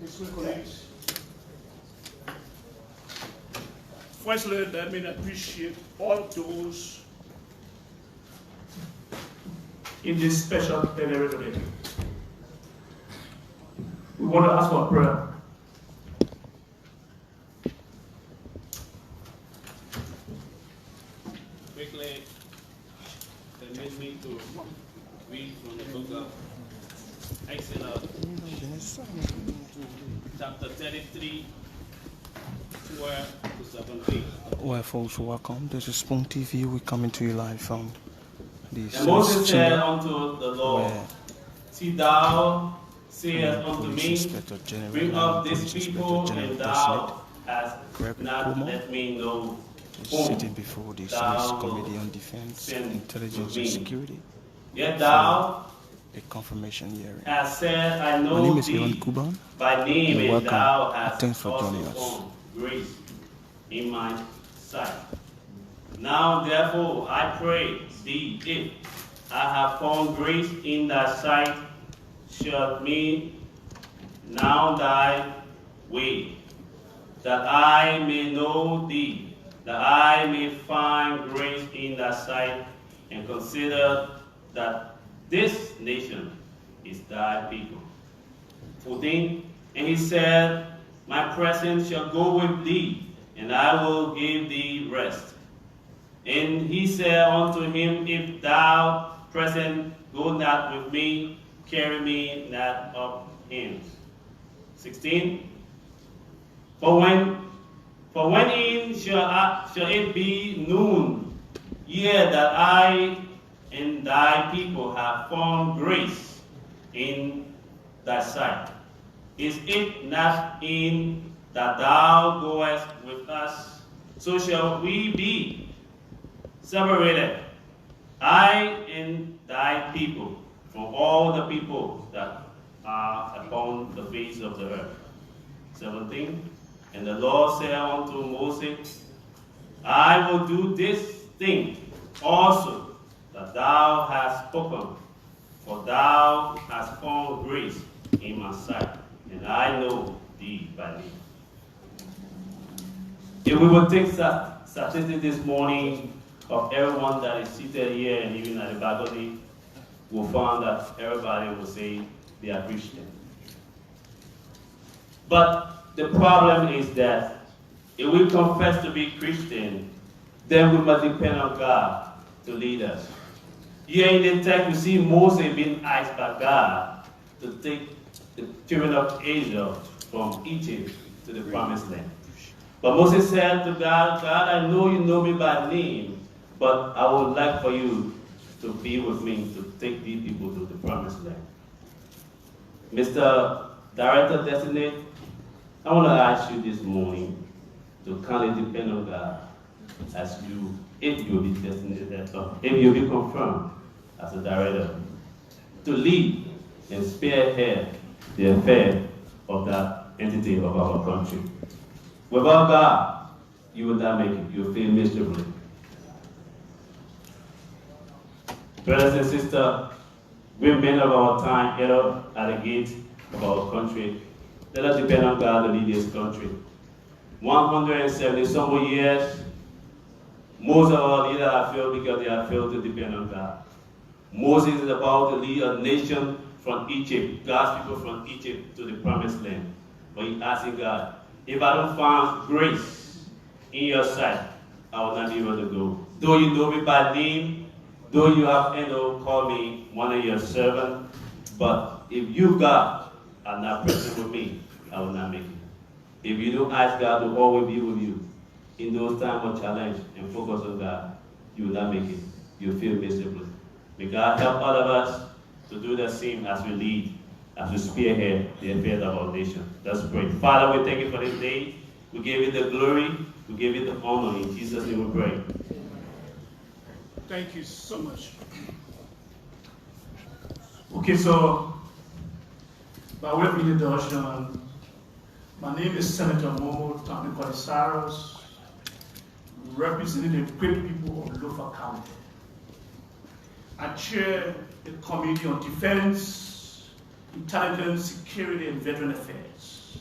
Distinguished colleagues, firstly, let me appreciate all those in this special plenary today. We want to ask for a prayer. Quickly, permit me to read from the book of Exodus, chapter 33, 12 to 17. Well, folks, welcome. This is Spoon TV. We're coming to you live from the And Moses said unto the Lord, See thou sayest unto me, Bring up this people, and thou hast Gregory not Coleman let me know sitting before the Senate Committee on Defense, Intelligence, and Security. Yet thou a confirmation hearing. hast said, I My know name is thee Kuban. by name, and Welcome. thou hast Thanks for also joining us. found grace in my sight. Now therefore I pray thee, if I have found grace in thy sight, show me now thy way, that I may know thee, that I may find grace in thy sight, and consider that this nation is thy people. 14, and he said, My presence shall go with thee, and I will give thee rest. And he said unto him, If thou present go not with me, carry me not up hence. 16, For when in shall it be noon, yea, that I and thy people have found grace in thy sight? Is it not in that thou goest with us? So shall we be separated, I and thy people, from all the people that are upon the face of the earth. 17, and the Lord said unto Moses, I will do this thing also that thou hast spoken, for thou hast found grace in my sight, and I know thee by name. If we will take statistics this morning of everyone that is seated here and even at the balcony, we'll find that everybody will say they are Christian. But the problem is that if we confess to be Christian, then we must depend on God to lead us. Here in the text, we see Moses being asked by God to take the children of Israel from Egypt to the promised land. But Moses said to God, God, I know you know me by name, but I would like for you to be with me to take these people to the promised land. Mr. Director Designate, I want to ask you this morning to kindly depend on God as you, if you will be designated, if you will be confirmed as a director, to lead and spearhead the affair of that entity of our country. Without God, you will not make it. You will fail miserably. Brothers and sisters, we men of our time here at the gate of our country, let us depend on God to lead this country. 170 some more years, most of our leaders have failed because they have failed to depend on God. Moses is about to lead a nation from Egypt, God's people from Egypt to the promised land. But he's asking God, if I don't find grace in your sight, I will not be able to go. Though you know me by name, though you have called me one of your servants, but if you, God, are not present with me, I will not make it. If you don't ask God to always be with you in those times of challenge and focus on God, you will not make it. You'll feel miserable. May God help all of us to do the same as we lead, as we spearhead the affairs of our nation. Let's pray. Father, we thank you for this day. We give you the glory. We give you the honor. In Jesus' name we pray. Thank you so much. Okay, so by way of introduction, my name is Senator Momo Tommy Codisaros, representing the great people of Lofa County. I chair the Committee on Defense, Intelligence, Security, and Veteran Affairs.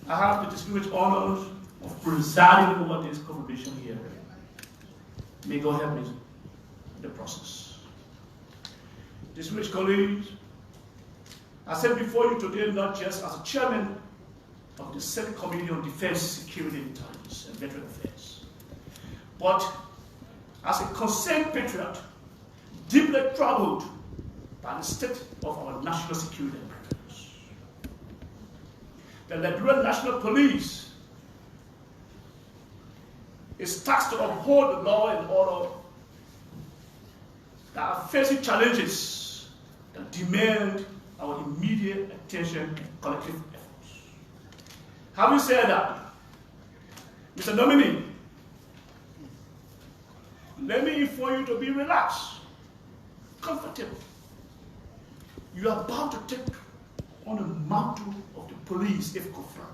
I have the distinguished honors of presiding over this confirmation hearing. May God help me in the process. Distinguished colleagues, I said before you today not just as a chairman of the Senate Committee on Defense, Security, Intelligence, and Veteran Affairs, but as a concerned patriot, deeply troubled by the state of our national security apparatus. The Liberian National Police is tasked to uphold the law and order that are facing challenges that demand our immediate attention and collective efforts. Having said that, Mr. Nominee, let me inform you to be relaxed, comfortable. You are about to take on the mantle of the police if confirmed.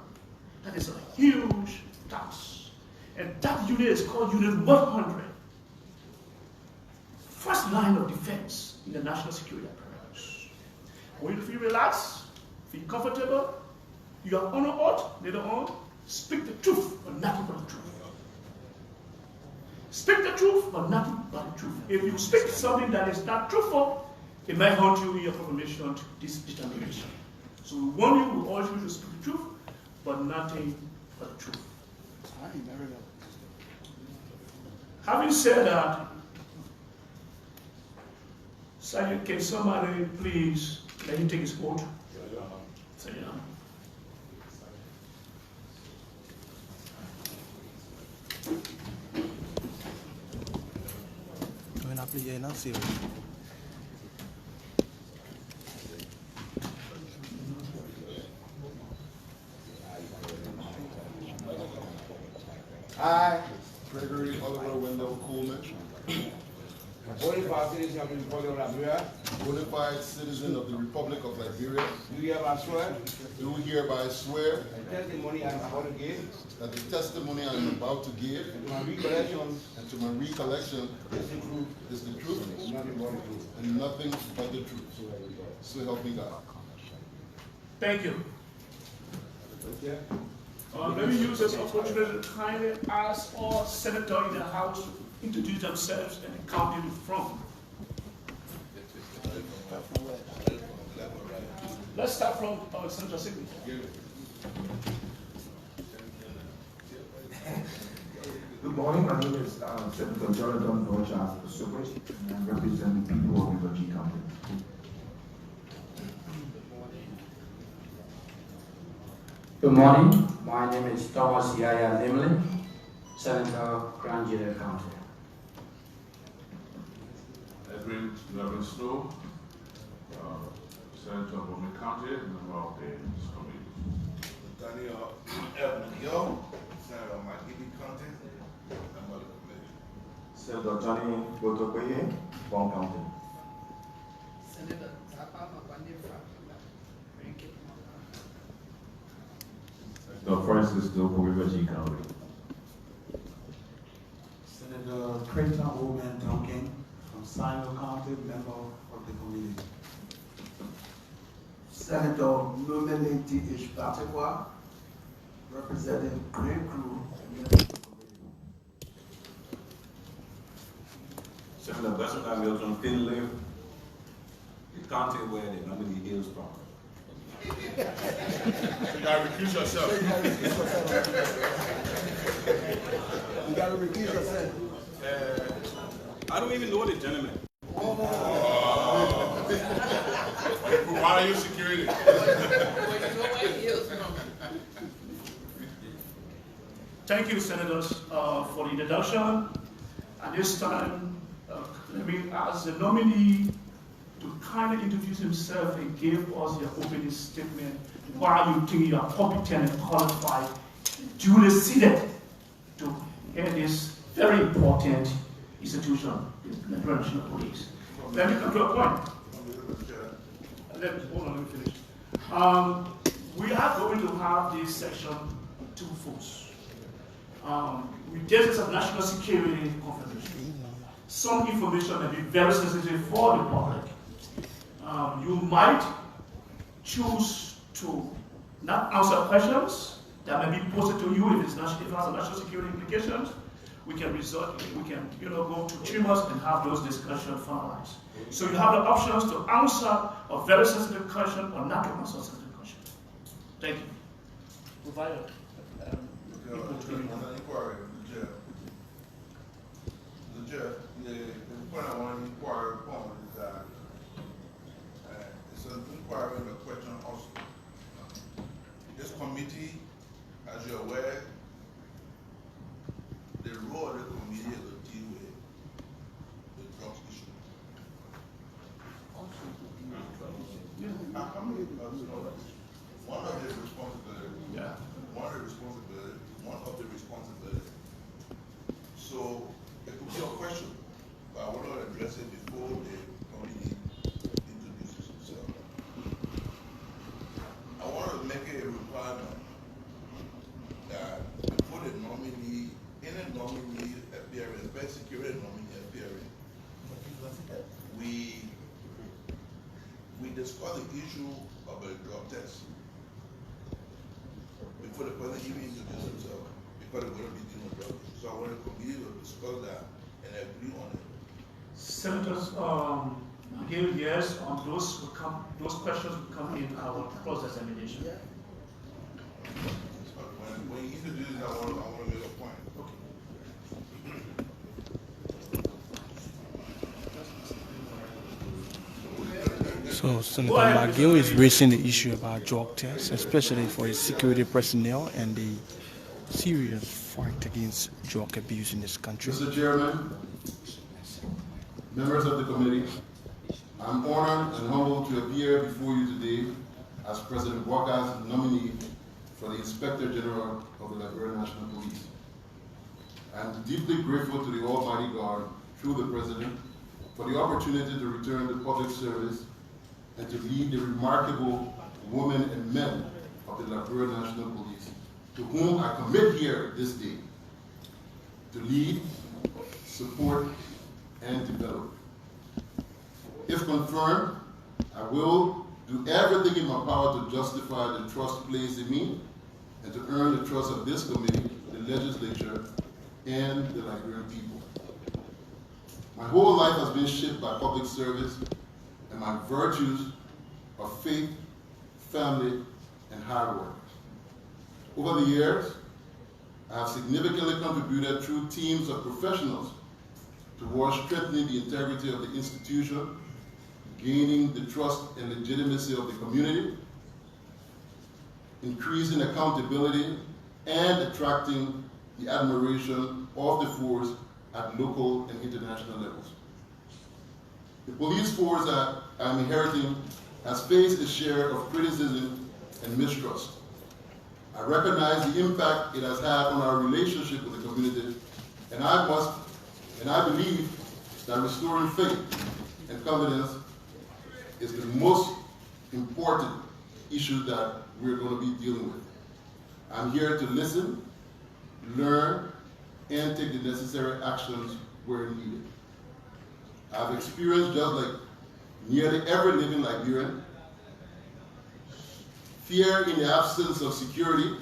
That is a huge task. And that unit is called Unit 100. First line of defense in the national security apparatus. When you feel relaxed, feel comfortable, you are on oath later on, speak the truth, but nothing but the truth. Speak the truth, but nothing but the truth. If you speak something that is not truthful, it might haunt you in your confirmation determination. So we want you, we urge you to speak the truth, but nothing but the truth. Having said that, Sergeant, can somebody please let him take his oath? Say yeah. I, Gregory Coleman, Bonafide citizen of the Republic of Liberia, bonafide citizen of the Republic of Liberia, do hereby swear do hereby swear the testimony I am about to give, that the testimony I am about to give and to my recollection, and to my recollection is the truth, is the truth nothing but the truth. and nothing but the truth. So help me God. Thank you. Okay. Let me use this opportunity to kindly ask all senators in the House to introduce themselves and the county from. Let's start from Senator Sigmund. Good morning, my name is Senator Jonathan Rocha Sobridge, and I represent the people of River G County. Good morning, my name is Thomas Yaya Limley, Senator Grand Julius County. Edwin Snow, Senator of Monrovia County, member of this committee. Daniel Yo, Senator of Magidi County, member of the committee. Senator Johnny Botokoye, Bon County. Senator Zapa Mabande from Senator Francis Doko, River G County. Senator Creighton Woman Duncan from Sino County, member of the committee. Senator Nominee D.H. Batekwa, representing Gregory. Senator Besson Milton Finley, the county where the nominee hails from. You gotta recuse yourself. You gotta repeat yourself. I don't even know the gentleman. Why are you security? Thank you, Senators, for the introduction. At this time, let me ask the nominee to kindly introduce himself and give us your opening statement. Why you think you are competent and qualified, duly seated to head this very important institution, the National Police. Let me come to a point. Hold on, let me finish. We are going to have this section two folds. With this of national security confirmation, some information may be very sensitive for the public. You might choose to not answer questions that may be posted to you if it has a national security implications. We can go to chambers and have those discussions finalized. So you have the options to answer a very sensitive question or not to answer a sensitive question. Thank you. Provider. The point I want to inquire upon is that it's an inquiry and a question also. This committee, as you're aware, the role of the committee is to deal with the drugs issue. One of the responsibilities. So it could be a question, but I want to address it before the committee introduces itself. I want to make a requirement that before the nominee, in a nominee appearance, best security nominee appearance, we discuss the issue of a drug test before the president even introduces himself, because we're going to be dealing with drug issues. So I want the committee to discuss that and agree on it. Senators, again, yes, on those questions will come in our cross-examination. When you introduce it, I want to make a point. So Senator McGill is raising the issue about drug tests, especially for the security personnel and the serious fight against drug abuse in this country. Mr. Chairman, members of the committee, I'm honored and humbled to appear before you today as President Walker's nominee for the Inspector General of the Liberia National Police. I'm deeply grateful to the Almighty God, through the President, for the opportunity to return to public service and to lead the remarkable women and men of the Liberia National Police, to whom I commit here this day to lead, support, and develop. If confirmed, I will do everything in my power to justify the trust placed in me and to earn the trust of this committee, the legislature, and the Liberian people. My whole life has been shaped by public service and my virtues of faith, family, and hard work. Over the years, I have significantly contributed through teams of professionals towards strengthening the integrity of the institution, gaining the trust and legitimacy of the community, increasing accountability, and attracting the admiration of the force at local and international levels. The police force that I'm inheriting has faced a share of criticism and mistrust. I recognize the impact it has had on our relationship with the community, and I believe that restoring faith and confidence is the most important issue that we're going to be dealing with. I'm here to listen, learn, and take the necessary actions where needed. I've experienced, just like nearly every living Liberian, fear in the absence of security.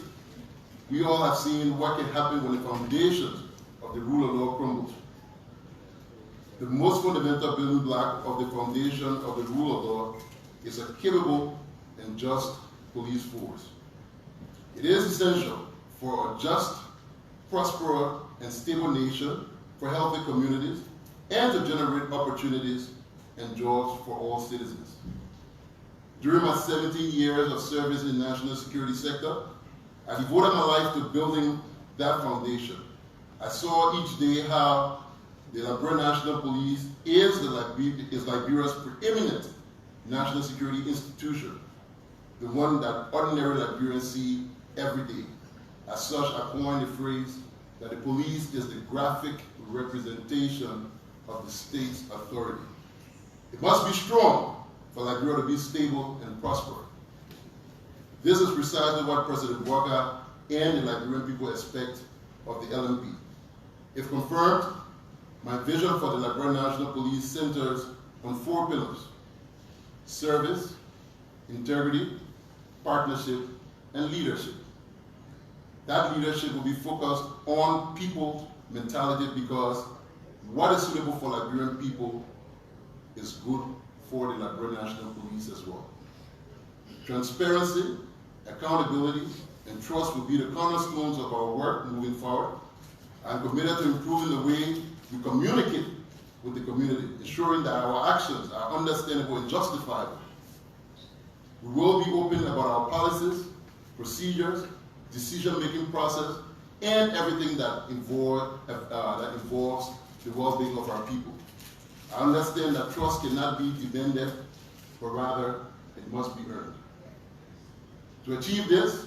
We all have seen what can happen when the foundations of the rule of law crumbles. The most fundamental building block of the foundation of the rule of law is a capable and just police force. It is essential for a just, prosperous, and stable nation, for healthy communities, and to generate opportunities and jobs for all citizens. During my 17 years of service in the national security sector, I devoted my life to building that foundation. I saw each day how the Liberia National Police is Liberia's preeminent national security institution, the one that ordinary Liberians see every day. As such, I coined the phrase that the police is the graphic representation of the state's authority. It must be strong for Liberia to be stable and prosperous. This is precisely what President Walker and the Liberian people expect of the LNP. If confirmed, my vision for the Liberia National Police centers on 4 pillars: service, integrity, partnership, and leadership. that leadership will be focused on people mentality, because what is suitable for Liberian people is good for the Liberian National Police as well. Transparency, accountability, and trust will be the cornerstones of our work moving forward. I'm committed to improving the way we communicate with the community, ensuring that our actions are understandable and justifiable. We will be open about our policies, procedures, decision-making process, and everything that involves the well-being of our people. I understand that trust cannot be demanded, but rather it must be earned. To achieve this,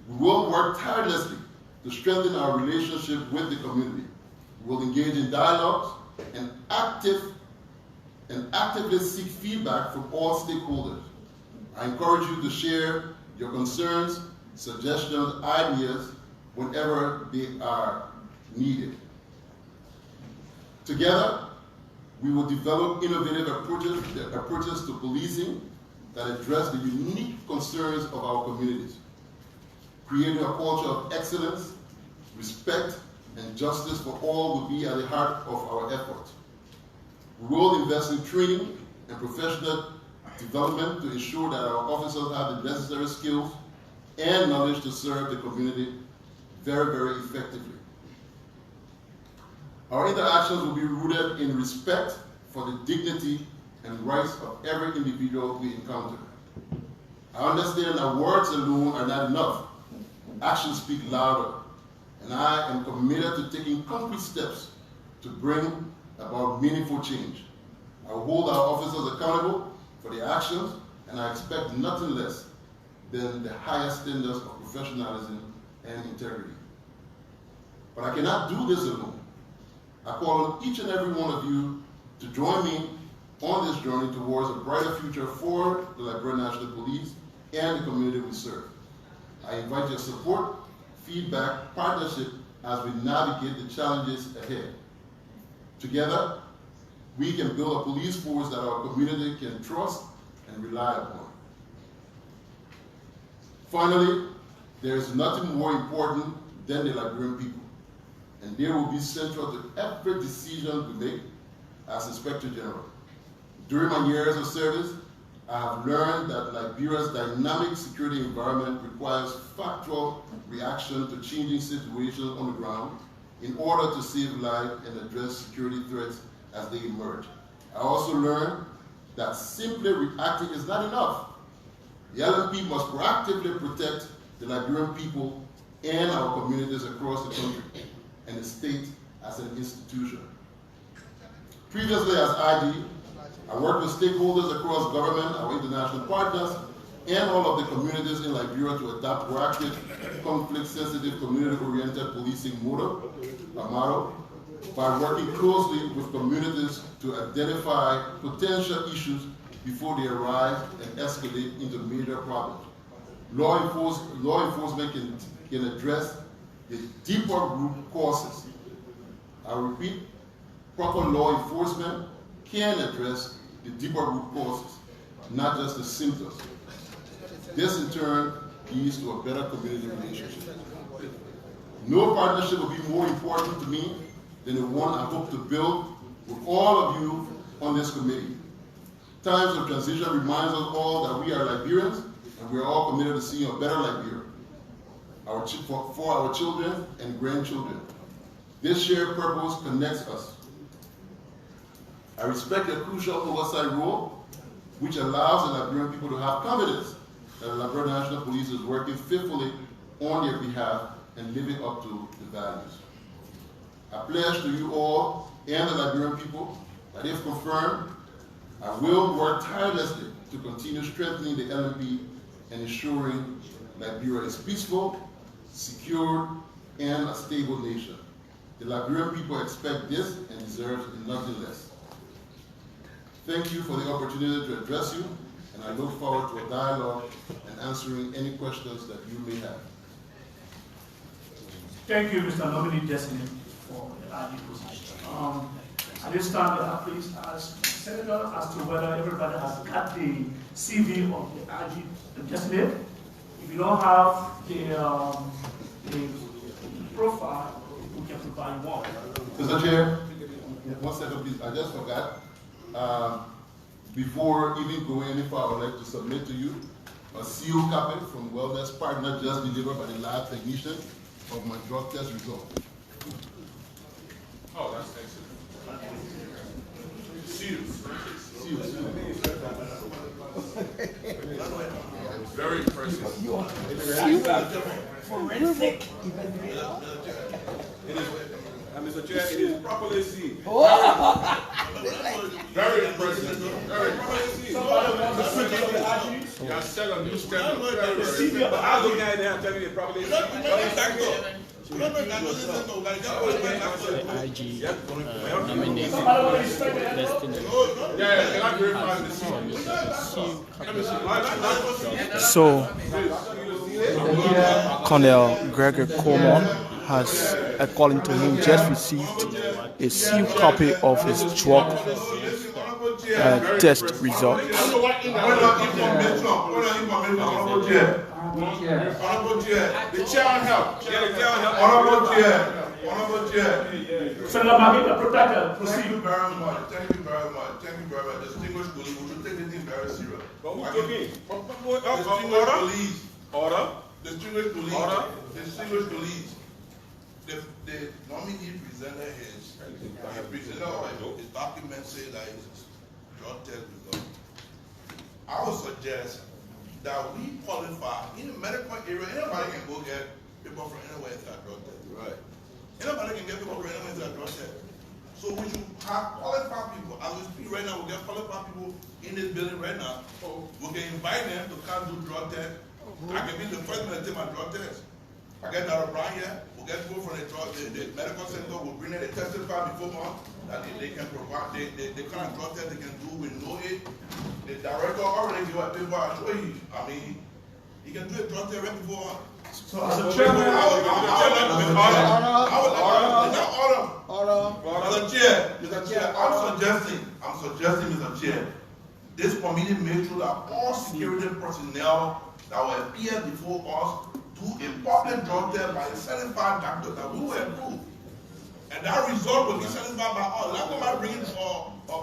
we will work tirelessly to strengthen our relationship with the community. We will engage in dialogues and actively seek feedback from all stakeholders. I encourage you to share your concerns, suggestions, ideas whenever they are needed. Together, we will develop innovative approaches to policing that address the unique concerns of our communities, creating a culture of excellence, respect, and justice for all will be at the heart of our efforts. We will invest in training and professional development to ensure that our officers have the necessary skills and knowledge to serve the community very, very effectively. Our interactions will be rooted in respect for the dignity and rights of every individual we encounter. I understand that words alone are not enough. Actions speak louder, and I am committed to taking concrete steps to bring about meaningful change. I will hold our officers accountable for their actions, and I expect nothing less than the highest standards of professionalism and integrity. But I cannot do this alone. I call on each and every one of you to join me on this journey towards a brighter future for the Liberian National Police and the community we serve. I invite your support, feedback, partnership as we navigate the challenges ahead. Together, we can build a police force that our community can trust and rely upon. Finally, there is nothing more important than the Liberian people, and they will be central to every decision we make as Inspector General. During my years of service, I have learned that Liberia's dynamic security environment requires factual reaction to changing situations on the ground in order to save lives and address security threats as they emerge. I also learned that simply reacting is not enough. The LNP must proactively protect the Liberian people and our communities across the country and the state as an institution. Previously as IG, I worked with stakeholders across government, our international partners, and all of the communities in Liberia to adopt proactive, conflict-sensitive, community-oriented policing model by working closely with communities to identify potential issues before they arise and escalate into major problems. Law enforcement can address the deeper root causes. I repeat, proper law enforcement can address the deeper root causes, not just the symptoms. This in turn leads to a better community relationship. No partnership will be more important to me than the one I hope to build with all of you on this committee. Times of transition reminds us all that we are Liberians and we are all committed to seeing a better Liberia for our children and grandchildren. This shared purpose connects us. I respect the crucial oversight role, which allows the Liberian people to have confidence that the Liberian National Police is working faithfully on their behalf and living up to the values. I pledge to you all and the Liberian people that if confirmed, I will work tirelessly to continue strengthening the LNP and ensuring Liberia is peaceful, secure, and a stable nation. The Liberian people expect this and deserve nothing less. Thank you for the opportunity to address you, and I look forward to a dialogue and answering any questions that you may have. Thank you, Mr. Nominee Designate, for the IG position. At this time, I please ask Senator as to whether everybody has got the CV of the IG Designate. If you don't have the profile, we can provide one. Mr. Chair, 1 second please, I just forgot. Before even going any further, I would like to submit to you a seal copy from Wellness Partner just delivered by the lab technician of my drug test result. Oh, that's excellent. Seals. Very impressive. Forensic. Mr. Chair, it is properly sealed. Very impressive. Very impressive. You are set a new standard. I was looking at it and telling you it properly sealed. IG nominee Designate. Yeah, can I verify the seal? So, Colonel Gregory Coleman has, according to him, just received a sealed copy of his drug test results. Honorable Chair, the chair on help. Honorable Chair. Senator Maggie, protector, proceed. Thank you very much. Thank you very much. Distinguished colleagues, we should take this thing very serious. Distinguished colleagues. The nominee presented his document say that his drug test result. I would suggest that we qualify in the medical area. Anybody can go get people from anywhere inside drug test. Right. Anybody can get people from anywhere inside drug test. So we should have qualified people. As we speak right now, we get qualified people in this building right now. We can invite them to come do drug test. I can be the first one to take my drug test. I get Dr. Brown here. We'll get people from the medical center. We'll bring them. They testify before us that they can provide the kind of drug test they can do. We know it. The director already gave us paper. I show you. I mean, he can do a drug test right before us. So as a chairman, Mr. Chair, I'm suggesting, Mr. Chair, this committee make sure that all security personnel that will appear before us do a public drug test by a certified doctor that we will approve. And that result will be certified by us. That's why I bring in a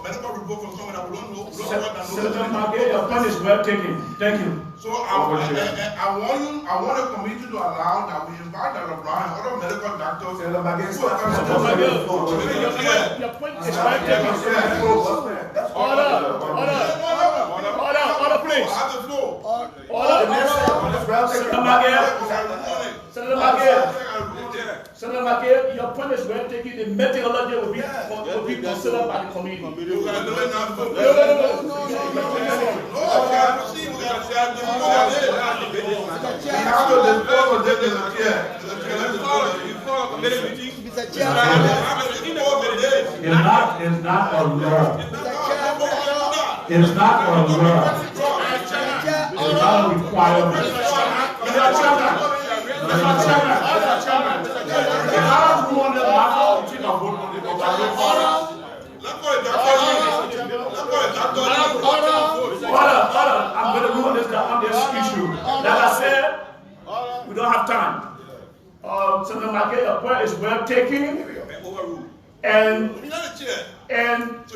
medical report from someone that we don't know. Senator Maggie, your point is well taken. Thank you. So I want the committee to allow that we invite Dr. Brown and other medical doctors. Senator Maggie, your point is well taken. Order, please. Senator Maggie, your point is well taken. The methodology will be considered by the committee. It's not a law. It's not a law. It's not a requirement. I'm going to move on this issue. Like I said, we don't have time. Senator Maggie, your point is well taken. And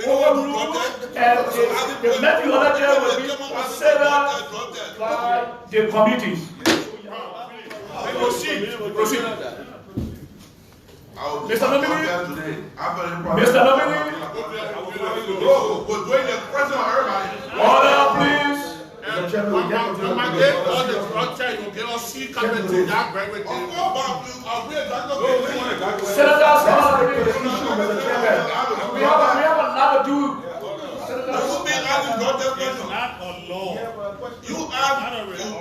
overruled, and the methodology will be considered by the committees. Proceed. Mr. Nominee. Mr. Nominee. Order, please. Senators, we have another dude.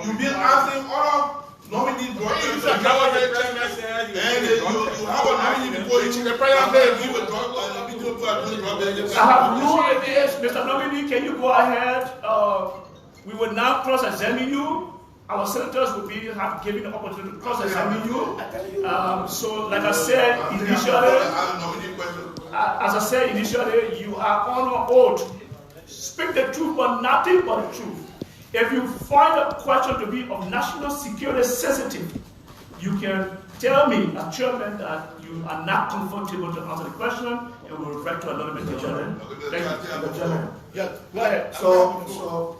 You've been asking other nominee directors, and you have a nominee before you. I have no ideas, Mr. Nominee. Can you go ahead? We will now cross-examine you. Our senators will have given the opportunity to cross-examine you. So, like I said initially, you are on oath. Speak the truth, but nothing but the truth. If you find a question to be of national security sensitive, you can tell me at chairman that you are not comfortable to answer the question, and we'll revert to another material. Thank you. Yeah, go ahead. So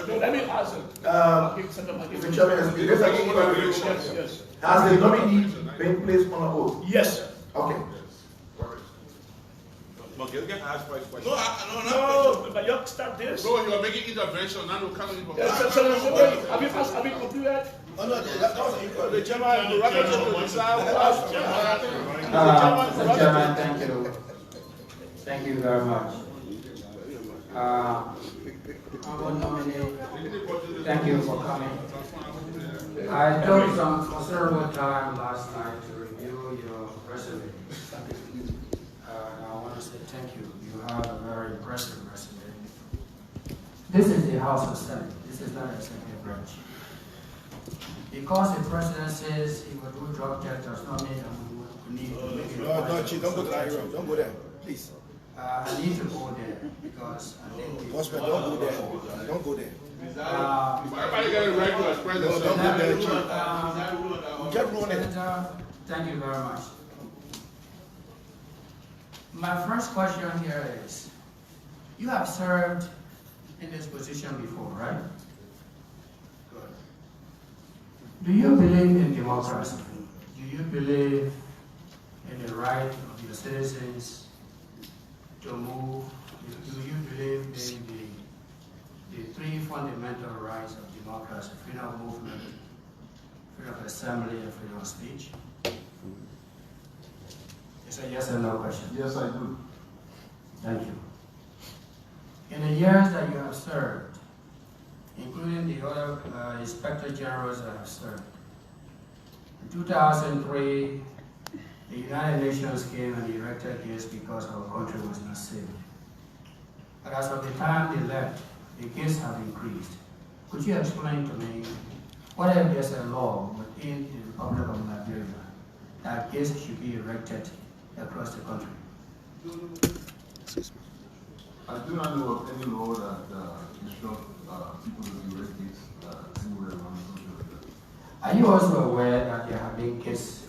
let me ask you. Mr. Chairman, yes. has the nominee been placed on a oath? Yes, sir. Okay. But you can ask for a question. No, but you start this. No, you are making intervention. Now you can't even. Have you concluded? Oh, no, that was incorrect. The chairman, the rapporteur to decide. Mr. Chairman, thank you. Thank you very much. Honorable nominee, thank you for coming. I took some considerable time last night to review your resume. I want to say thank you. You have a very impressive resume. This is the House of Senate. This is not a executive branch. Because the president says he will do drug tests does not mean we need to make it. No, Chief, don't go to that area. Don't go there, please. I need to go there because I think Gospel, don't go there. Don't go there. Everybody got a right to express themselves. Don't go there, Chief. Get ruined it. Senator, thank you very much. My first question here is, you have served in this position before, right? Good. Do you believe in democracy? Do you believe in the right of your citizens to move? Do you believe in the three fundamental rights of democracy: freedom of movement, freedom of assembly, and freedom of speech? It's a yes or no question. Yes, I do. Thank you. In the years that you have served, including the other inspector generals that have served, in 2003, the United Nations came and erected gates because our country was not safe. But as of the time they left, the gates have increased. Could you explain to me what if there's a law within the Republic of Liberia that gates should be erected across the country? I do not know of any law that instructs people to erect gates anywhere around the country. Are you also aware that there have been gates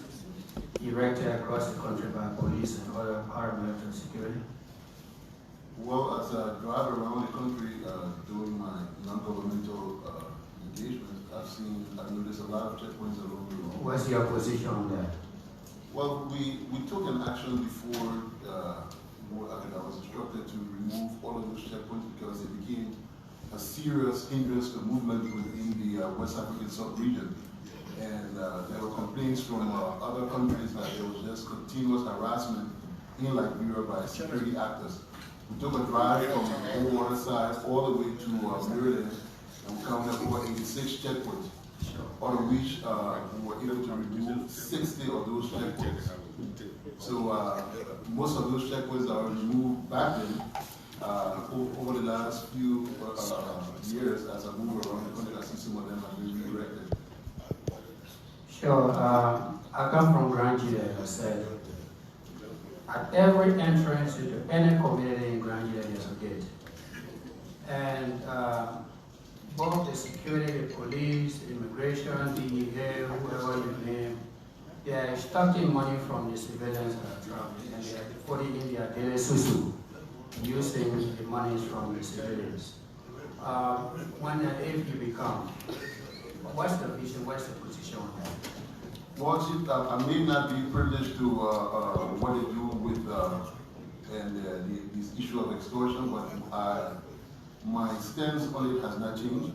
erected across the country by police and other paramilitary security? Well, as I drive around the country doing my non-governmental engagements, I've noticed a lot of checkpoints along the road. What's your position on that? Well, we took an action before I was instructed to remove all of those checkpoints because it became a serious hindrance to movement within the West African sub-region. And there were complaints from other countries that there was just continuous harassment in Liberia by security actors. We took a drive from the water side all the way to Maryland, and we counted up over 86 checkpoints, out of which we were able to remove 60 of those checkpoints. So most of those checkpoints that were removed back then, over the last few years, as I move around the country, I see some of them have been re-erected. Sure. I come from Granjida, as I said. At every entrance into any community in Granjida, there's a gate. And both the security, the police, immigration, DEA, whoever you name, they are extracting money from the civilians that are traveling, and they are putting in their daily susu, using the monies from the civilians. When and if you become, what's the vision, what's the position on that? Well, Chief, I may not be privileged to what they do with this issue of extortion, but my stance on it has not changed.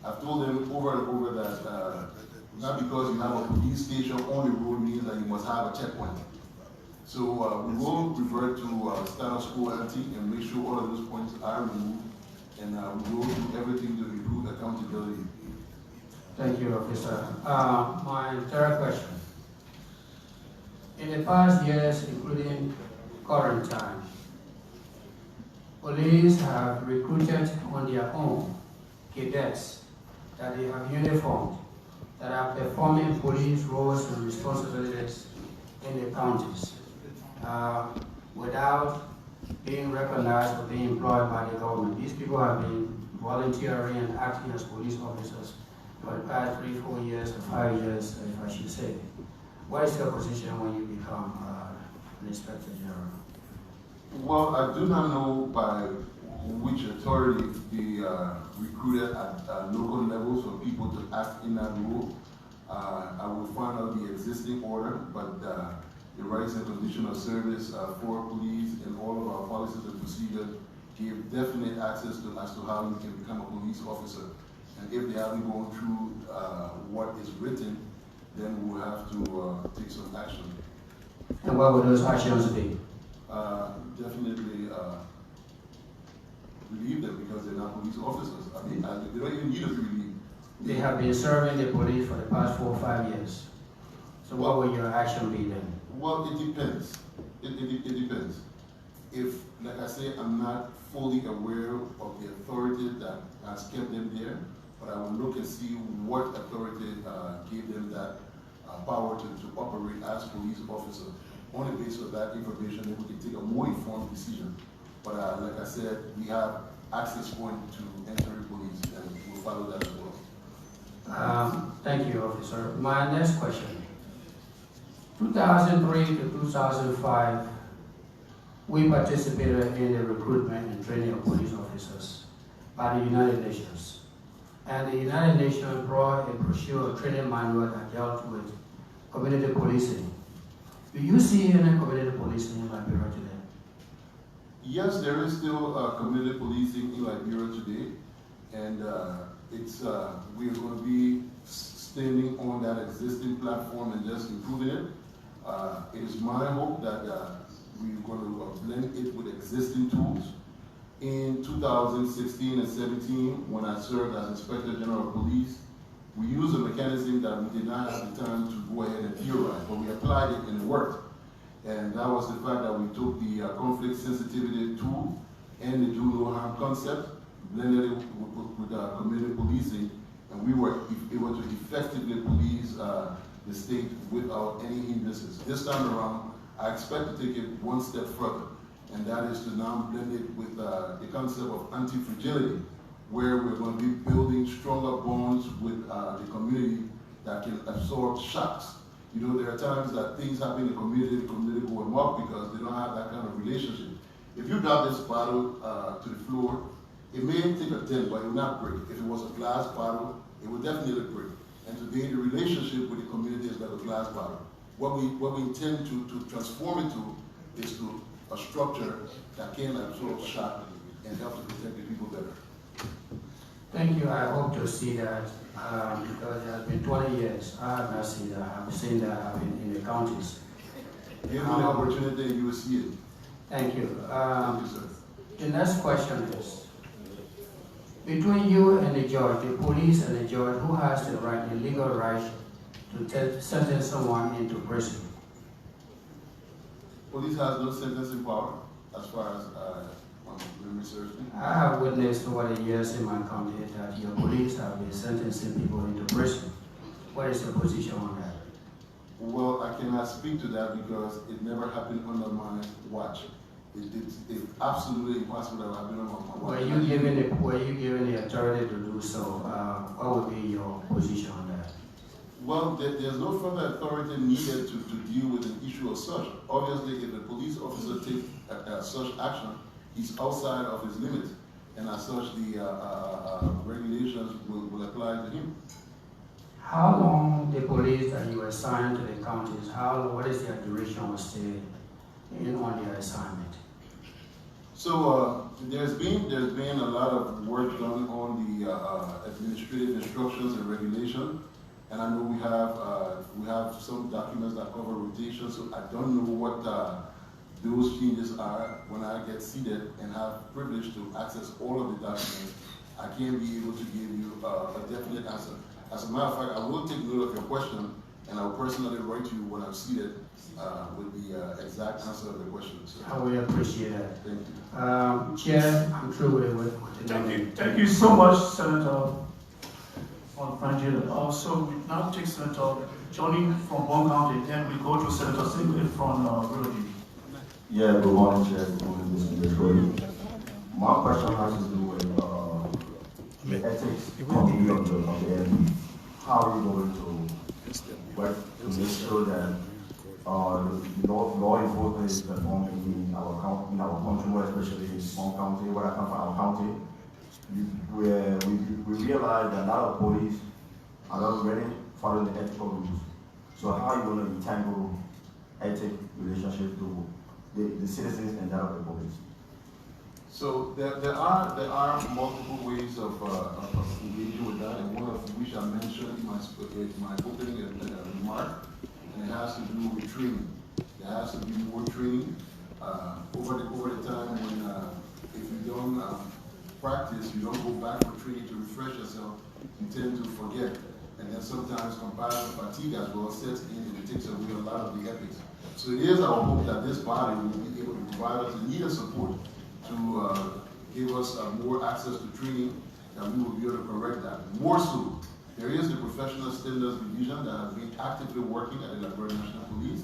I've told them over and over that not because you have a police station on the road means that you must have a checkpoint. So we will revert to status quo ante and make sure all of those points are removed, and we will do everything to improve accountability. Thank you, Officer. My third question. In the past years, including current time, police have recruited on their own cadets that they have uniformed, that are performing police roles and responsibilities in the counties without being recognized or being employed by the government. These people have been volunteering and acting as police officers for the past 3, 4 years or 5 5 years, if I should say. What is your position when you become an Inspector General? Well, I do not know by which authority they recruited at local levels for people to act in that role. I will find out the existing order, but the rights and condition of service for police and all of our policies and procedures give definite access to as to how you can become a police officer. And if they haven't gone through what is written, then we'll have to take some action. And what would those actions be? Definitely relieve them because they're not police officers. I mean, they don't even need to be relieved. They have been serving the police for the past 4 or 5 years. So what will your action be then? Well, it depends. It depends. If, like I say, I'm not fully aware of the authority that has kept them there, but I will look and see what authority gave them that power to operate as police officers. On the basis of that information, then we can take a more informed decision. But like I said, we have access point to enter the police, and we'll follow that as well. Thank you, officer. My next question. 2003 to 2005, we participated in the recruitment and training of police officers by the United Nations. And the United Nations brought a brochure training manual that dealt with community policing. Do you see any community policing in Liberia today? Yes, there is still community policing in Liberia today, and we are going to be standing on that existing platform and just improving it. It is my hope that we're going to blend it with existing tools. In 2016 and 17, when I served as Inspector General of Police, we used a mechanism that we did not have the time to go ahead and theorize, but we applied it and it worked. And that was the fact that we took the conflict sensitivity tool and the do no harm concept, blended it with community policing, and we were able to effectively police the state without any hindrances. This time around, I expect to take it one step further, and that is to now blend it with the concept of anti-fragility, where we're going to be building stronger bonds with the community that can absorb shocks. You know, there are times that things happen in the community go amok because they don't have that kind of relationship. If you drop this bottle to the floor, it may take a dent, but it will not break. If it was a glass bottle, it would definitely break. And today, the relationship with the community is like a glass bottle. What we intend to transform it to is to a structure that can absorb shock and help to protect the people better. Thank you. I hope to see that because it has been 20 years. I have not seen that. I've seen that happen in the counties. Give me the opportunity and you will see it. Thank you. Thank you, sir. The next question is, between you and the judge, the police and the judge, who has the legal right to sentence someone into prison? Police has no sentencing power as far as research. I have witnessed over the years in my county that your police have been sentencing people into prison. What is your position on that? Well, I cannot speak to that because it never happened under my watch. It's absolutely impossible that happened under my watch. Were you given the authority to do so? What would be your position on that? Well, there's no further authority needed to deal with an issue of such. Obviously, if a police officer takes such action, he's outside of his limits, and as such, the regulations will apply to him. How long the police that you assign to the counties, what is their duration of stay on their assignment? So there's been a lot of work done on the administrative instructions and regulation, and I know we have some documents that cover rotation. So I don't know what those changes are. When I get seated and have privilege to access all of the documents, I can't be able to give you a definite answer. As a matter of fact, I will take note of your question, and I will personally write you when I'm seated with the exact answer of the question. So, I will appreciate that. Thank you. Chair, I'm through with the Thank you. Thank you so much, Senator Frangela. Also, we now take Senator Johnny from Bon County, then we go to Senator Singlet from Gregory. Yeah, good morning, Chair. Good morning, Mr. Gregory. My question has to do with the ethics committee of the MP. How are you going to work to make sure that law enforcement is performed in our country, more especially in small county, where I come from, our county. We realize that a lot of police are not really following the ethical rules. So how are you going to entangle ethic relationship to the citizens and that of the police? So there are multiple ways of engaging with that, and one of which I mentioned in my opening remark, and it has to do with training. There has to be more training over the time when if you don't practice, you don't go back for training to refresh yourself, you tend to forget. And then sometimes comparative fatigue as well sets in and it takes away a lot of the ethics. So it is our hope that this body will be able to provide us the needed support to give us more access to training, that we will be able to correct that. More so, there is the Professional Standards Division that has been actively working at the Liberia National Police,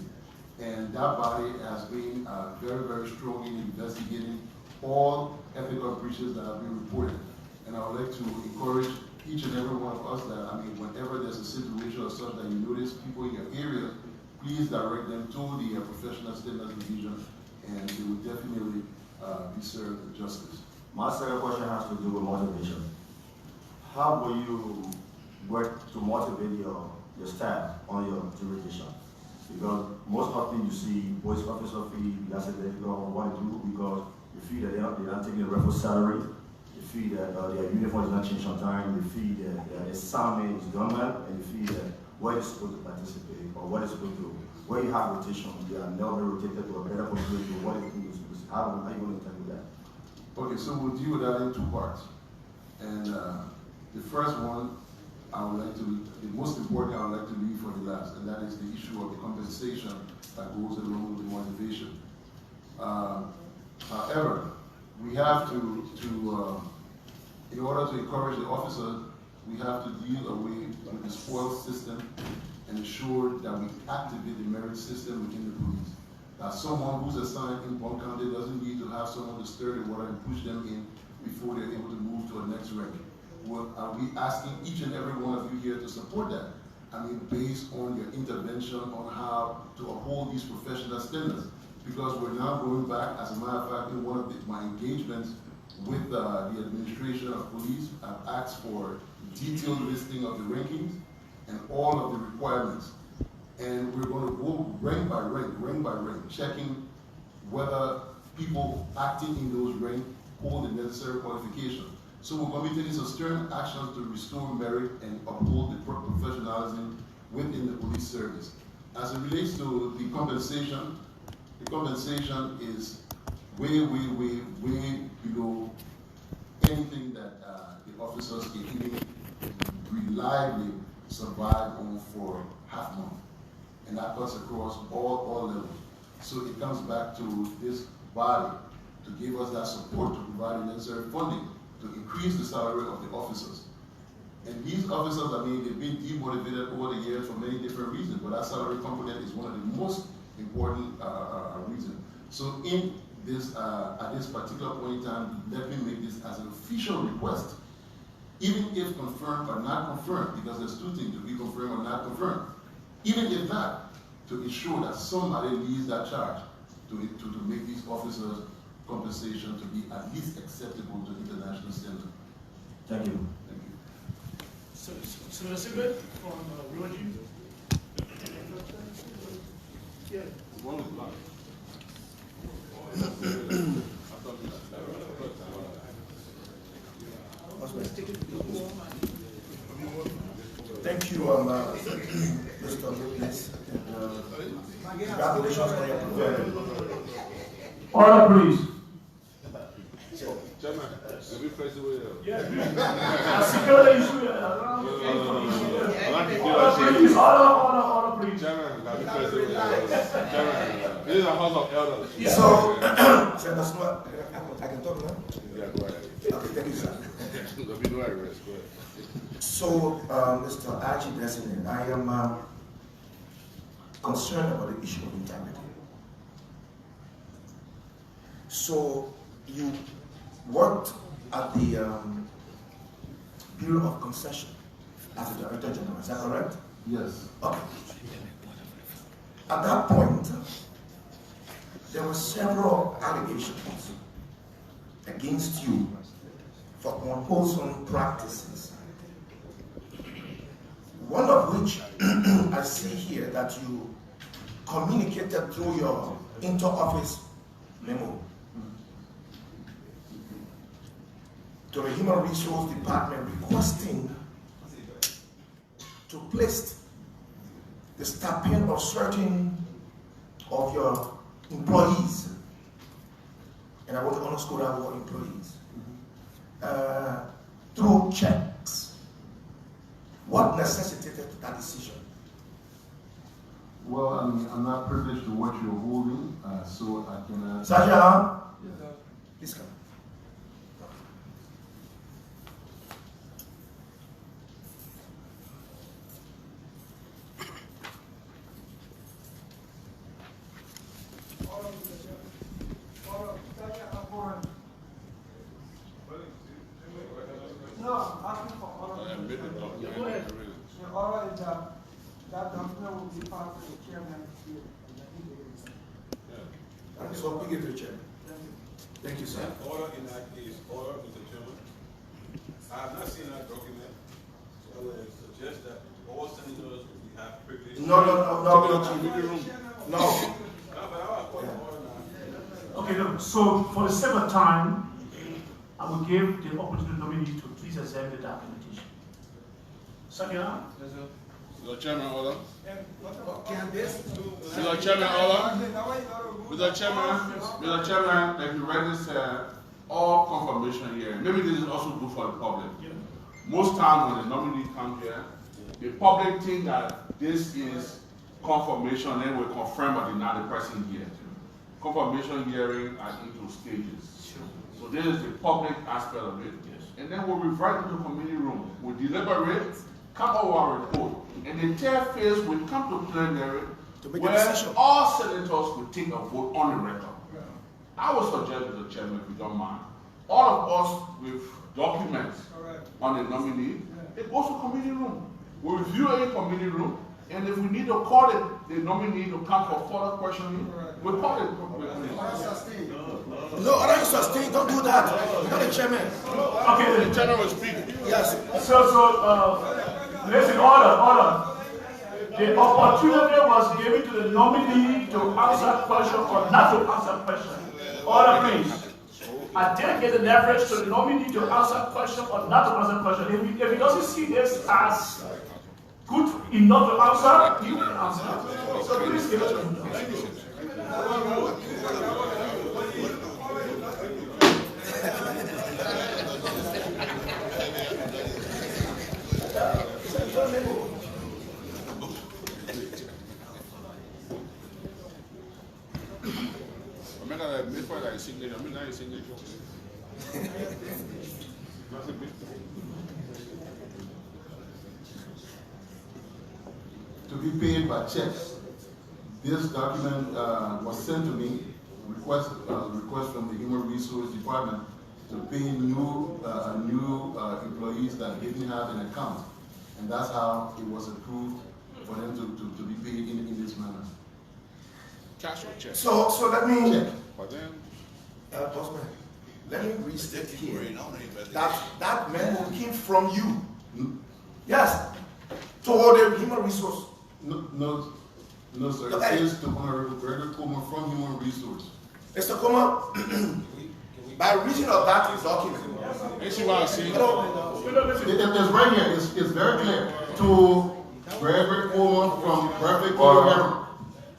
and that body has been very, very strong in investigating all ethical breaches that have been reported. And I would like to encourage each and every one of us that, whenever there's a situation or such that you notice people in your area, please direct them to the Professional Standards Division, and they will definitely be served with justice. My second question has to do with motivation. How will you work to motivate your staff on your jurisdiction? Because most often you see police officers feel that's a difficult what to do because you feel that they're not taking a regular salary. You feel that their uniform is not changed on time. You feel that their assignment is done well, and you feel that where you're supposed to participate or what is supposed to, where you have rotation, they are never rotated to a better position. What is supposed to, how are you going to tackle that? Okay, so we'll deal with that in two parts. And the first one, the most important I would like to leave for the last, and that is the issue of the compensation that goes along with the motivation. However, we have to in order to encourage the officers, we have to deal away with the spoil system and ensure that we activate the merit system within the police. That someone who's assigned in one county doesn't need to have someone to stir the water and push them in before they're able to move to a next rank. Are we asking each and every one of you here to support that? Based on your intervention on how to uphold these professional standards. Because we're now going back, as a matter of fact, in one of my engagements with the administration of police, I've asked for detailed listing of the rankings and all of the requirements. And we're going to go rank by rank, checking whether people acting in those ranks hold the necessary qualifications. So we're going to be taking some stern actions to restore merit and uphold the professionalism within the police service. As it relates to the compensation is way below anything that the officers can even reliably survive on for half a month. And that cuts across all levels. So it comes back to this body to give us that support to provide the necessary funding to increase the salary of the officers. And these officers, they've been demotivated over the years for many different reasons, but that salary component is one of the most important reasons. So in this, at this particular point in time, let me make this as an official request, even if confirmed or not confirmed, because there's two things, to be confirmed or not confirmed. Even if not, to ensure that somebody leads that charge to make these officers' compensation to be at least acceptable to international standards. Thank you. Thank you. So that's it from Roger. Yeah. Thank you, Mr. Witness. Congratulations on your program. Order, please. Chairman, let me press away. Yeah. Security issue. Order, please. Chairman, let me press away. Chairman, this is a house of elders. So, I can talk now? Yeah, go ahead. Okay, thank you, sir. Let me do it, rest. Go ahead. So, Mr. Archie Designate, I am concerned about the issue of integrity. So, you worked at the Bureau of Concession as a Director General, is that correct? Yes. Okay. At that point, there were several allegations against you for unwholesome practices. One of which I see here that you communicated through your inter-office memo to the Human Resource Department requesting to place the stipend of certain of your employees, and I want to underscore that word employees, through checks. What necessitated that decision? Well, I'm not privileged to what you're holding, so I cannot. Sergeant, please come. No, I'm asking for order. The order is that document will be passed to the chairman here. So we give to the chairman. Thank you, sir. Order in that case, order, Mr. Chairman. I have not seen that document, so I would suggest that all senators will have privilege. No. Okay, look, so for the sake of time, I will give the opportunity to nominee to please examine the documentation. Second. Mr. Chairman, order. Mr. Chairman, order. Mr. Chairman, like you read this, all confirmation here. Maybe this is also good for the public. Most times when the nominee comes here, the public think that this is confirmation and will confirm or deny the person here. Confirmation hearing are into stages. So this is the public aspect of it. And then we'll revert to the committee room. We'll deliberate, come over our report. And the third phase will come to plenary where all senators will take a vote on the record. I would suggest, Mr. Chairman, if you don't mind, all of us with documents on the nominee, it goes to committee room. We review it in committee room, and if we need to call it, the nominee to come for further questioning, we call it. No, I don't sustain. Don't do that. You're the chairman. Okay, the chairman will speak. Yes. Listen, order. The opportunity was given to the nominee to answer question or not to answer question. Order, please. I didn't get the leverage to the nominee to answer question or not to answer question. If he doesn't see this as good enough to answer, he will answer. So please give it to him. Thank you. To be paid by checks. This document was sent to me, request from the Human Resource Department to pay new employees that didn't have an account. And that's how it was approved for them to be paid in this manner. Cash or check? So let me check. But then, let me restate here that memo came from you. Yes. To the Human Resource. No, sir. It says to Honorable Gregory Coleman from Human Resource. Mr. Coleman, by reason of that document. It's right here. It's very clear. To Gregory Coleman from Perfect Coleman.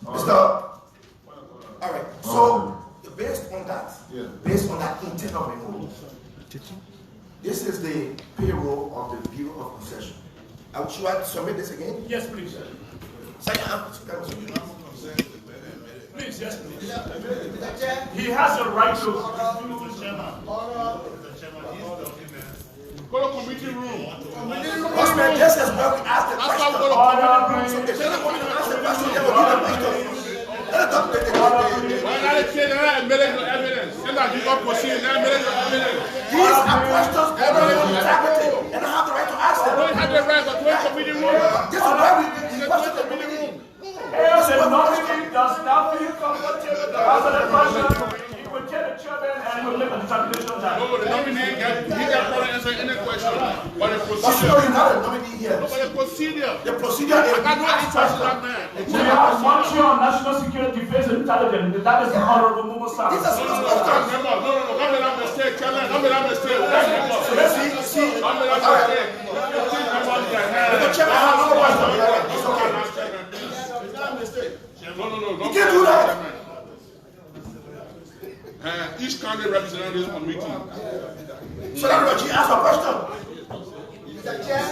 All right. So based on that internal memo, this is the payroll of the Bureau of Possession. Should I submit this again? Yes, please. Please, yes, please. He has a right to. Go to committee room. Husband, this is where we ask the question. So the Senate will ask the question, they will give the question. Why not say that evidence? Send out you proceed, evidence. These are questions that are integrity, and I have the right to ask them. Don't have the right to go to committee room. This is why we go to committee room. The nominee procedure is not a nominee here. No, but the procedure. The procedure is I know it's that man. We have Monitor on National Security, Defense and Intelligence. That is the Honorable Mumu Sala. No, don't make that mistake, Chairman. Don't make that mistake. See, don't make that mistake. The chairman has no question. It's okay. It's not a mistake. No. You can't do that. Each county representatives on meeting. So that she asked a question. Mr. Chair.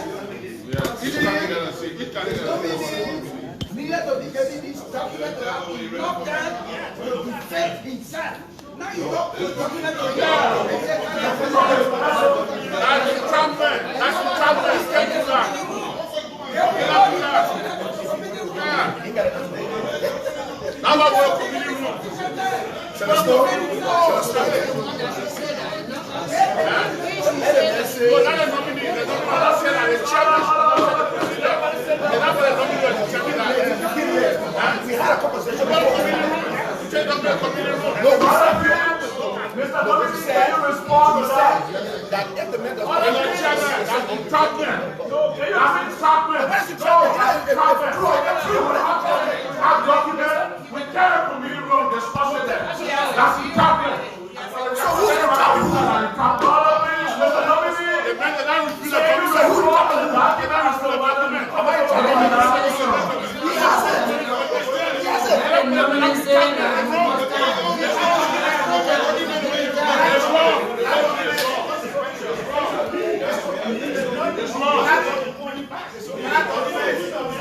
Yeah, each county gonna say. Each county gonna say. Needed to be getting this document to have enough time to defend himself. Now you don't put document to That's the entrapment. That's the entrapment. Get to that. Now what we're committee room. We had a conversation. Mr. Nominee, can you respond to that? That if the member Can you we carry committee room discussion there. That's entrapment. So who's entrapment? Mr. Nominee, The man that I refuse can you respond to the document as to whether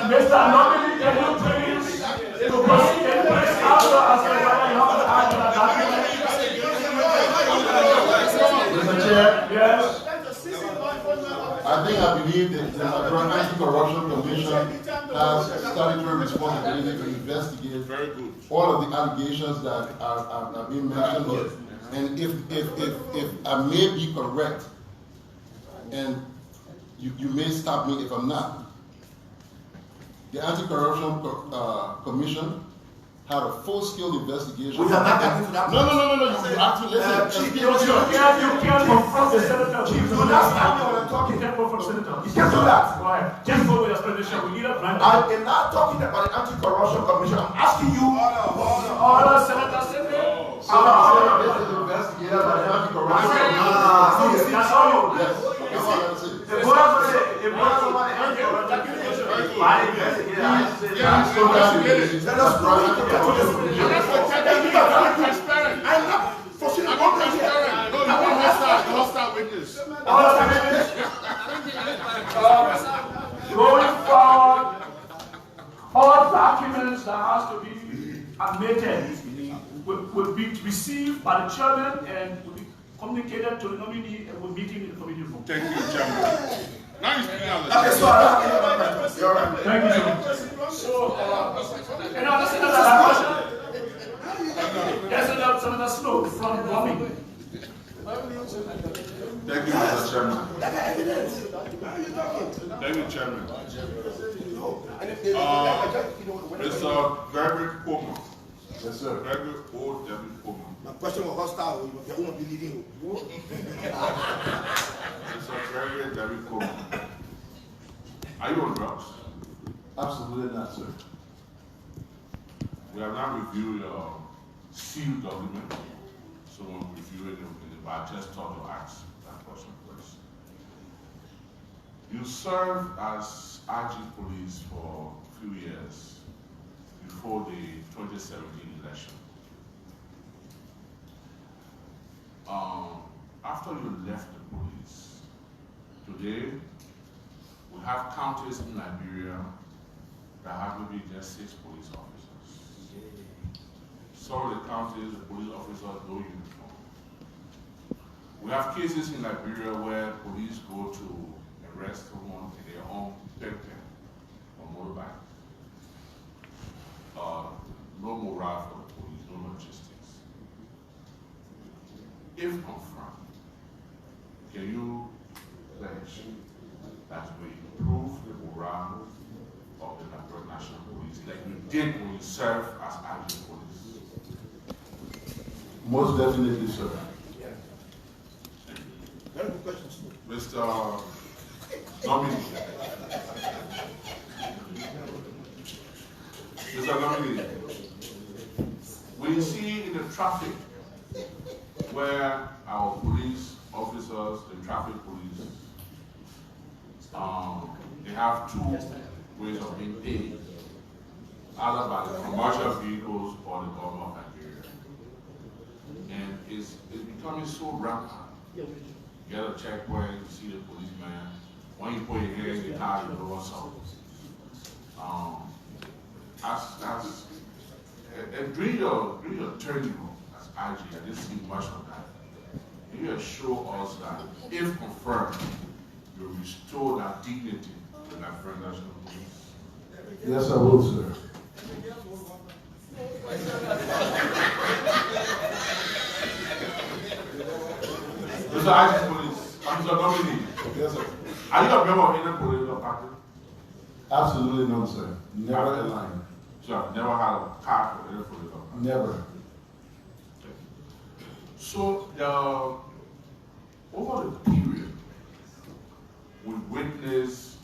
Mr. Nominee, can you please proceed answer as to whether you have to act on that document? Mr. Chair, yes. I believe that the Senatorial Anti-Corruption Commission has statutory responsibility to investigate all of the allegations that are being mentioned here. And if I may be correct, and you may stop me if I'm not, the Anti-Corruption Commission had a full-scale investigation. We have not gotten to that. No. You actually listen. You can't confront the senator. Chief, do not stop me when I'm talking. You can't confront the senator. You can't do that. Go ahead. Just go with your explanation. We need a plan. I am not talking about the Anti-Corruption Commission. I'm asking you. Order, Senator Sindel. This is investigated by the Anti-Corruption Commission. That's all you. Yes. That's all I'm saying. The board of the Anti-Corruption Commission. Let us go into I'm not forcing a hostile witness. Going forward, all documents that has to be admitted will be received by the chairman and will be communicated to the nominee and will meet him in the committee room. Thank you, Chairman. Now you're speaking on the Thank you. So, any other senator have a question? Yes, Senator Snow from Robbing. Thank you, Mr. Chairman. Thank you, Chairman. Mr. Gregory Coleman. Yes, sir. Gregory O. W. Coleman. My question was hostile. You won't be leading. Mr. Gregory W. Coleman. Are you on drugs? Absolutely not, sir. We have now reviewed your sealed document, so we'll review it, but I just thought to ask that question first. You served as IG police for a few years before the 2017 election. After you left the police, today we have counties in Liberia that have maybe just 6 police officers. Some of the counties, the police officers, no uniform. We have cases in Liberia where police go to arrest someone in their own pen or motorbike. No morale for the police, no logistics. If confirmed, can you pledge that we improve the morale of the Liberia National Police like you did when you served as IG police? Most definitely, sir. Very good question. Mr. Nominee. Mr. Nominee, we see in the traffic where our police officers, the traffic police, they have two ways of being paid, either by the commercial vehicles or the government of Liberia. And it's becoming so rampant. You get a checkpoint, you see the policeman. When you put your hand in the car, you know what's up. And during your tenure as IG, I didn't see much of that. Can you assure us that, if confirmed, you restore that dignity to that French National Police? Yes, I will, sir. Mr. IG Police, Mr. Nominee. Yes, sir. Are you a member of any political party? Absolutely no, sir. Never in line. Sure, never had a card for any political party? Never. So, over the period, we witnessed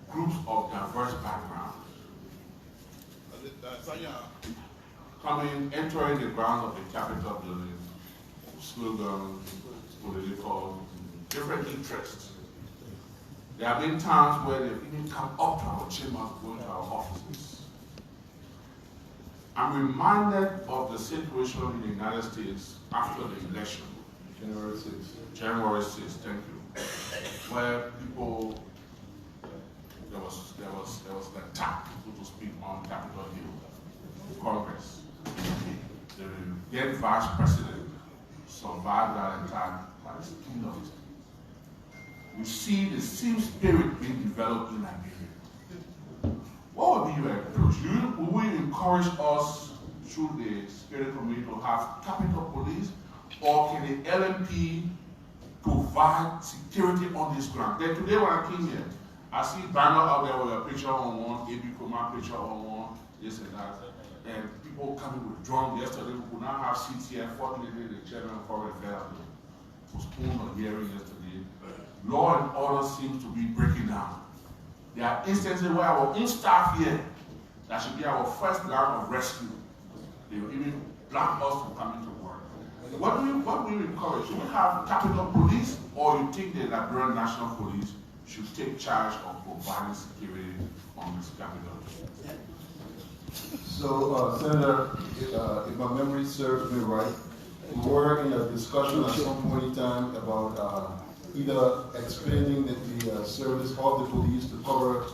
groups of diverse backgrounds entering the grounds of the Capitol building, slogans, political, different interests. There have been times where they've even come up to our chambers, going to our offices. I'm reminded of the situation in the United States after the election. January 6th. January 6th, thank you. Where people, there was an attack, so to speak, on Capitol Hill, Congress. The then Vice President survived that attack by the skin of his teeth. We see the same spirit being developed in Liberia. What would be your approach? Will we encourage us through the spirit community to have Capitol Police, or can the LMP provide security on this ground? Then today when I came here, I see banner out there with a picture on one, AB Coleman picture on one, this and that, and people coming with drones. Yesterday we could not have seats here. Fortunately, the chairman of Foreign Affairs postponed a hearing yesterday. Law and order seems to be breaking down. There are instances where our own staff here, that should be our first line of rescue, they will even block us from coming to work. What do we encourage? Should we have Capitol Police, or you think the Liberian National Police should take charge of providing security on this Capitol? So, Senator, if my memory serves me right, we were in a discussion at some point in time about either expanding the service of the police to cover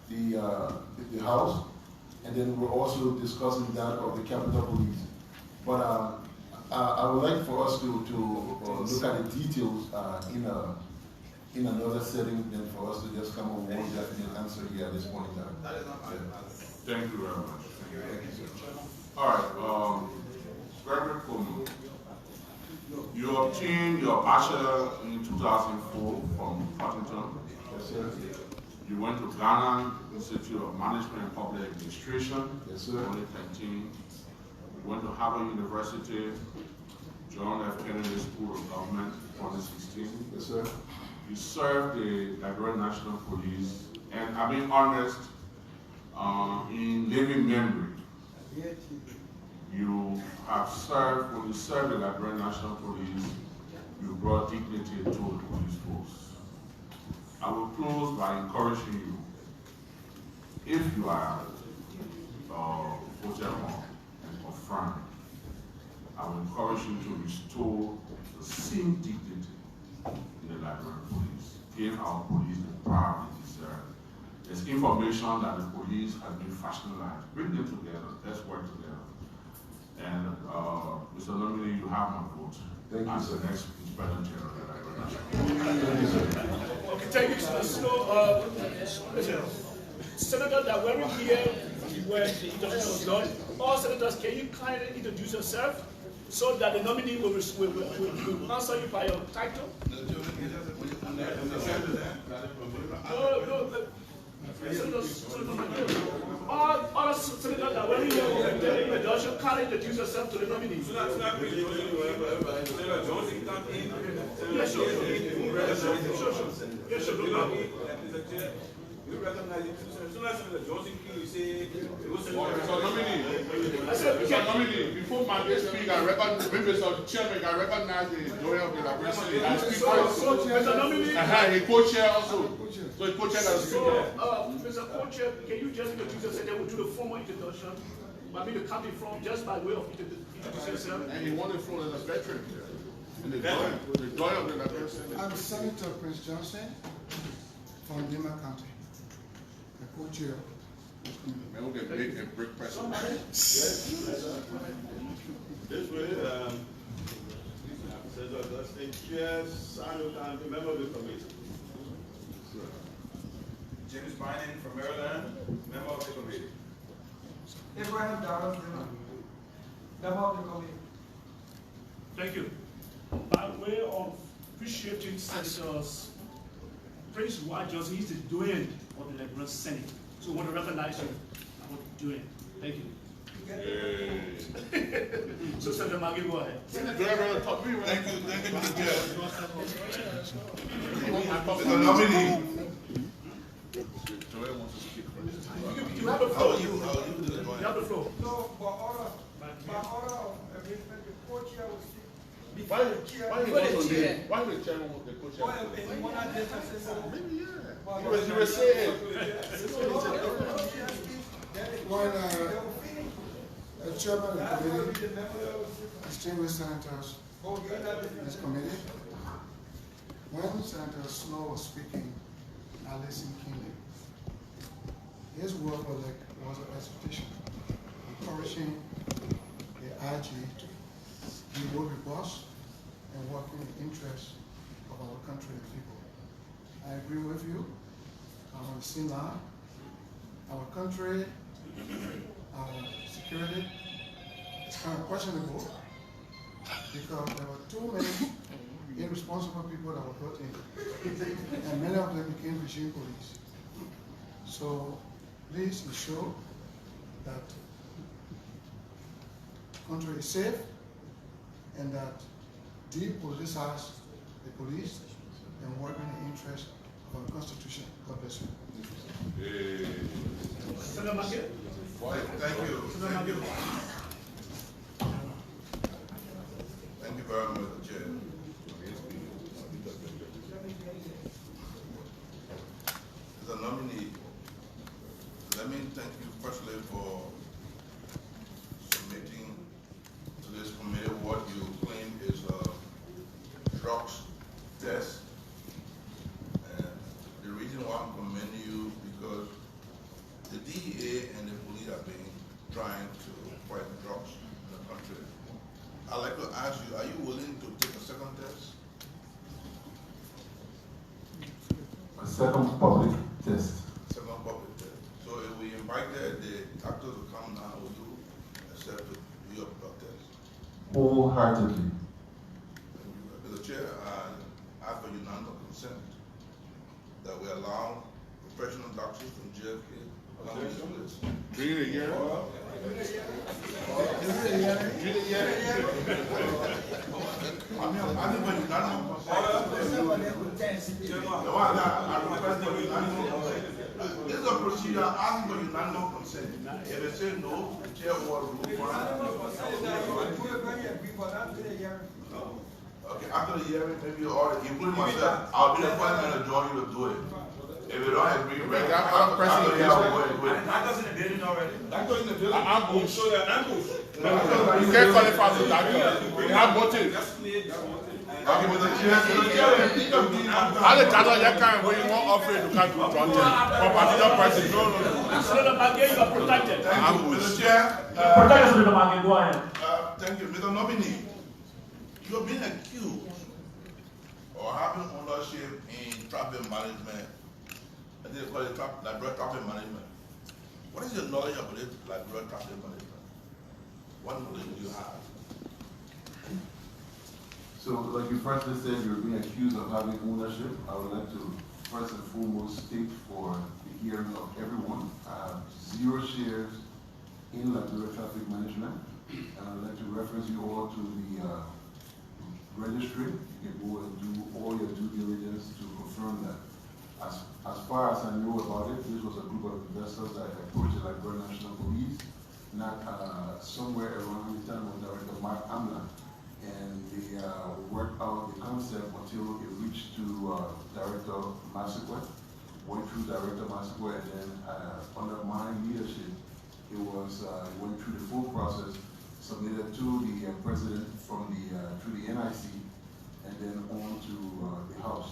the house, and then we're also discussing that of the Capitol Police. But I would like for us to look at the details in another setting than for us to just come up with one definite answer here at this point in time. That is not my Thank you very much. All right, Gregory Coleman. You obtained your bachelor in 2004 from Washington. Yes, sir. You went to Ghana Institute of Management and Public Administration. Yes, sir. 2013. You went to Harvard University, John F. Kennedy School of Government, 2016. Yes, sir. You served the Liberian National Police, and I'm being honest, in living memory, you have served, when you served the Liberian National Police, you brought dignity to the police force. I will close by encouraging you, if you are voted on and confirmed, I will encourage you to restore the same dignity in the Liberian Police. Give our police the power they deserve. There's information that the police has been factionalized. Bring them together. Let's work together. And Mr. Nominee, you have my vote. Thank you, as sir. the next Inspector General of the Liberian National Police. Thank you, sir. Okay, thank you, sir. So, Senator, that when we hear where the introduction was done, all senators, can you kindly introduce yourself so that the nominee will answer you by your title? All senators that when you hear the introduction, kindly introduce yourself to the nominee. Yeah, sure. Yes, sir. Mr. Chair, we recognize it. As soon as Senator Johnson came, you say it was Nominee, before my speak, I recognize, maybe Mr. Chairman, I recognize the lawyer of the Liberia. I speak first. Mr. Nominee. He co-chair also. So he co-chair that speaker. Mr. Co-chair, can you just introduce yourself? Then we'll do the formal introduction. I mean, the county from just by way of introducing yourself. And he wanted from as a veteran. And the lawyer of the Liberia. I'm Senator Prince Johnson from Lima County, the co-chair. Man, we can make a brick person. This way, Senator Augustine, Chair, Senatorial County, member of the committee. James Bynum from Maryland, member of the committee. Abraham Dallas, member of the committee. Thank you. By way of appreciating Senator's Prince Johnson, he's the doyen of the Liberia Senate. So we want to recognize you for what you're doing. Thank you. So Senator Maggie, go ahead. Thank you, Mr. Chair. Mr. Nominee. You have the floor. You have the floor. No, by order of arrangement, the co-chair will speak. Why the chairman was the co-chair? You were saying. When chairman of the committee, distinguished senators in this committee, when Senator Snow was speaking, I listened keenly. His word was an exhortation, encouraging the IG to be more robust and work in the interest of our country and people. I agree with you. I'm on the same line. Our country, our security is kind of questionable because there were too many irresponsible people that were brought in, and many of them became regime police. So please ensure that the country is safe and that depoliticize the police and work in the interest of our Constitution. God bless you. Thank you. Thank you very much, Mr. Chair. As a nominee, let me thank you personally for submitting to this committee what you claim is a drugs test. And the reason why I'm commending you because the DEA and the police have been trying to fight drugs in the country. I'd like to ask you, are you willing to take a second test? A second public test. Second public test. So if we invited the doctors to come now, would you accept to do your blood test? Wholeheartedly. Mr. Chair, I ask for unanimous consent that we allow professional doctors from JFK come to this list. During the year? I think for unanimous this is a procedure asking for unanimous consent. If they say no, the chair will rule for Okay, after the hearing, maybe including myself, I'll be the first man to join you to do it. If you don't agree, after the hearing, that doesn't the building already. That goes in the building. Ambush. So that ambush. You can't qualify for that. You have motive. Okay, but the chair, how the judge you can't when you want offer you can't do content for particular person. No. Senator Maggie, you are protected. Mr. Chair, protect us, Senator Maggie. Go ahead. Thank you, Mr. Nominee. You are being accused of having ownership in traffic management. I think they call it Liberia traffic management. What is your knowledge of Liberia traffic management? What knowledge do you have? So, like you firstly said, you're being accused of having ownership. I would like to first and foremost state for the hearing of everyone, I have 0 shares in Liberia traffic management, and I'd like to reference you all to the registry. You can go and do all your due diligence to confirm that. as far as I knew about it, this was a group of investors that approached the Liberia National Police, not somewhere around the time of Director Mark Amla. And they worked out the concept until it reached to Director Massaquoi, went through Director Massaquoi, and then under my leadership, it went through the full process, submitted to the president from through the NIC, and then on to the House.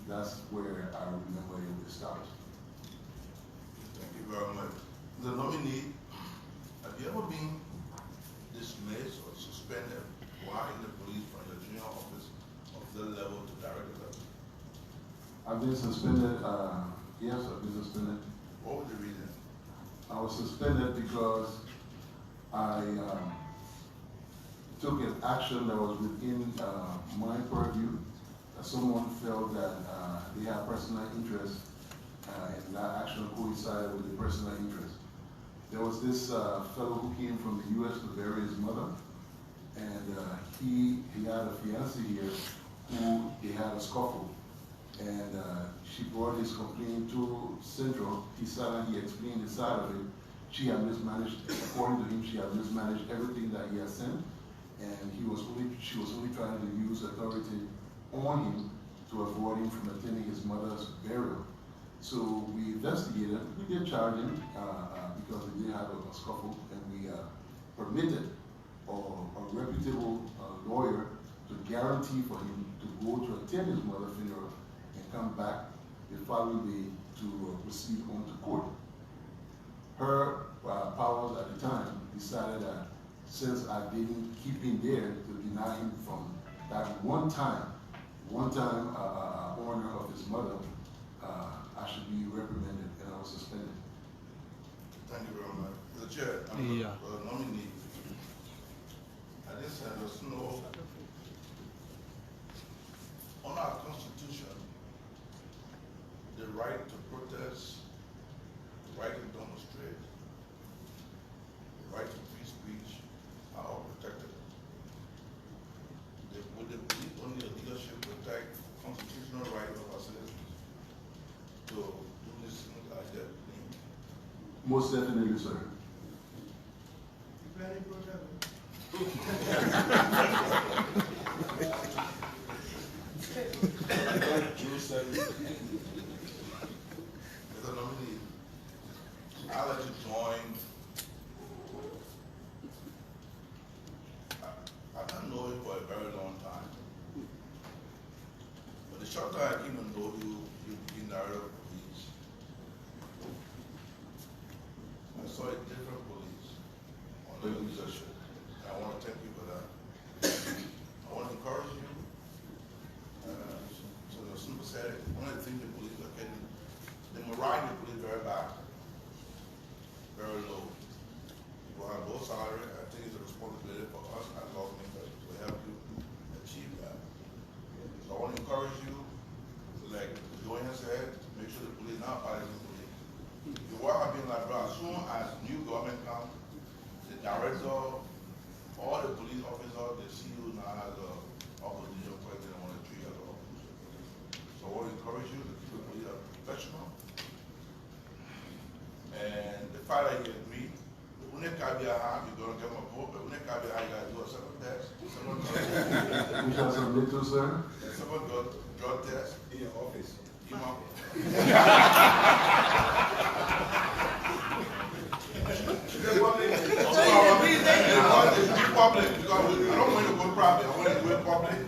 That's where I remember it started. Thank you very much. The nominee, have you ever been dismissed or suspended while in the police from your junior office of the level to director level? I've been suspended, yes, I've been suspended. What was the reason? I was suspended because I took an action that was within my purview. Someone felt that they had personal interest and that action coincided with the personal interest. There was this fellow who came from the U.S. to bury his mother, and he had a fiancée here who they had a scuffle. And she brought his complaint to Central. He sat and he explained his side of it. She had mismanaged, according to him, she had mismanaged everything that he had sent, and she was only trying to use authority on him to avoid him from attending his mother's burial. So we investigated. We did charge him because we did have a scuffle, and we permitted a reputable lawyer to guarantee for him to go to attend his mother's funeral and come back the following day to proceed on to court. Her powers at the time decided that since I didn't keep him there to deny him from that one time honor of his mother, I should be reprimanded, and I was suspended. Thank you very much. The chair, nominee. I just had us know on our Constitution, the right to protest, the right to demonstrate, the right to free speech are all protected. Would the only leadership protect constitutional right of our citizens to do this thing like that? Most definitely, sir. As a nominee, I'll let you join. I don't know you for a very long time. But the short time I came to know you, you became director of police. I saw a different police on the leadership. And I want to thank you for that. I want to encourage you. So the sympathetic, one of the things the police are getting, the morale in the police very bad, very low. People have low salary. I think it's a responsibility for us as lawmakers to help you achieve that. So I want to encourage you, like Joanna said, make sure the police now fighting the police. The work has been like, bro, as soon as new government comes, the director, all the police officers, they see you now as a opposition president, want to treat you as an opposition. So I want to encourage you to keep the police professional. And the fact that you agree, when they can't be a hand, you're going to get my vote, but when they can't be a hand, you got to do a second test. We shall submit to, sir. Second drug test. In your office. In my public, because I don't want to go private, I want to go public.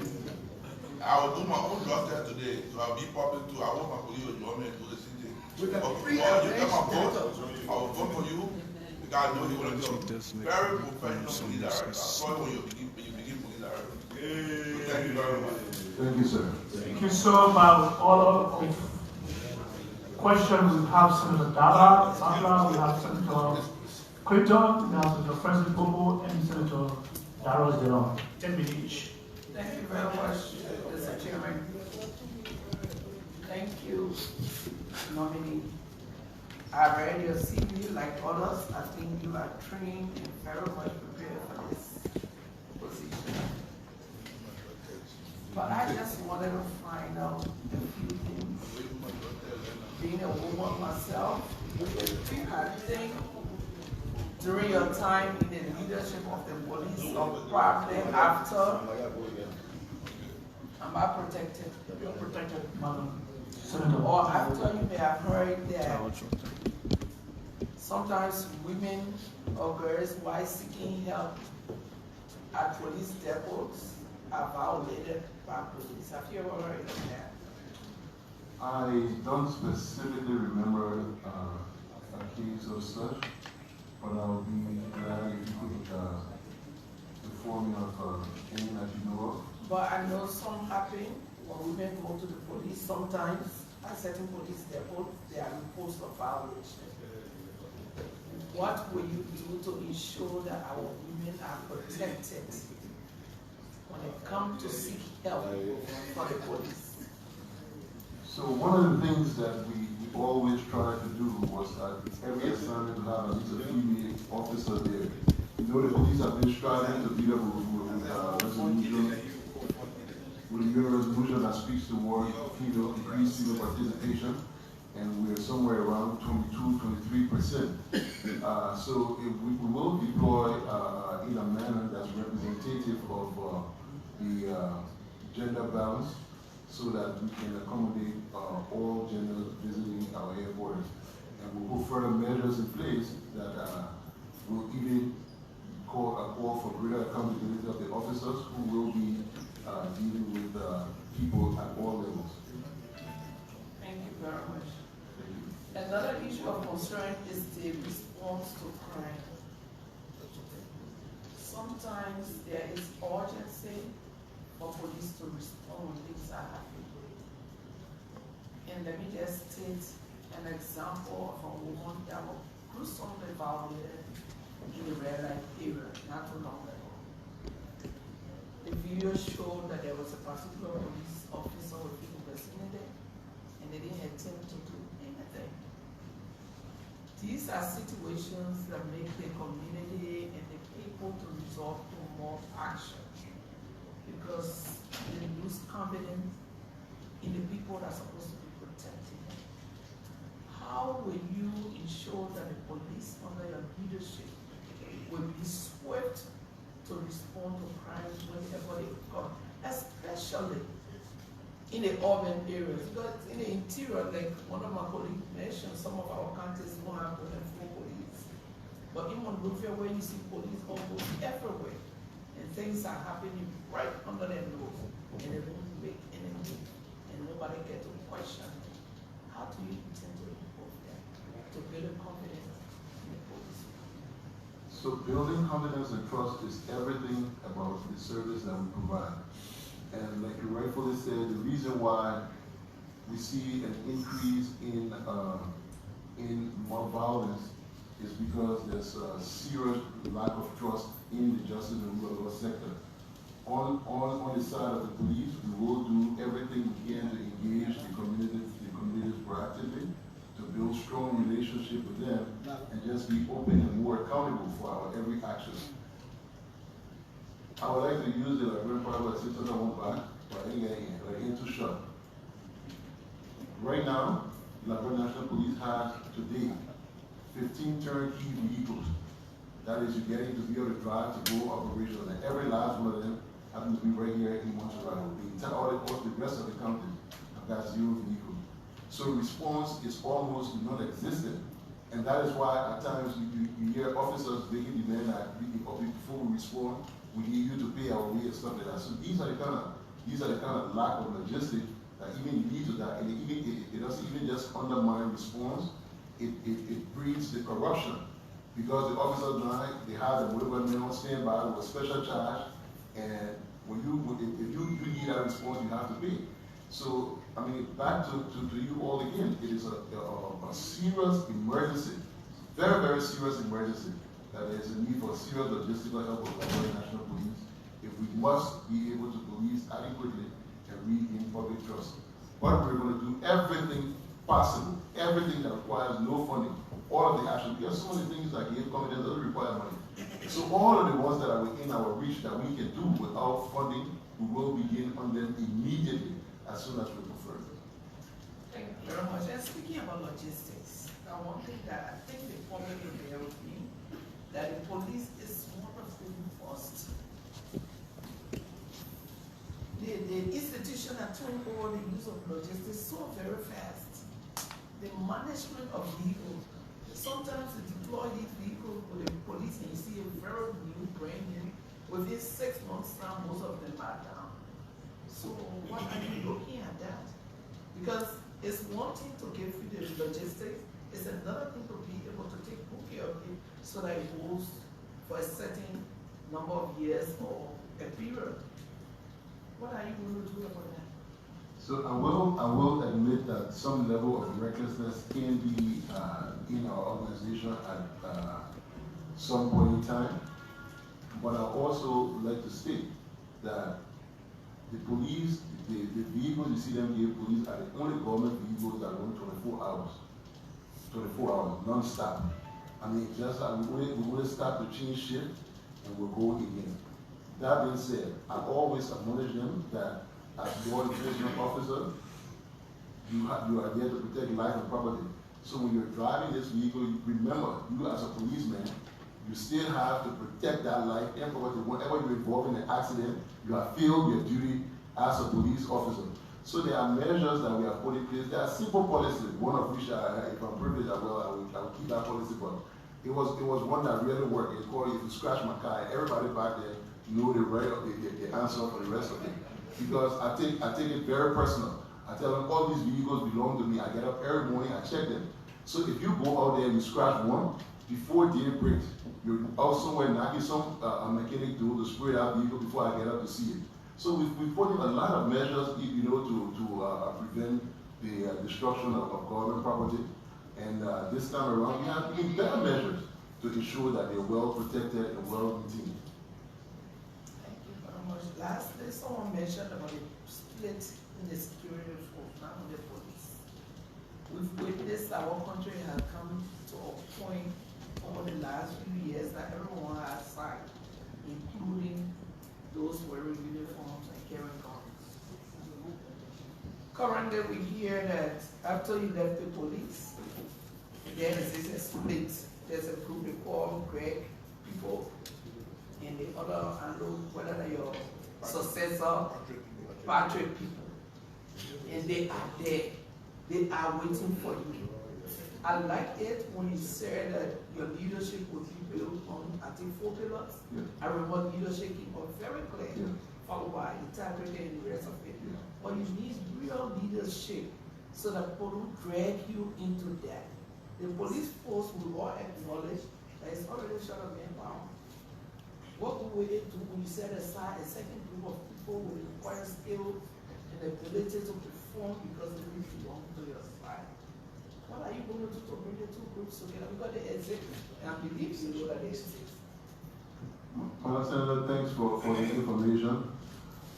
I will do my own drug test today, so I'll be public too. I want my police to join me and do the same thing. You get my vote, I will vote for you, because I know you're going to be a very professional police director. I saw it when you begin police director. So thank you very much. Thank you, sir. Thank you so much. All of questions we have Senator Dara, we have Senator Clinton, we have Senator Francis Bobo, and Senator Darrell Jerome. 10 minutes each. Thank you very much, Mr. Chairman. Thank you, nominee. I read your CV like others. I think you are trained and very much prepared for this position. But I just wanted to find out a few things. being a woman myself, I think during your time in the leadership of the police, or probably after, am I protected? You're protected, madam. Or after, you may have heard that sometimes women or girls, while seeking help at police depots, are violated by police. Have you ever heard of that? I don't specifically remember a case of such, but I'll be glad if you could inform me of anything that you know of. But I know some happen when women go to the police. Sometimes at certain police depots, they are imposed a violation. What will you do to ensure that our women are protected when it comes to seek help from the police? So one of the things that we always tried to do was every assignment to have at least a female officer there. You know, the police have been striving to beat up with a resolution that speaks toward increased female participation, and we're somewhere around 22–23%. So we will deploy in a manner that's representative of the gender balance, so that we can accommodate all genders visiting our airport. And we'll put further measures in place that will even call for greater accountability of the officers who will be dealing with people at all levels. Thank you very much. Another issue of concern is the response to crime. Sometimes there is urgency for police to respond when things are happening. And let me just state an example of a woman that was gruesomely violated in the red light area not too long ago. The video showed that there was a particular police officer with people designated, and they didn't attempt to do anything. These are situations that make the community and the people to resort to more action, because they lose confidence in the people that are supposed to be protecting them. How will you ensure that the police under your leadership will be swift to respond to crimes whenever they occur, especially in the urban areas? Because in the interior, like one of my colleagues mentioned, some of our counties don't have more than 4 police. But in Monrovia, where you see police almost everywhere, and things are happening right under their nose, and they don't make any move, and nobody get to question it. How do you intend to improve that, to build confidence in the police? So building confidence and trust is everything about the service that we provide. And like you rightfully said, the reason why we see an increase in more violence is because there's a serious lack of trust in the justice and rule of law sector. On the side of the police, we will do everything we can to engage the communities proactively, to build strong relationship with them, and just be open and more accountable for our every action. I would like to use the Liberian Private Sector back, but into short. Right now, Liberia National Police has today 15 turnkey vehicles. That is, you're getting to be able to drive to go operational, and every last one of them happens to be right here in Monrovia. The rest of the county have got 0 vehicles. So response is almost non-existent. And that is why at times you hear officers making demand that before we respond, we need you to pay our way and stuff like that. So these are the kind of lack of logistics that even lead to that, and it doesn't even just undermine response. It breeds the corruption, because the officers now, they have the whatever men on standby with a special charge, and if you need that response, you have to pay. So I mean, back to you all again, it is a serious emergency, very, very serious emergency, that there is a need for serious logistical help of the National Police if we must be able to police adequately and regain public trust. But we're going to do everything possible, everything that requires no funding, all of the action, because some of the things like gave confidence doesn't require money. So all of the ones that are within our reach that we can do without funding, we will begin on them immediately as soon as we prefer. Thank you very much. And speaking about logistics, one thing that I think the public will bear with me, that the police is one of the first. The institution that took over the use of logistics so very fast. The management of vehicles. Sometimes they deploy these vehicles with the police and you see a very new, brand new. Within 6 months now, most of them are down. So what are you looking at that? Because it's one thing to give you the logistics, it's another thing to be able to take good care of it so that it goes for a certain number of years or a period. What are you going to do about that? So I will admit that some level of recklessness can be in our organization at some point in time. But I also like to state that the police, the vehicles you see them give police are the only government vehicles that run 24 hours. 24 hours, non-stop. I mean, just we will start to change shift and we'll go again. That being said, I always acknowledge them that as law enforcement officer, you are there to protect life and property. So when you're driving this vehicle, remember, you as a policeman, you still have to protect that life and property. Whenever you're involved in an accident, you have failed your duty as a police officer. So there are measures that we have put in place. There are simple policies, one of which, if I'm privileged, I will keep that policy, but it was one that really worked. It's called, if you scratch my car, everybody back there know the answer for the rest of it. Because I take it very personal. I tell them all these vehicles belong to me. I get up every morning, I check them. So if you go out there and you scratch one, before day breaks, you're out somewhere knocking some mechanic door to spray that vehicle before I get up to see it. So we've put in a lot of measures, to prevent the destruction of government property. And this time around, we have even better measures to ensure that they're well protected and well maintained. Thank you very much. Lastly, someone mentioned about the split in the security force, not on the police. We've witnessed our country has come to a point over the last few years that everyone has signed, including those wearing uniforms and carrying guns. Currently, we hear that after you left the police, there is a split. There's a group they call Greg people, and the other, I don't know whether they're your successor, Patrick people. And they are there. They are waiting for you. I like it when you said that your leadership would be built on, I think, 4 pillars. Yeah. I remember leadership was very clear, Yeah. followed by integrity and the rest of it. Yeah. But you need real leadership so that people don't drag you into that. The police force will all acknowledge that it's already short of manpower. What will it do when you set aside a second group of people with required skills and ability to perform because they really belong to your side? What are you going to do to bring the two groups together? Because they exist, and I believe you know that they exist. Senator, thanks for the information.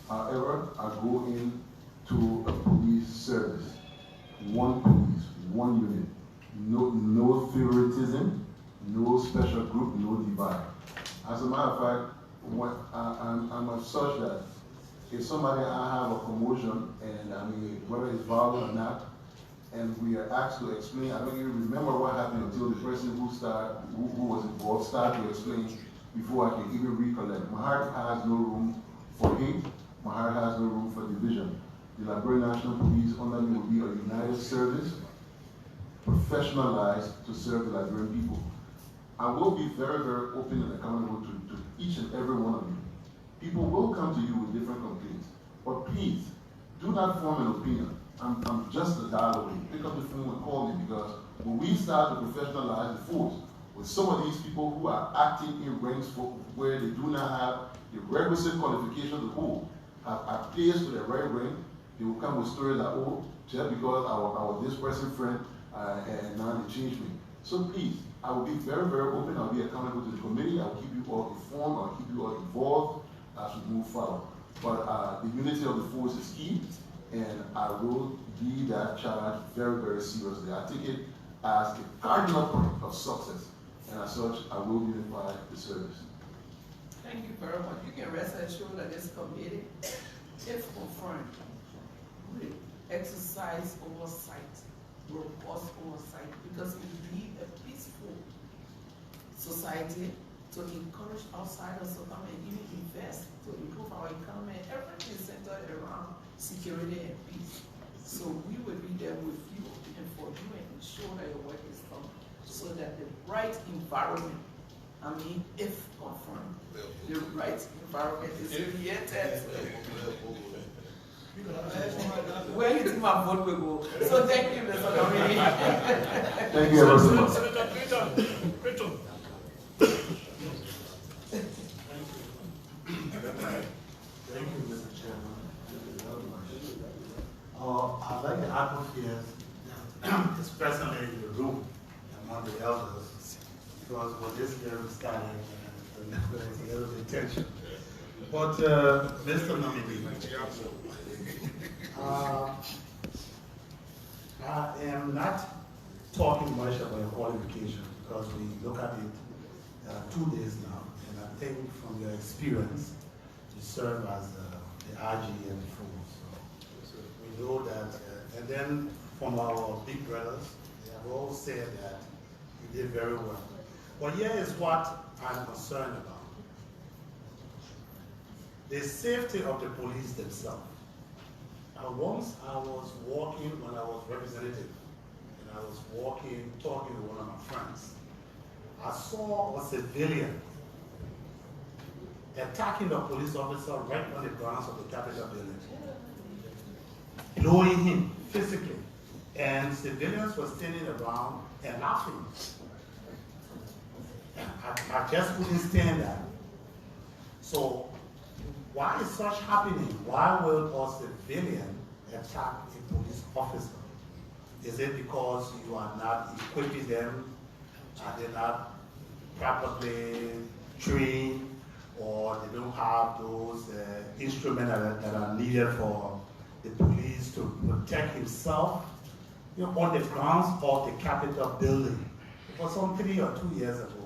However, I go into a police service, one police, one unit, no favoritism, no special group, no divide. As a matter of fact, I'm as such that if somebody I have a promotion, and I mean whether it's valid or not, and we are asked to explain, I don't even remember what happened until the person who was involved started to explain before I can even recollect. My heart has no room for hate. My heart has no room for division. The Liberia National Police under me will be a united service, professionalized to serve the Liberian people. I will be very, very open and accountable to each and every one of you. People will come to you with different complaints, but please, do not form an opinion. I'm just a dial away. Pick up the phone and call me, because when we start to professionalize the force, with some of these people who are acting in ranks where they do not have the requisite qualification to hold, have placed to the right rank, they will come with stories like, oh, just because I was this person's friend, and now they changed me. So please, I will be very, very open. I'll be accountable to the committee. I'll keep you all informed. I'll keep you all involved as we move forward. But the unity of the force is key, and I will lead that charge very, very seriously. I take it as the cardinal point of success, and as such, I will unify the service. Thank you very much. You can rest assured that this committee, if confirmed, will exercise oversight, robust oversight, because we need a peaceful society to encourage outsiders to come and even invest to improve our economy. Everything is centered around security and peace. So we will be there with you and for you and ensure that your work is done so that the right environment, I mean, if confirmed, the right environment is created. Where you think my vote will go? So thank you, Mr. Nominee. Thank you, everyone. Senator Thank you, Mr. Chairman. I like the atmosphere that's presently in the room among the elders, because with this year starting, there's a little bit tension. But Mr. Nominee, I am not talking much about your qualification because we look at it 2 days now, and I think from your experience, you serve as the RG and the so we know that, and then from our big brothers, they have all said that you did very well. But here is what I'm concerned about. The safety of the police themselves. Once I was walking when I was representative, and I was walking, talking to one of my friends, I saw a civilian attacking the police officer right on the grounds of the Capitol building, blowing him physically, and civilians were standing around and laughing. I just couldn't stand that. So why is such happening? Why will a civilian attack a police officer? Is it because you are not equipping them? Are they not properly trained? Or they don't have those instruments that are needed for the police to protect himself? You know, on the grounds of the Capitol building. It was some 3 or 2 years ago.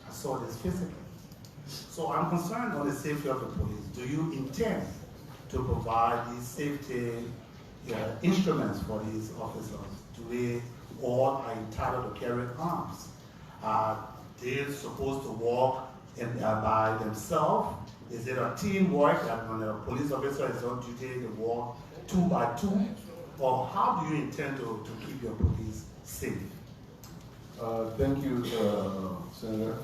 I saw this physically. So I'm concerned on the safety of the police. Do you intend to provide these safety instruments for these officers? Do they all are entitled to carry arms? Are they supposed to walk by themselves? Is it a teamwork that when a police officer is on duty, they walk 2 by 2? Or how do you intend to keep your police safe? Thank you, Senator.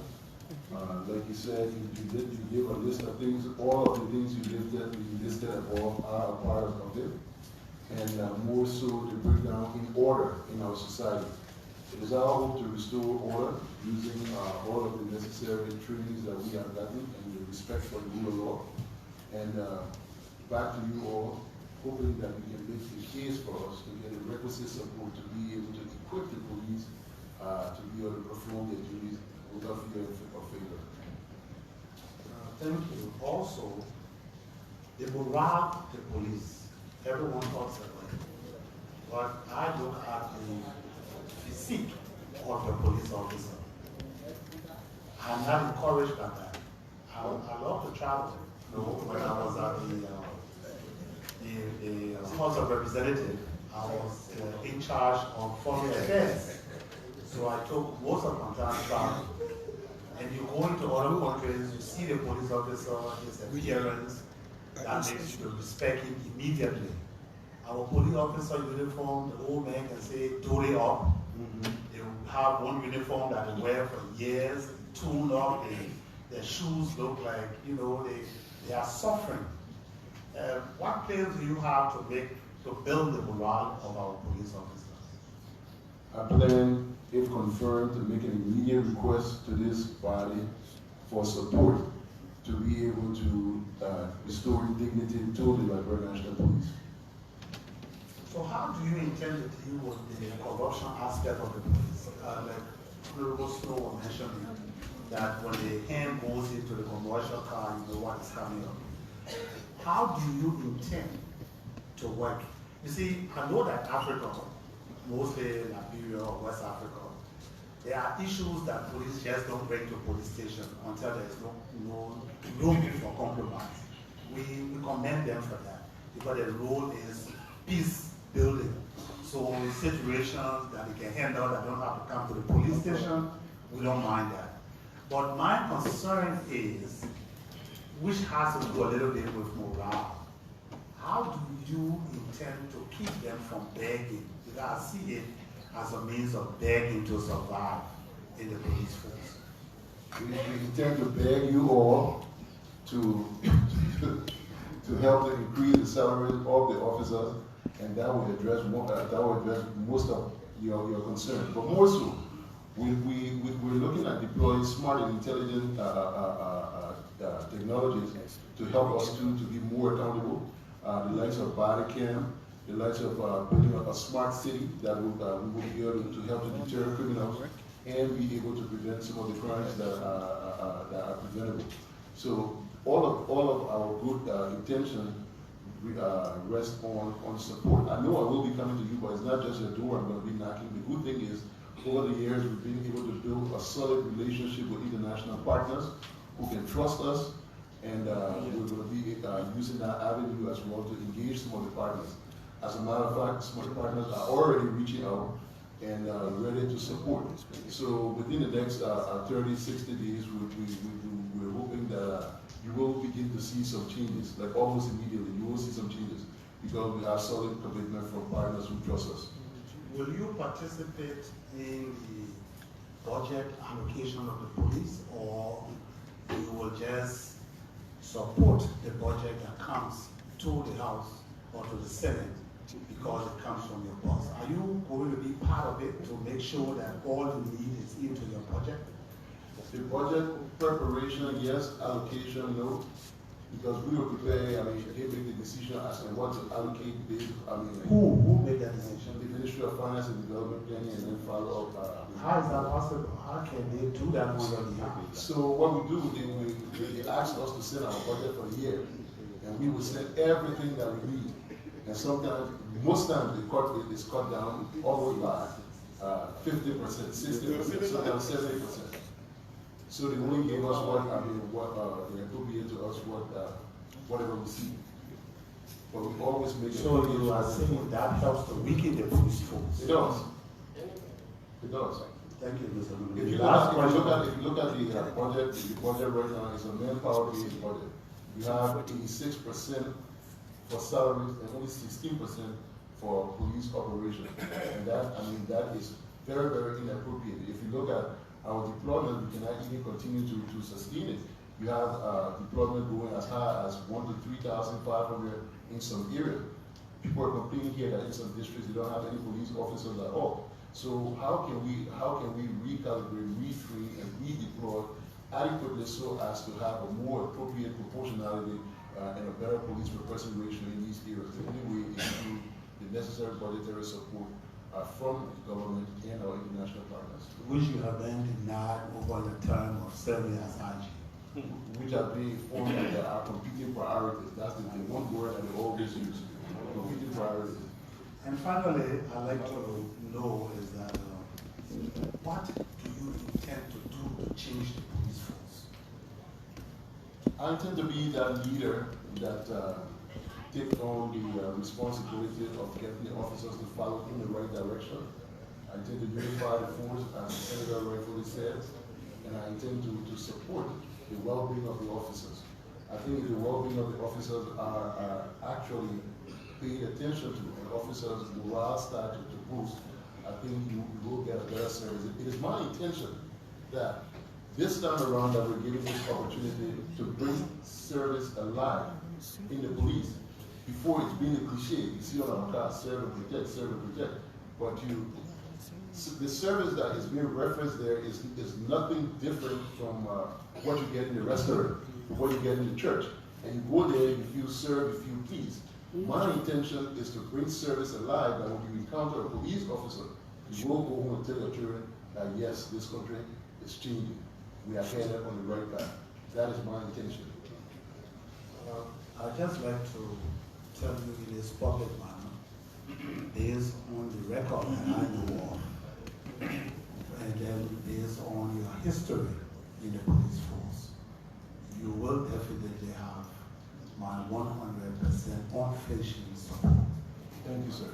Like you said, you gave a list of things. All of the things you listed above are a part of it, and more so to bring down in order in our society. It is our hope to restore order using all of the necessary trainings that we have gotten and the respect for the rule of law. And back to you all, hoping that we can make the case for us to get the requisite support to be able to equip the police to be able to perform their duties without fear or favor. Thank you. Also, the morale of the police, everyone talks about it. But I look at the physique of the police officer. I'm not encouraged by that. I love to travel. You know, when I was at the House of Representatives, I was in charge of foreign affairs. So I took most of my time traveling. And you go into other countries, you see the police officer, his appearance, that makes you respect him immediately. Our police officer uniform, the old man can say, "Dole up." They have one uniform that they wear for years, tuned up, their shoes look like, you know, they are suffering. What plans do you have to build the morale of our police officers? I plan, if confirmed, to make an immediate request to this body for support to be able to restore dignity to the Liberia National Police. So how do you intend to deal with the corruption aspect of the police? Like Honorable Snow mentioned that when the hand goes into the commercial car, you know what is coming up. How do you intend to work? You see, I know that Africa, mostly Liberia or West Africa, there are issues that police just don't bring to police station until there is no room for compromise. We commend them for that because their role is peace building. So in situations that they can handle that don't have to come to the police station, we don't mind that. But my concern is, which has to do a little bit with morale. How do you intend to keep them from begging? Because I see it as a means of begging to survive in the police force. We intend to beg you all to help to increase the salaries of the officers, and that will address most of your concerns. But more so, we're looking at deploying smart and intelligent technologies to help us to be more accountable. The likes of body cam, the likes of building a smart city that we will be able to help to deter criminals and be able to prevent some of the crimes that are preventable. So all of our good intentions rest on support. I know I will be coming to you, but it's not just a door I'm going to be knocking. The good thing is, over the years, we've been able to build a solid relationship with international partners who can trust us, and we're going to be using that avenue as well to engage some of the partners. As a matter of fact, some of the partners are already reaching out and ready to support. So within the next 30, 60 days, we're hoping that you will begin to see some changes, like almost immediately, you will see some changes because we have solid commitment from partners who trust us. Will you participate in the budget allocation of the police, or you will just support the budget that comes to the House or to the Senate because it comes from your boss? Are you going to be part of it to make sure that all you need is into your budget? The budget preparation, yes. Allocation, no. Because we were prepared, they make the decision as to what to allocate based, Who made that decision? The Ministry of Finance and Development Planning, and then follow up. How is that possible? How can they do that on your behalf? So what we do, they ask us to send our budget for the year, and we will send everything that we need. And sometimes, most times, the cut is cut down almost by 50%, 60%, sometimes 70%. So they only gave us they appropriate to us whatever we see. But we always make sure. So you are saying that helps to weaken the police force? It does. It does. Thank you, Mr. If you look at the budget right now, it's a manpower-based budget. You have 86% for salaries and only 16% for police operations. And that is very, very inappropriate. If you look at our deployment, we cannot even continue to sustain it. You have deployment going as high as 1,000 to 3,500 in some areas. People are complaining here that in some districts they don't have any police officers at all. So how can we recalibrate, retrain, and redeploy adequately so as to have a more appropriate proportionality and a better police per person ratio in these areas? The only way is through the necessary budgetary support from the government and our international partners. Which you have been denied over the term of serving as IG. Which are being formed that are competing priorities. That's the one word that they always use. Competing priorities. And finally, I'd like to know is that what do you intend to do to change the police force? I intend to be that leader that take on the responsibility of getting the officers to follow in the right direction. I intend to unify the force, as the Senator rightfully said, and I intend to support the well-being of the officers. I think if the well-being of the officers are actually paid attention to, and officers' morale start to boost, I think you will get a better service. It is my intention that this time around that we're given this opportunity to bring service alive in the police. Before it's been a cliche, you see on our cars, serve and protect, serve and protect. But the service that is being referenced there is nothing different from what you get in the restaurant, from what you get in the church. And you go there, you feel served, you feel pleased. My intention is to bring service alive that when you encounter a police officer, you will go home and tell your children that yes, this country is changing. We are headed on the right path. That is my intention. I'd just like to tell you in this public manner, based on the record that I know of, and then based on your history in the police force, you will definitely have my 100% unflinching support Thank you, sir.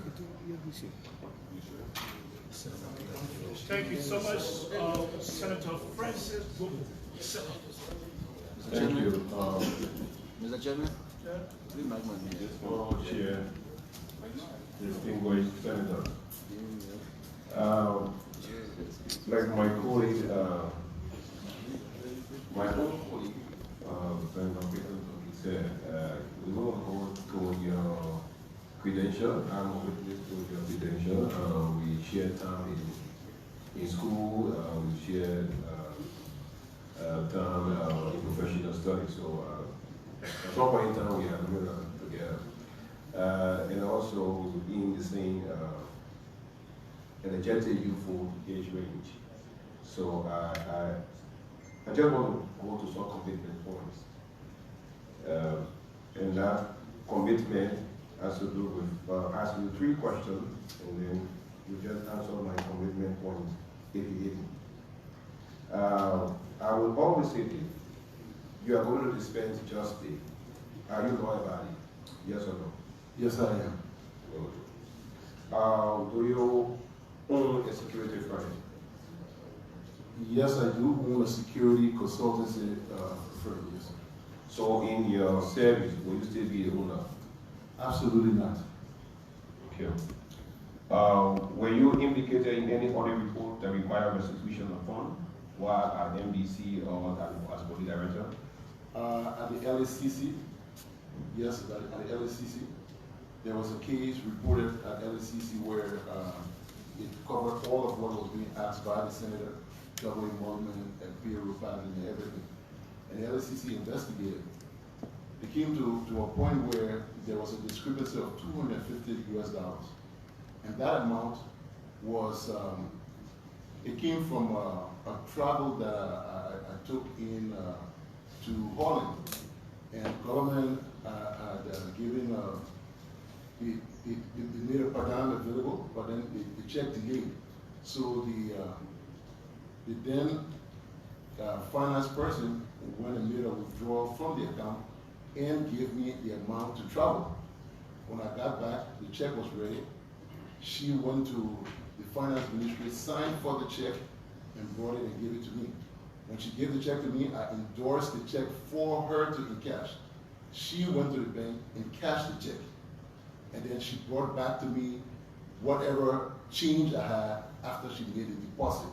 Thank you so much, Senator Francis. Thank you. Mr. Chairman? Chair, distinguished senator. Like my colleague, Senator Peter said, we will go to your credential. I'm a witness to your credential. We shared time in school. We shared time in professional studies. So at some point in time, we have moved together. And also in the same energetic youthful age range. So I just want to go to some commitment points. And that commitment has to do with asking you 3 questions, and then you just answer my commitment points if you hit me. I will always say this: you are going to dispense justice. Are you loyal about it? Yes or no? Yes, I am. Do you own a security firm? Yes, I do own a security consultancy firm, yes. So in your service, will you still be the owner? Absolutely not. Okay. Were you implicated in any audit report that require restitution of funds while at MDC or as body director? At the LSCC, yes, at the LSCC. There was a case reported at LSCC where it covered all of what was being asked by the senator, double involvement and payroll filing and everything. And the LSCC investigated. It came to a point where there was a discrepancy of $250 US. And that amount was, it came from a travel that I took in to Holland. And government had given, it made a per diem available, but then the check delayed. So the then finance person went and made a withdrawal from the account and gave me the amount to travel. When I got back, the check was ready. She went to the finance ministry, signed for the check, and brought it and gave it to me. When she gave the check to me, I endorsed the check for her to encash. She went to the bank and cashed the check. And then she brought back to me whatever change I had after she made the deposit.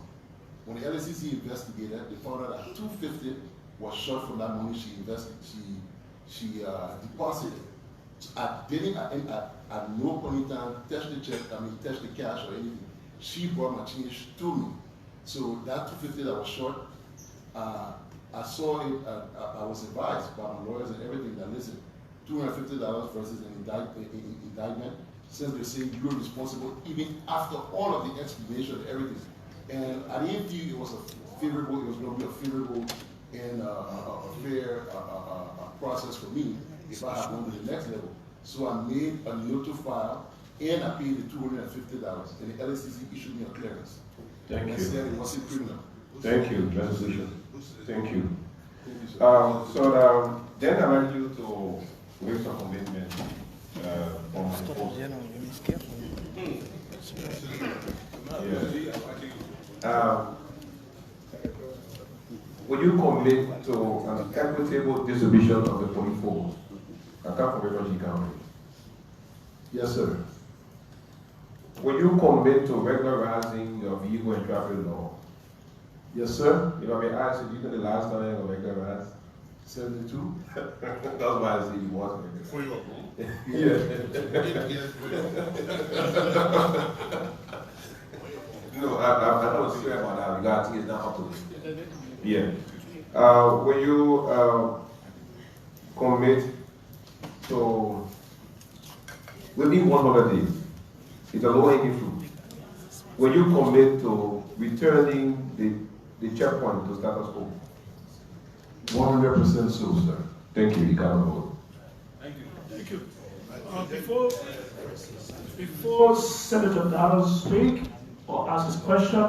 When the LSCC investigated, they found out that $250 was short from that money she invested, she deposited. So I didn't, at no point in time, touch the check, touch the cash or anything. She brought my change to me. So that $250 that was short, I saw it, I was advised by my lawyers and everything that, listen, $250 versus an indictment, since they're saying you're responsible even after all of the explanation and everything. And I didn't feel it was going to be a favorable and a fair process for me if I had gone to the next level. So I made a note to file and I paid the $250, and the LSCC issued me a clearance. Thank you. And said it wasn't criminal. Thank you, resolution. Thank you. So then I want you to make some commitment on my post. Will you commit to an equitable distribution of the police force? I come from Refugee County. Yes, sir. Will you commit to regularizing your vehicle and traffic law? Yes, sir. You know, I mean, I asked you the last time you regularized? 72. That's why I say you want to. For your Yeah. No, I'm not sure about that. You got to get down up to it. Yeah. Will you commit to within 100 days? It's a low-hanging fruit. Will you commit to returning the checkpoint to status quo? 100% so, sir. Thank you. You can vote. Thank you. Thank you. Before Senator Dallas speak or ask his question,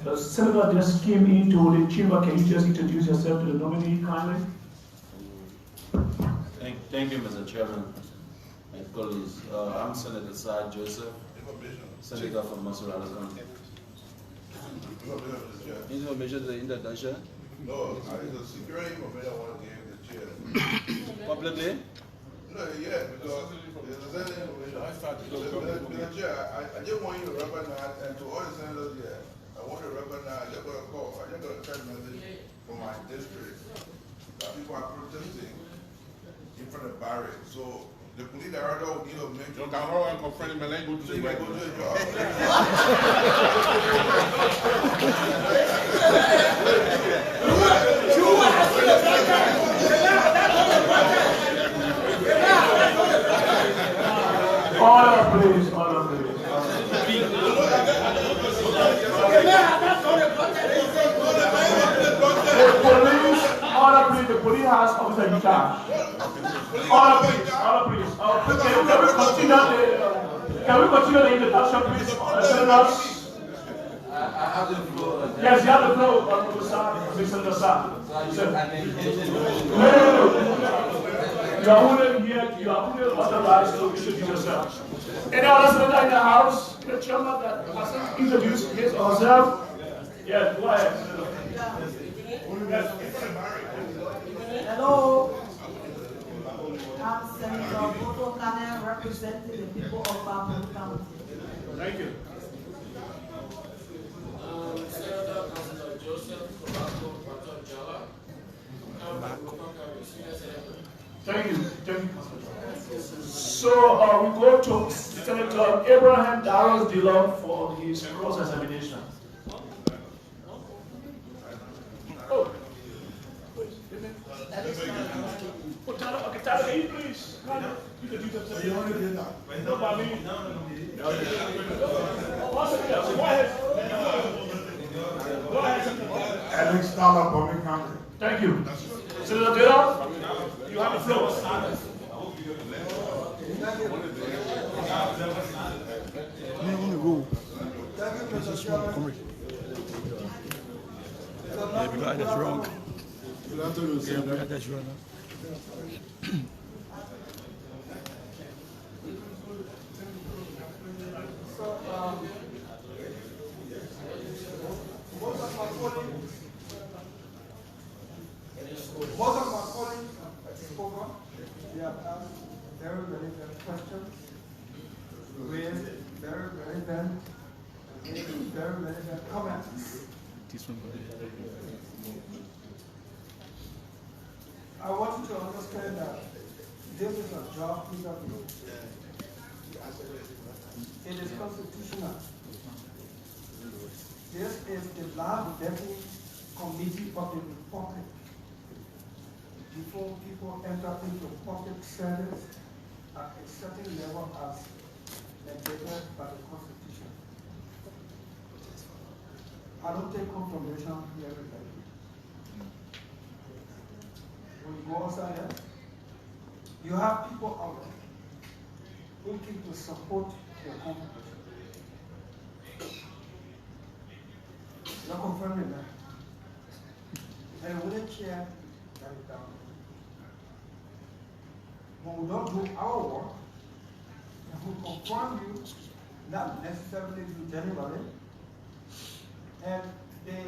the Senator just came into the chamber. Can you just introduce yourself to the nominee kindly? Thank you, Mr. Chairman. and colleagues. I'm Senator Sir Joseph, Senator from Monrovia County. Information to the introduction? No, the security information I want to give the chair. Publicly? No, yeah, because there's any information. Mr. Chair, I just want you to recognize, and to all the senators here, I want to recognize, I just got a call, I just got a text message from my district that people are protesting in front of barracks. So the police director will give a mention. You can hold and confront him and then go to the work. Order, please, order, please. The police has officer in charge. Order, please, can we continue the introduction, please, senators? I have the floor. Yes, you have the floor, Honorable Senator Sir. You are only here, you are only authorized to introduce yourself. Any other senator in the House, the chairman that hasn't introduced his or herself? Yes, go ahead. Hello. I'm Senator Boto Kane, representing the people of Bambu County. Thank you. Senator Councilor Joseph Kobato Jala. Thank you. Thank you. So we go to Senator Abraham Darrell Dillon for his cross-examination. Oh. Okay, Tyler, can you please? You can do that. You want to do that? No, I mean. Go ahead. Go ahead. Alex Dollar, Bobby County. Thank you. Senator Dillon, you have the floor. Yeah, because that's wrong. Yeah, that's wrong. Most of my colleagues have spoken. They have asked very relevant questions, raised very relevant comments. I want you to understand that this is a job interview. It is constitutional. This is the last vetting committee of the Republic. Before people enter into public service at a certain level as mandated by the Constitution. I don't take confirmation here everybody. When you go outside, you have people out there looking to support your confirmation. You're confirming that. And you wouldn't care that it down. When we don't do our work, and we confirm you, not necessarily you generally, and the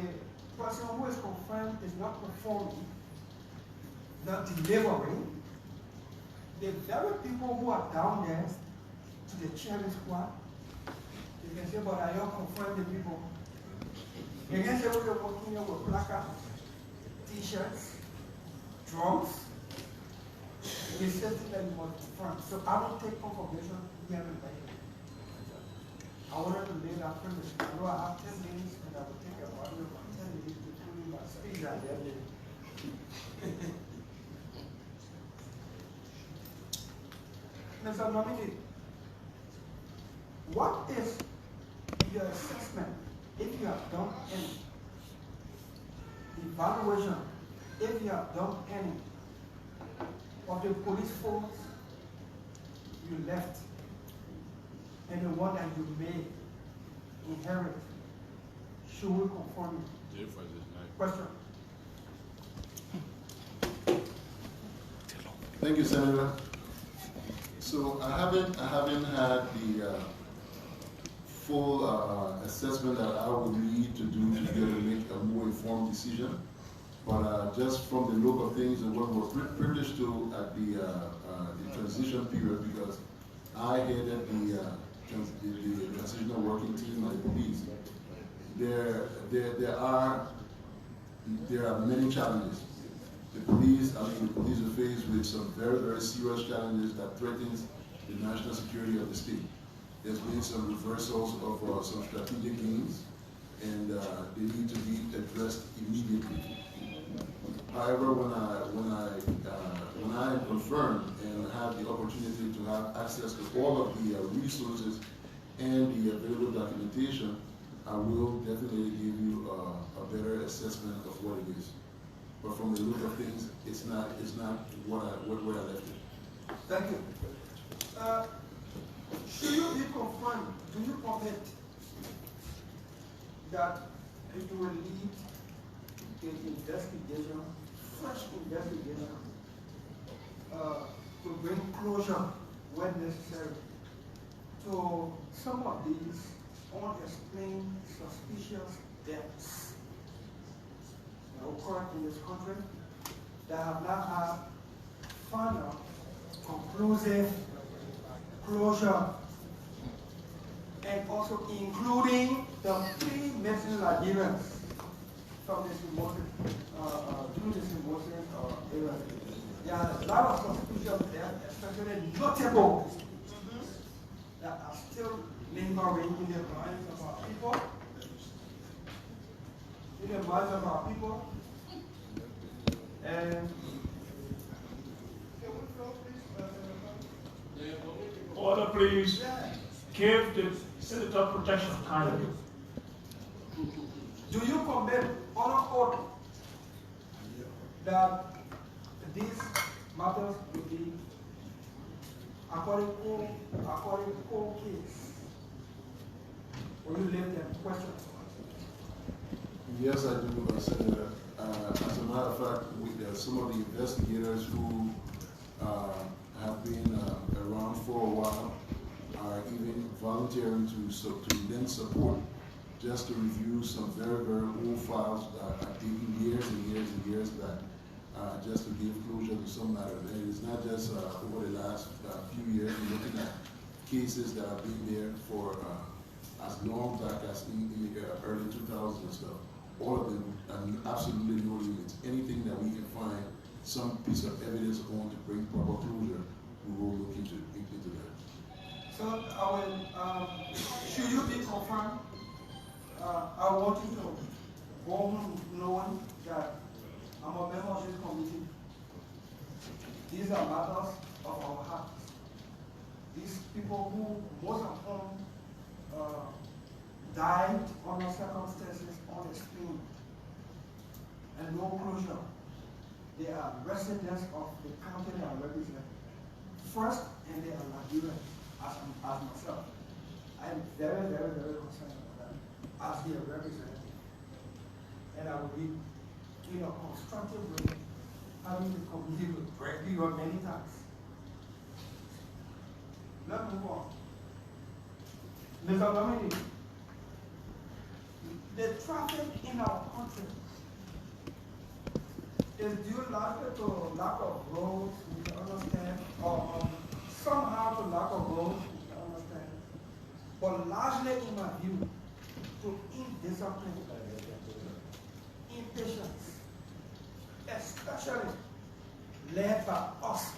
person who is confirmed is not performing, not delivering, the very people who are down there to the chairman squad, you can say, but I don't confirm the people. You can say, we're working here with placards, t-shirts, drums. It's something that you want to confirm. So I don't take confirmation here and there. I wanted to lay that premise. I know I have 10 minutes and I will take about 10 minutes to do my speech at the end. Mr. Nominee, what is your assessment if you have done any evaluation, if you have done any of the police force you left and the one that you may inherit? Should we conform it? Question. Thank you, Senator. So I haven't had the full assessment that I would need to do to be able to make a more informed decision. But just from the look of things and what we're privileged to at the transition period, because I headed the transitional working team at the police, there are many challenges. The police are faced with some very, very serious challenges that threatens the national security of the state. There's been some reversals of some strategic gains, and they need to be addressed immediately. However, when I am confirmed and have the opportunity to have access to all of the resources and the available documentation, I will definitely give you a better assessment of what it is. But from the look of things, it's not where I left it. Thank you. Should you be confirmed, do you commit that it will lead to investigation, fresh investigation, to bring closure when necessary to some of these unexplained suspicious deaths that occurred in this country that have not had final, conclusive closure, and also including the 3 missing Nigerians from this remote, through this remote area. There are a lot of suspicious deaths, especially notable, that are still lingering in the minds of our people. In the minds of our people. And order, please. Give the senator protection kindly. do you commit on oath that these matters will be according to court case? Or you leave them questions? Yes, I do, Senator. As a matter of fact, some of the investigators who have been around for a while are even volunteering to lend support just to review some very, very old files that are taking years and years and years back, just to give closure to some matters. And it's not just over the last few years. We're looking at cases that have been there for as long back as in the early 2000s and stuff. All of them, absolutely no limits. Anything that we can find some piece of evidence on to bring proper closure, we will look into that. So, should you be confirmed? I want you to go home knowing that I'm a member of this committee. These are matters of our hearts. These people who, most of whom died under circumstances unexplained and no closure. They are residents of the county that I represent. First, and they are Nigerian, as myself. I am very, very, very concerned about that as their representative. And I will be, in a constructive way, having the committee with Gregory many times. Let's move on. Mr. Nominee, the traffic in our country is due largely to lack of roads, we can understand, or somehow to lack of roads, we can understand, but largely, in my view, to indiscipline, impatience, especially led by us,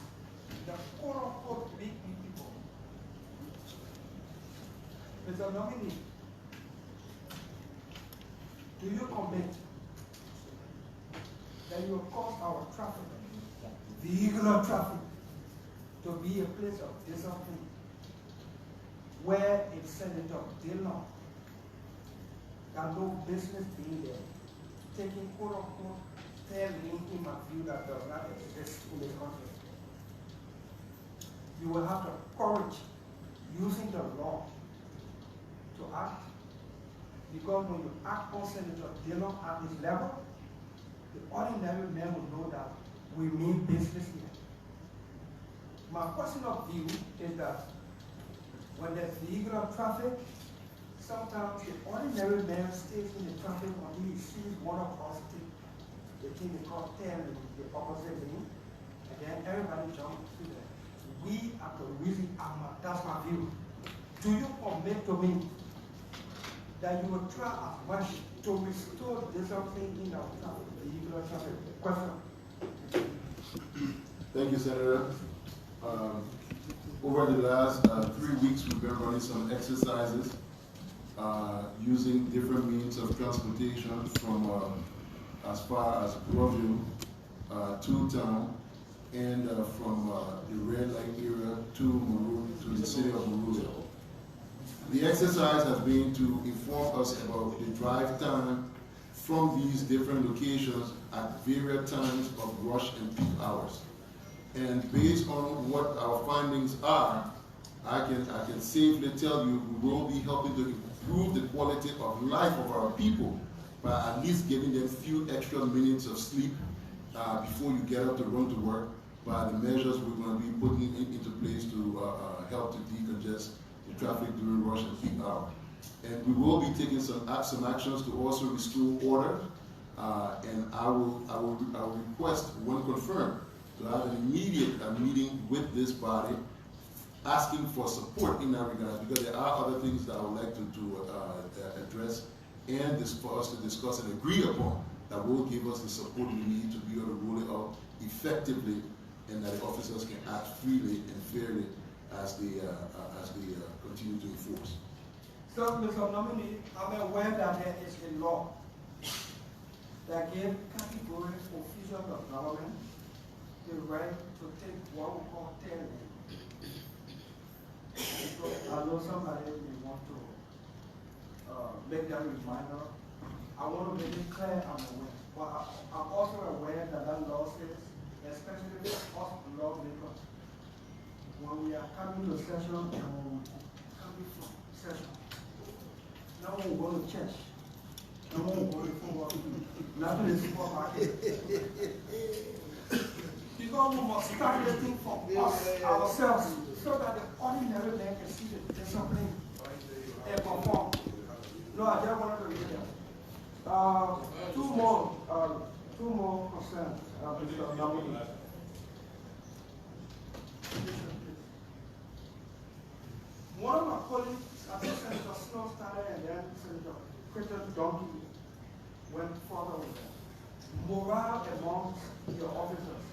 the quote-unquote big people. Mr. Nominee, do you commit that you will cause our traffic, vehicular traffic, to be a place of discipline, where a Senator Dillon got no business being there, taking quote-unquote telling him a view that does not exist in this country? You will have the courage, using the law, to act. Because when you act on Senator Dillon at this level, the ordinary man will know that we mean business here. my personal view is that when there's vehicular traffic, sometimes the ordinary man stays in the traffic until he sees one of us take the thing they call turn in the opposite lane, and then everybody jumps to that. We are the reason, that's my view. Do you commit to me that you will try as much to restore discipline in our traffic, vehicular traffic? Question. Thank you, Senator. Over the last 3 weeks, we've been running some exercises using different means of transportation from as far as Monrovia to town, and from the red light area to the city of Monrovia. The exercise has been to inform us about the drive time from these different locations at various times of rush and peak hours. And based on what our findings are, I can safely tell you we will be helping to improve the quality of life of our people by at least giving them a few extra minutes of sleep before you get up to run to work, by the measures we're going to be putting into place to help to decongest the traffic during rush and peak hour. And we will be taking some actions to also restore order. And I will request, when confirmed, to have an immediate meeting with this body, asking for support in that regard, because there are other things that I would like to address and for us to discuss and agree upon that will give us the support we need to be able to roll it out effectively, and that the officers can act freely and fairly as they continue to enforce. So, Mr. Nominee, I'm aware that there is a law that gives categories officials of government the right to take what we call tailoring. So I know somebody may want to make that reminder. I want to make it clear I'm aware. But I'm also aware that that law says, especially for us lawmakers, when we are coming to session and when we coming from session, no one will go to church. No one will go to football. Nothing is supermarket. Because we must start getting from us, ourselves, so that the ordinary man can see the discipline and perform. No, I just wanted to read that. Two more concerns, Mr. Nominee. One of my colleagues, I think Senator Snow started, and then Senator Christian Donkey went further with that. Morale amongst your officers.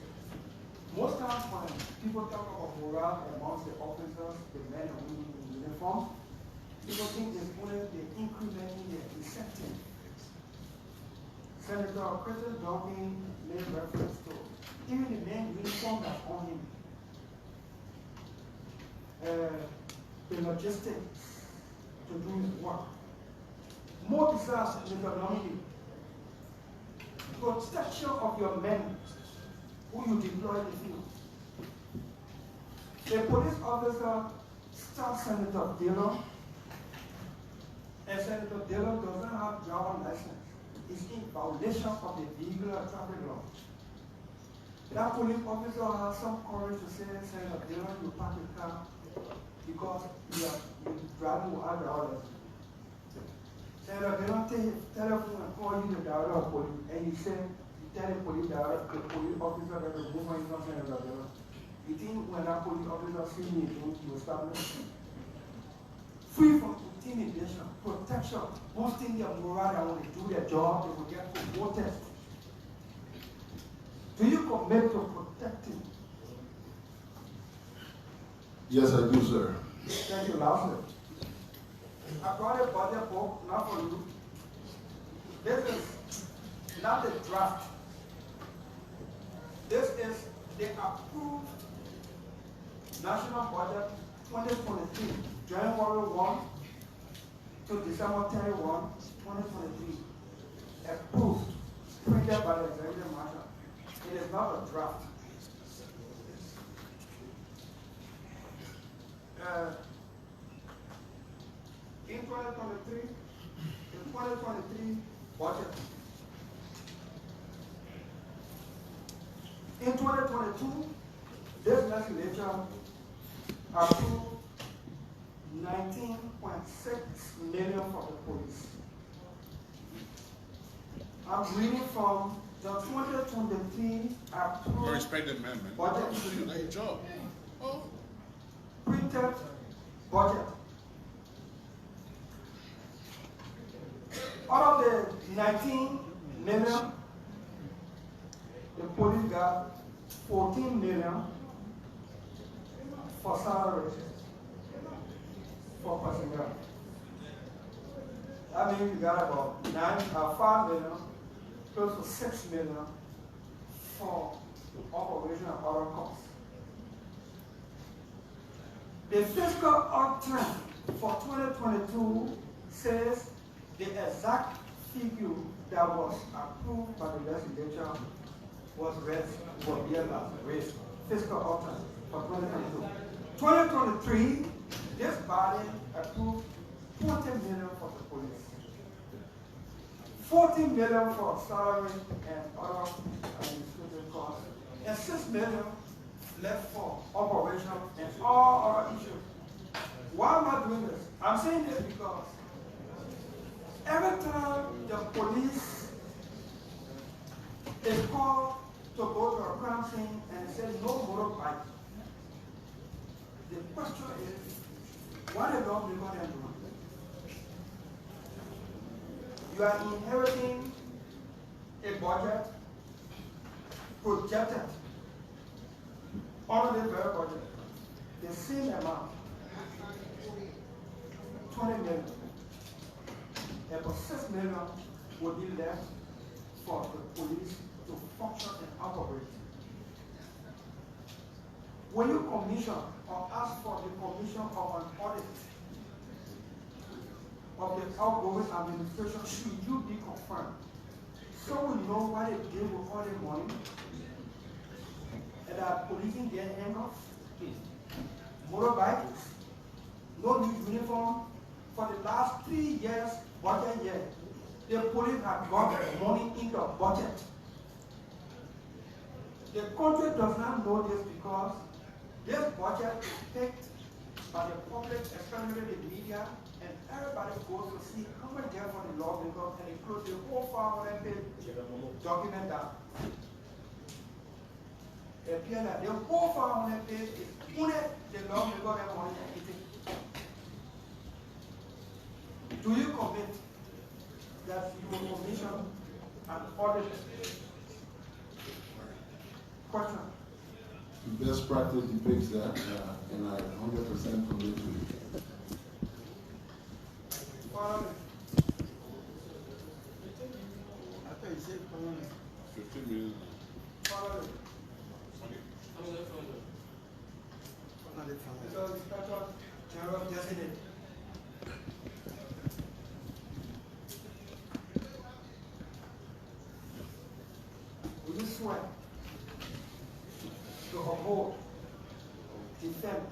Most times when people talk about morale amongst the officers, the men and women in uniform, people think it's only the incrementing the incentive. Senator Christian Donkey made reference to even the men in uniform that's on him. The logistics to do his work. More besides, Mr. Nominee, protection of your men who you deploy in the field. The police officer starts Senator Dillon, and Senator Dillon doesn't have driver's license. It's in violation of the vehicular traffic law. That police officer has some courage to say, Senator Dillon, you park your car because you're driving without driver's license. Senator Dillon take his telephone and call you the director of police, and you say, tell the police officer that the movement is not Senator Dillon. You think when that police officer sees me, he will stop me? Free from intimidation, protection, boosting their morale, and when they do their job, they will get promoted. Do you commit to protecting? Yes, I do, sir. Thank you, lastly. I brought a budget book, not for you. This is not the draft. This is the approved National Budget 2023, January 1 to December 31, 2023. Approved, printed by the Executive Marshal. It is not a draft. In 2023, the 2023 budget. In 2022, this legislature approved 19.6 million for the police. I'm reading from the 2023 approved Respect the man, man. budget. You like your job. Oh. Printed budget. Out of the 19 million, the police got 14 million for salaries for personnel. That means you got about 5 million, close to 6 million for operation and other costs. The fiscal outturn for 2022 says the exact figure that was approved by the legislature was raised fiscal outturn for 2022. 2023, this body approved 40 million for the police, 14 million for salary and other administrative costs, and 6 million left for operation and all other issues. Why am I doing this? I'm saying this because every time the police is called to go to a crime scene and it says no motorbike, the question is, what is God doing? You are inheriting a budget projected on the very budget, the same amount, 20 million. About 6 million will be left for the police to function and operate. When you commission or ask for the commission of an audit of the outgoing administration, should you be confirmed? So we know what they did with all the money and are policing their handcuffs, motorbikes, no new uniform. For the last 3 years, budget year, the police have got money in the budget. The country does not know this because this budget is picked by the public, especially the media, and everybody goes to see how much they have for the lawmakers and include the whole 500-page document down. The whole 500-page is only the lawmakers have money and eating. Do you commit that you will commission an audit? Question. Best practice depicts that, and I 100% commit to it. Follow 15 minutes. Follow So, Inspector General Designate. Will you swear to uphold, defend,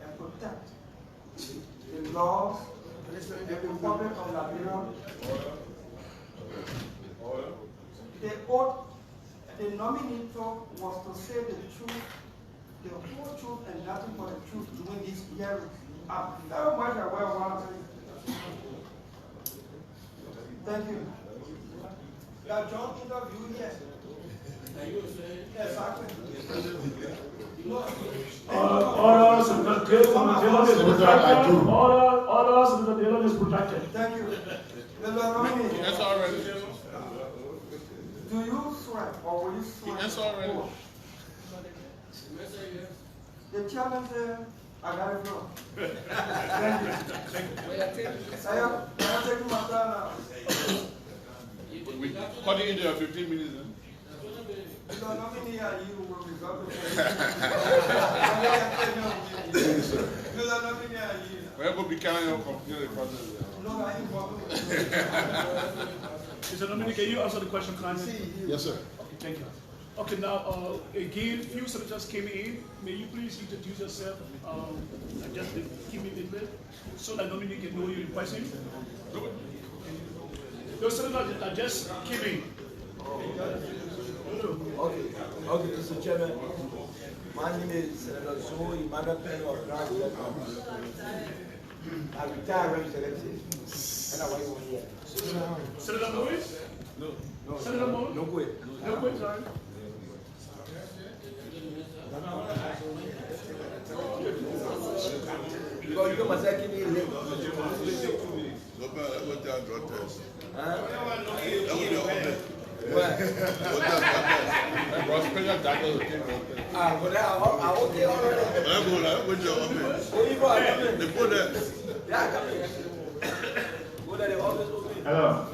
and protect the laws and the Republic of Liberia? The oath, the nominee was to say the truth, the whole truth, and nothing but the truth during this hearing. I'm very much aware of what I'm saying. Thank you. That John interviewed here. Exactly. Orders, the dealer is protected. Orders, the dealer is protected. Thank you. The nominee. That's already. Do you swear or will you swear? That's already. The chairman said, I got it wrong. Thank you. I am taking my time now. We cut it into 15 minutes then. The nominee and you will resolve it. We're going to be carrying on computer process. No, I ain't welcome. Mr. Nominee, can you answer the question kindly? Yes, sir. Okay, thank you. Okay, now, again, few senators came in. May you please introduce yourself and just give me a little bit so that Nominee can know you in person. Those senators that just came in. Okay, Mr. Chairman. My name is Senator Zoe Emmanuel Penny of Gregory. I retired representative. And I was here. Senator Lewis? No. Senator Moore? No quit. No quit, sorry. Because you must have given me late. Hello.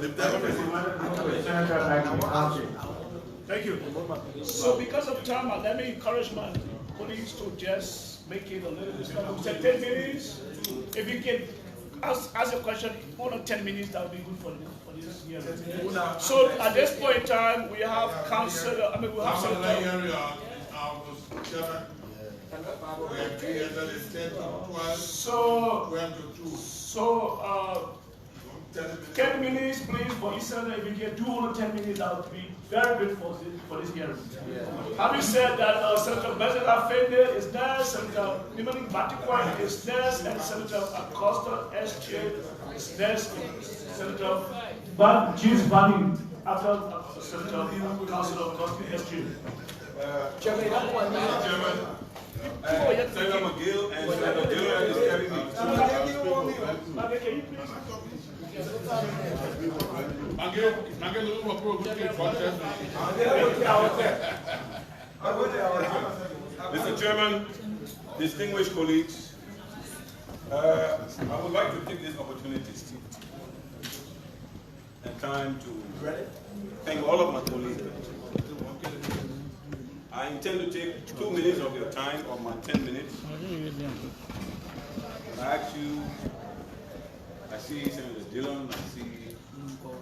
Thank you. So because of time, let me encourage my colleagues to just make it a little bit slower. 10 minutes. If you can ask a question, more than 10 minutes, that would be good for this hearing. So at this point in time, we have councillor, we have senator. So 10 minutes, please, for each senator. If you can do only 10 minutes, that would be very good for this hearing. Having said that, Senator Bezala Fende is there, Senator Nominee Batikwan is there, and Senator Acosta S.J. is there, Senator James Bunning, after Senator Councilor Acosta S.J. Chairman, Senator McGill and Senator Dillon is carrying me. Can you please? Mr. Chairman, distinguished colleagues, I would like to take this opportunity and time to thank all of my colleagues. I intend to take 2 minutes of your time, of my 10 minutes. I ask you, I see Senator Dillon, I see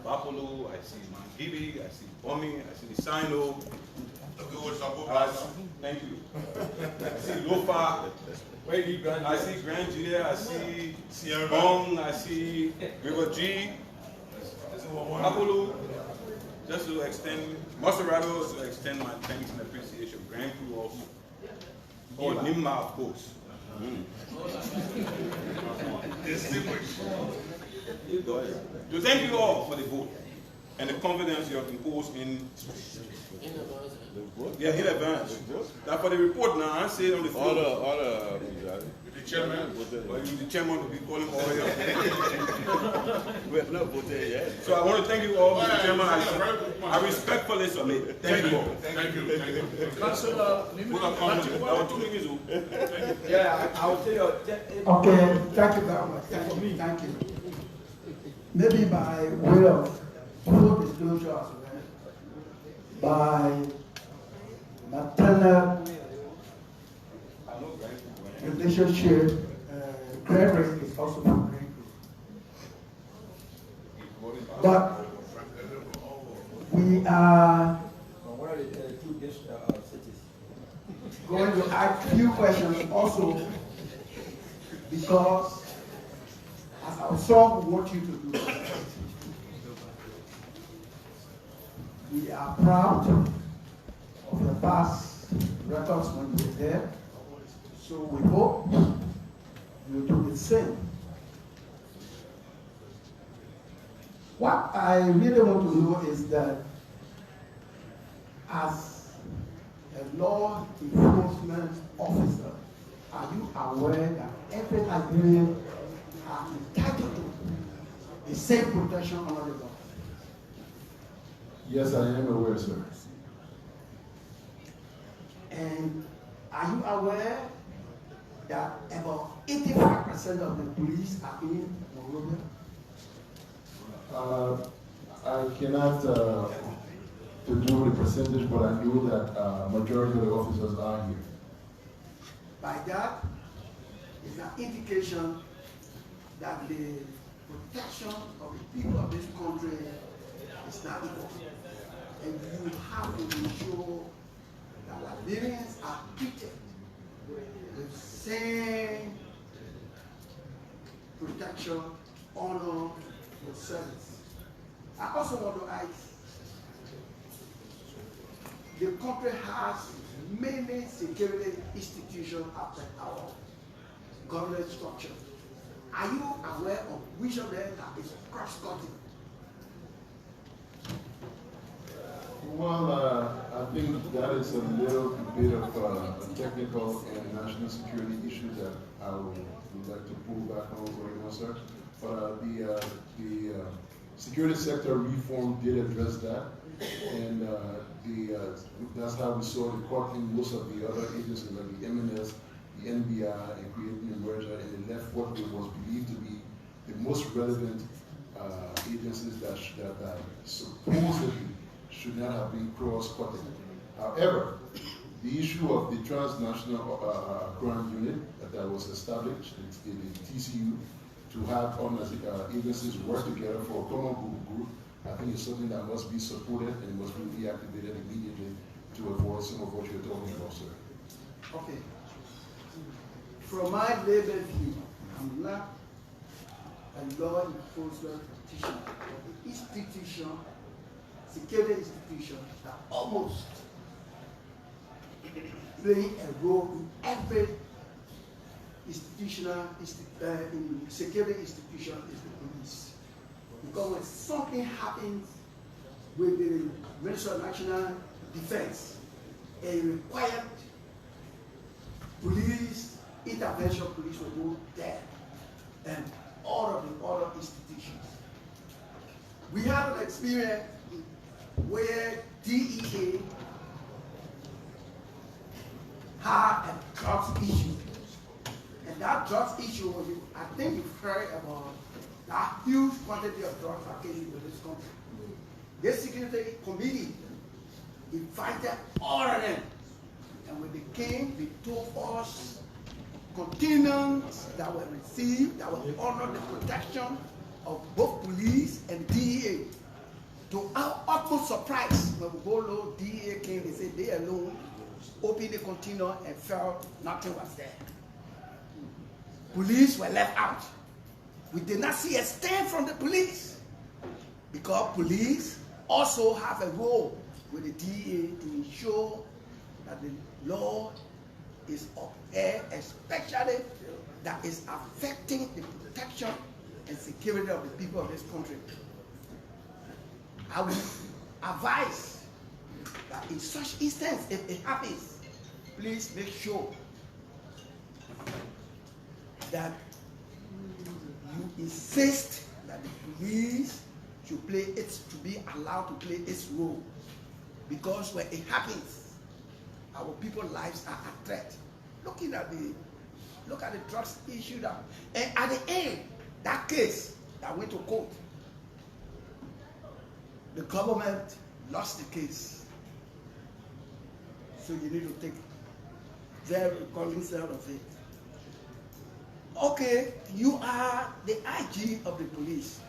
Bapolo, I see Mangibi, I see Bomi, I see Sino. Thank you. I see Lofa, I see Grand Junior, I see Bong, I see River G, Bapolo. Just to extend, Maserado, to extend my thanks and appreciation. Grand Crew also. Oh, Nimma, of course. To thank you all for the vote and the confidence you have imposed in advance. Now for the report now, I say on the floor. The chairman, the chairman will be calling all here. We have not voted yet. So I want to thank you all, Mr. Chairman. I respectfully submit. Thank you all. Thank you. Councilor, yeah, I will tell you. Okay, thank you very much. Thank you. Maybe by way of full disclosure as well, by maternal relationship, Gregory is also from Gregory. But we are going to ask a few questions also because as our song we want you to do. We are proud of the past records when you were there. So we hope you do the same. What I really want to know is that as a law enforcement officer, are you aware that every Nigerian are entitled to the same protection under the law? Yes, I am aware, sir. And are you aware that about 85% of the police are in Monrovia? I cannot to do the percentage, but I know that majority of the officers are here. By that is an indication that the protection of the people of this country is not equal. And you have to ensure that Liberians are treated with the same protection, honor, and service. I also want to ask, country has many security institutions after our government structure. Are you aware of which of them that is cross-cutting? Well, I think that is a little bit of a technical and national security issue that I would like to pull back on right now, sir. But the security sector reform did address that, and that's how we saw the cutting most of the other agencies like the MNS, the NBI, and creating a merger, and it left what was believed to be the most relevant agencies that supposedly should not have been cross-cutting. However, the issue of the transnational crime unit that was established, the TCU, to have agencies work together for a common group, I think is something that must be supported and must be reactivated immediately to avoid some of what you're talking about, sir. Okay. From my labor view, I'm not a law enforcement practitioner, but the institution, security institution, that almost playing a role in every institutional in security institution is the police. Because when something happens with the Ministry of National Defense, a required police intervention, police will go there, and all of the other institutions. We have an experience where DEA had a drugs issue. And that drugs issue was, I think you've heard about that huge quantity of drugs that came into this country. This security committee invited all of them. And when they came, they told us containers that were received, that will honor the protection of both police and DEA. To our utmost surprise, when we go low, DEA came, they said they alone opened the container and felt nothing was there. Police were left out. We did not see a stand from the police because police also have a role with the DEA to ensure that the law is upheld, especially that is affecting the protection and security of the people of this country. I would advise that in such instance, if it happens, please make sure that you insist that the police should be allowed to play its role. Because when it happens, our people's lives are at threat. Look at the drugs issue that, and at the end, that case that went to court, the government lost the case. So you need to take very cognizance of it. Okay, you are the IG of the police.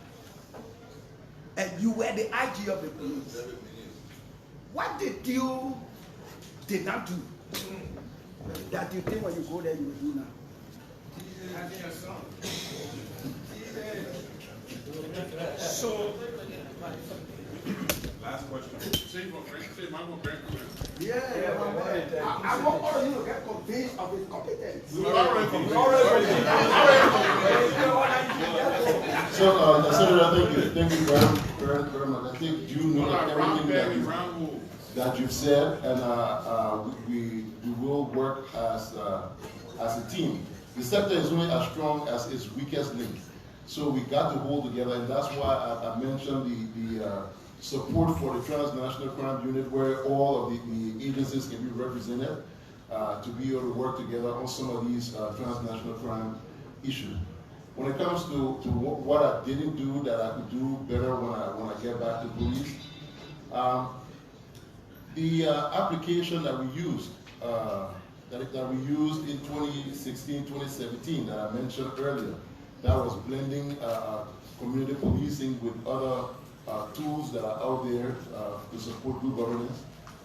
And you were the IG of the police. What did not do that you think when you go there you will do now? So, last question. Yeah, I want all of you to get convinced of his competence. So, Senator, thank you very much. I think you know everything that you've said, and we will work as a team. The sector is only as strong as its weakest link. So we got to hold together, and that's why I mentioned the support for the transnational crime unit, where all of the agencies can be represented to be able to work together on some of these transnational crime issues. When it comes to what I didn't do that I could do better when I get back to police, the application that we used in 2016, 2017 that I mentioned earlier, that was blending community policing with other tools that are out there to support good governance.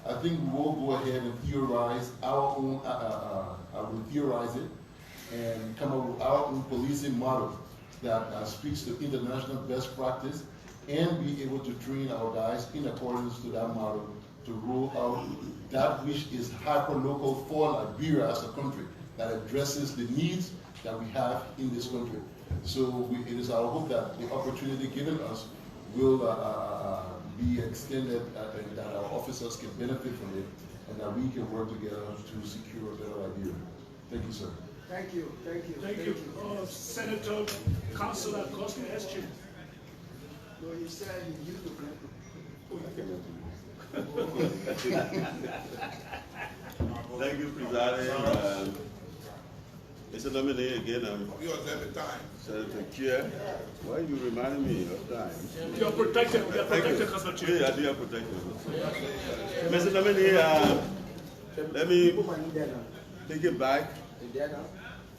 I think we will go ahead and theorize our own, I will theorize it and come up with our own policing model that speaks to international best practice and be able to train our guys in accordance to that model to roll out that which is hyper-local for Liberia as a country, that addresses the needs that we have in this country. So it is our hope that the opportunity given us will be extended and that our officers can benefit from it, and that we can work together to secure a better Liberia. Thank you, sir. Thank you, thank you. Thank you. Senator, Councilor Cosme Eschin. No, you said you used to Thank you, President. Mr. Nominee, again, I'm Senator Chair. Why are you reminding me of time? You're protected. You're protected, Councilor Chair. Yeah, you are protected. Mr. Nominee, let me take it back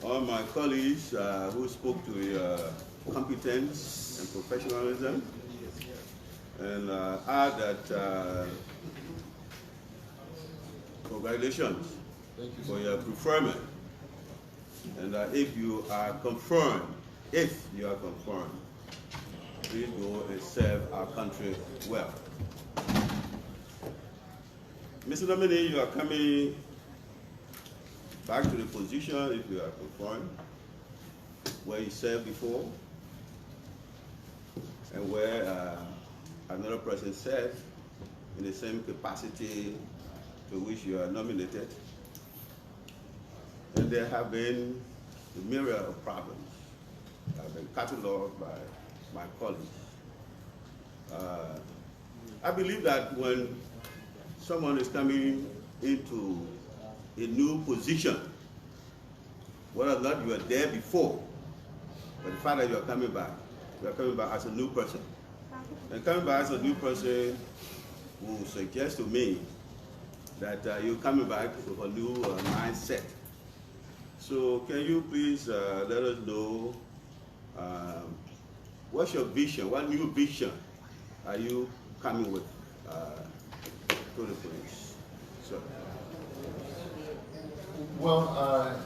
on my colleagues who spoke to competence and professionalism, and add that congratulations for your preferment, and if you are confirmed, please go and serve our country well. Mr. Nominee, you are coming back to the position, if you are confirmed, where you served before, and where another person served in the same capacity to which you are nominated. And there have been a myriad of problems that have been catalogued by my colleagues. I believe that when someone is coming into a new position, whether or not you were there before, but the fact that you are coming back as a new person. And coming back as a new person will suggest to me that you're coming back with a new mindset. So can you please let us know what's your vision, what new vision are you coming with to the police? So. Well,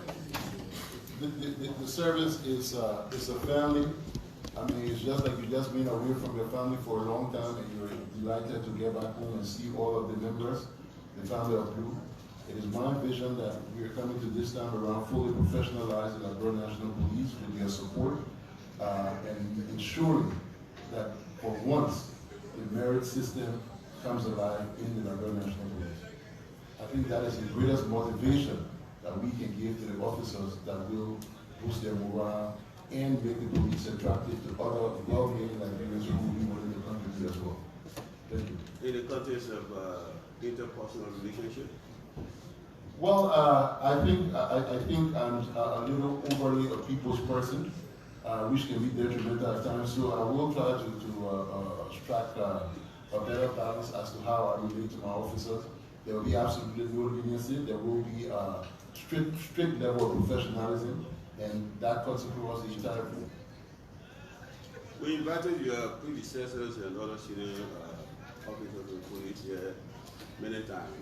the service is a family. I mean, it's just like you just been away from your family for a long time, and you're delighted to get back home and see all of the members, the family of Blue. It is my vision that we are coming to this time around fully professionalizing the Liberia National Police with their support, and ensuring that for once the merit system comes alive in the Liberia National Police. I think that is the greatest motivation that we can give to the officers that will boost their morale and make the police attractive to other well-meaning Liberians who will be within the country as well. Thank you. In the context of interpersonal relationship? Well, I think I'm a little overly a people's person, which can be detrimental at times. So I will try to strike a better balance as to how I relate to my officers. There will be absolutely no leniency. There will be a strict level of professionalism, and that cuts across the entire group. We invited your predecessors and other senior officers of the police here many times.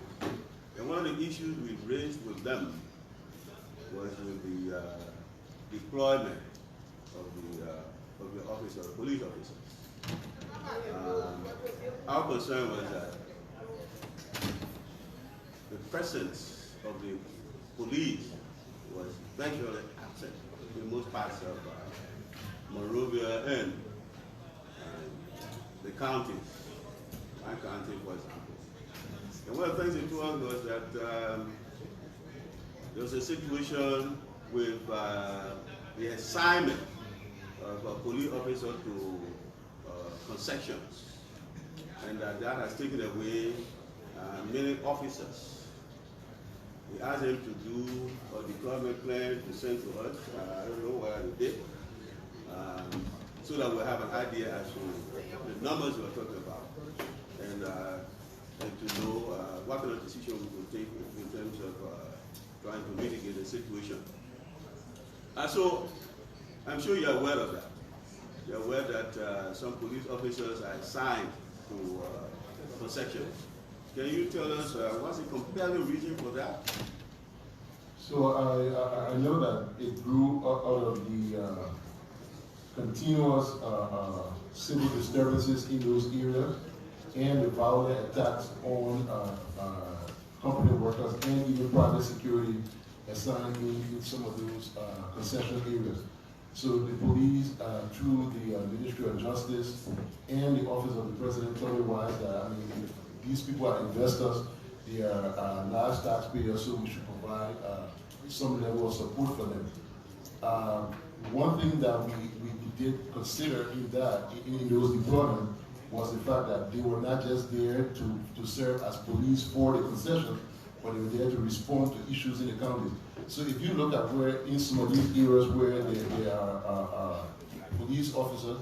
And one of the issues we raised with them was with the deployment of the officers, police officers. Our concern was that the presence of the police was virtually absent in most parts of Monrovia and the counties. My county, for example. And one of the things they told us was that there was a situation with the assignment of a police officer to concessions, and that has taken away many officers. We asked them to do a deployment plan to send to us. I don't know whether they did, so that we'll have an idea as to the numbers we're talking about, and to know what kind of decision we will take in terms of trying to mitigate the situation. So I'm sure you're aware of that. You're aware that some police officers are assigned to concessions. Can you tell us what's the compelling reason for that? So I know that it grew out of the continuous civil disturbances in those areas. and the violent attacks on company workers and even private security assigned in some of those concession areas. So the police, through the Ministry of Justice and the Office of the President, tell me why that, I mean, these people are investors, they are large taxpayers, so we should provide some level of support for them. One thing that we did consider in those deployments was the fact that they were not just there to serve as police for the concession, but they were there to respond to issues in the county. So if you look at where in some of these areas where there are police officers,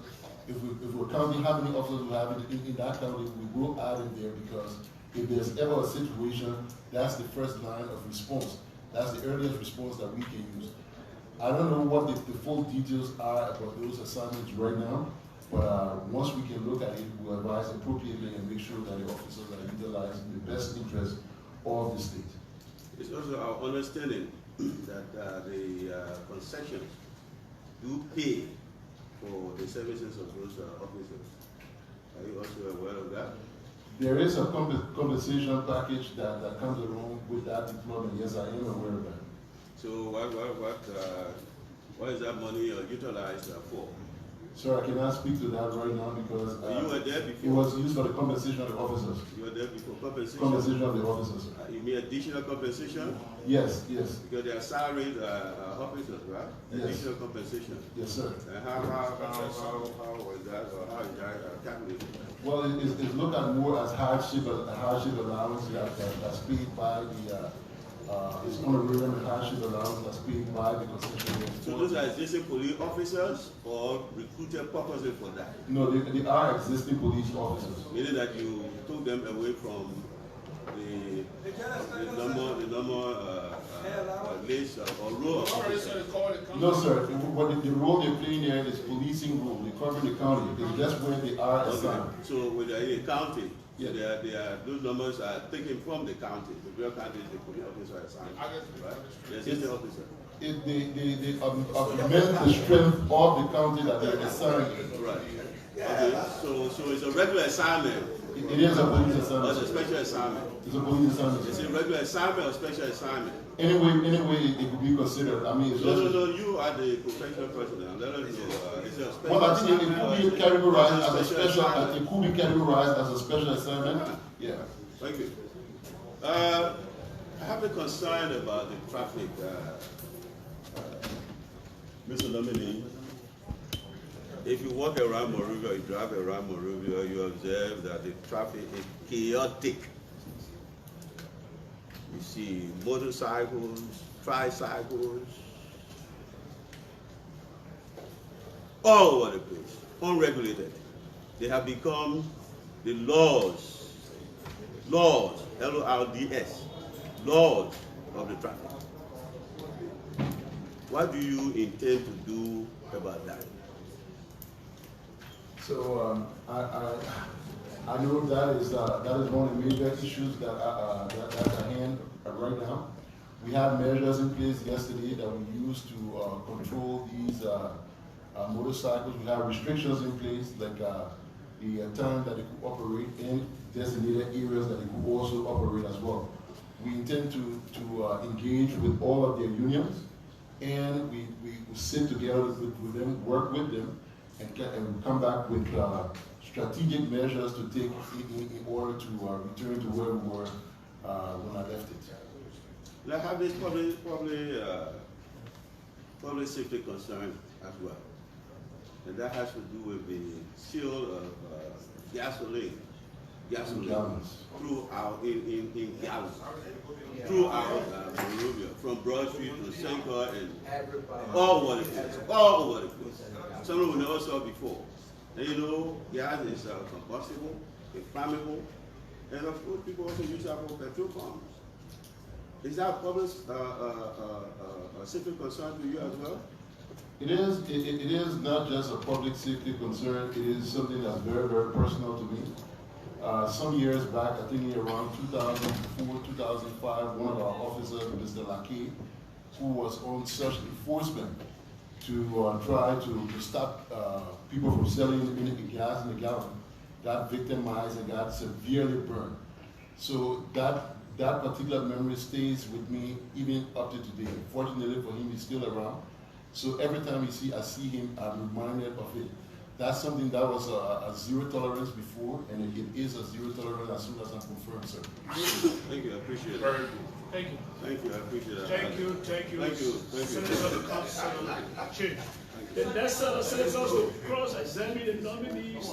if we're counting how many officers we have in that county, we will add in there, because if there's ever a situation, that's the first line of response. That's the earliest response that we can use. I don't know what the full details are about those assignments right now, but once we can look at it, we'll advise appropriately and make sure that the officers are utilized in the best interest of the state. It's also our understanding that the concessions do pay for the services of those officers. Are you also aware of that? There is a compensation package that comes along with that deployment. Yes, I am aware of that. So what is that money utilized for? Sir, I cannot speak to that right now because you were there before. It was used for the compensation of the officers. You were there before compensation? Compensation of the officers. You mean additional compensation? Yes, yes. Because they are salaried officers, right? Yes. Additional compensation. Yes, sir. And how was that, or how is that calculated? Well, it's looked at more as hardship allowance that's paid by the it's honorary and hardship allowance that's paid by the concession. So those are existing police officers or recruited purposely for that? No, they are existing police officers. Meaning that you took them away from the normal list or role of officers? No, sir. The role they're playing there is policing role. They cover the county. It's just where they are assigned. Okay. So when they're in the county, yeah, those numbers are taken from the county. The real county is the police officer assigned, right? The existing officer. They augment the strength of the county that they're assigned. Right. Okay. So it's a regular assignment. It is a police assignment. It's a special assignment. It's a police assignment. It's a regular assignment or special assignment. Anyway, it could be considered. I mean, it's no, you are the professional president. Let us know. Is it a special well, I think assignment? It could be categorized as a special. It could be categorized as a special assignment. Yeah. Thank you. I have a concern about the traffic, Mr. Nominee. If you walk around Monrovia, you drive around Monrovia, you observe that the traffic is chaotic. You see motorcycles, tricycles, all over the place, unregulated. They have become the laws, L-O-R-D-S, laws of the traffic. What do you intend to do about that? So I know that is one of the major issues that are at hand right now. We have measures in place yesterday that we used to control these motorcycles. We have restrictions in place, like the time that they could operate in designated areas that they could also operate as well. We intend to engage with all of their unions, and we sit together with them, work with them, and come back with strategic measures to take in order to return to where we were when I left it. I have this public safety concern as well, and that has to do with the seal of gasoline throughout in gallons throughout Monrovia, from Broad Street to Senka and all over the place. Something we never saw before. And you know, gas is combustible, inflammable, and of course people also use that for petrol pumps. Is that public safety concern to you as well? It is not just a public safety concern. It is something that's very, very personal to me. Some years back, I think around 2004, 2005, one of our officers, Mr. Laki, who was on such enforcement to try to stop people from selling gas in the gallon, got victimized and got severely burned. So that particular memory stays with me even up to today. Fortunately for him, he's still around. So every time I see him, I'm reminded of it. That's something that was a zero tolerance before, and it is a zero tolerance as soon as I'm confirmed, sir. Thank you, I appreciate it. Very good. Thank you. Thank you, I appreciate it. Thank you, thank you. Thank you, thank you. Senator, the next senators will cross-examine the nominees,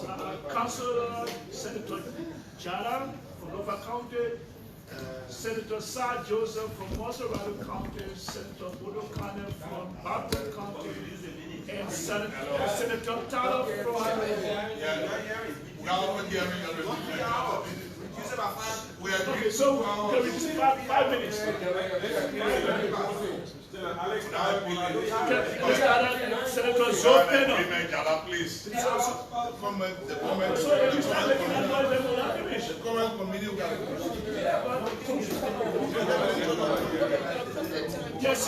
Councilor Senator Jara from Nova County, Senator Sir Joseph from Monrovia County, Senator Bodo Kane from Barton County, and Senator Tyler from... Okay, so can we just 5 minutes? Senator Zopena, please. Yes,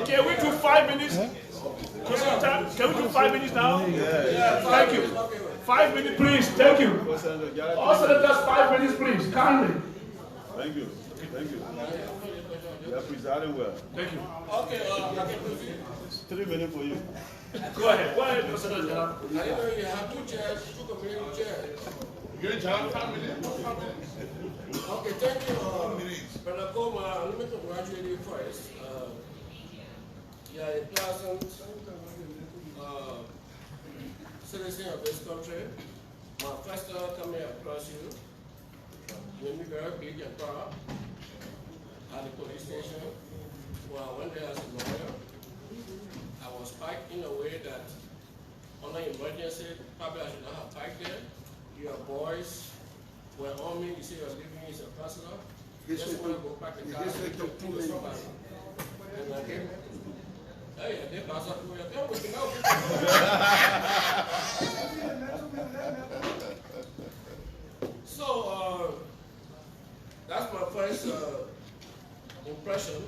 can we do 5 minutes? Can we do 5 minutes now? Thank you. 5 minutes, please. Thank you. All senators, 5 minutes, please. Kindly. Thank you. Thank you. You are presiding well. Thank you. Okay, 3 minutes for you. Go ahead. Go ahead, Mr. General. I didn't know you have 2 chairs, 2 community chairs. You're John, 5 minutes. Okay, thank you, Brother Coleman. Let me congratulate you first. You are a pleasant citizen of this country. My first time coming across you, you made me very big and proud at the police station. Well, I went there as a lawyer. I was packed in a way that on an emergency, probably I should not have packed there. Your boys were on me. You say you're leaving me as a counselor. Just want to go back the car and talk to somebody. And I came. Hey, I did pass up to you. Come with me now. So, that's my first impression.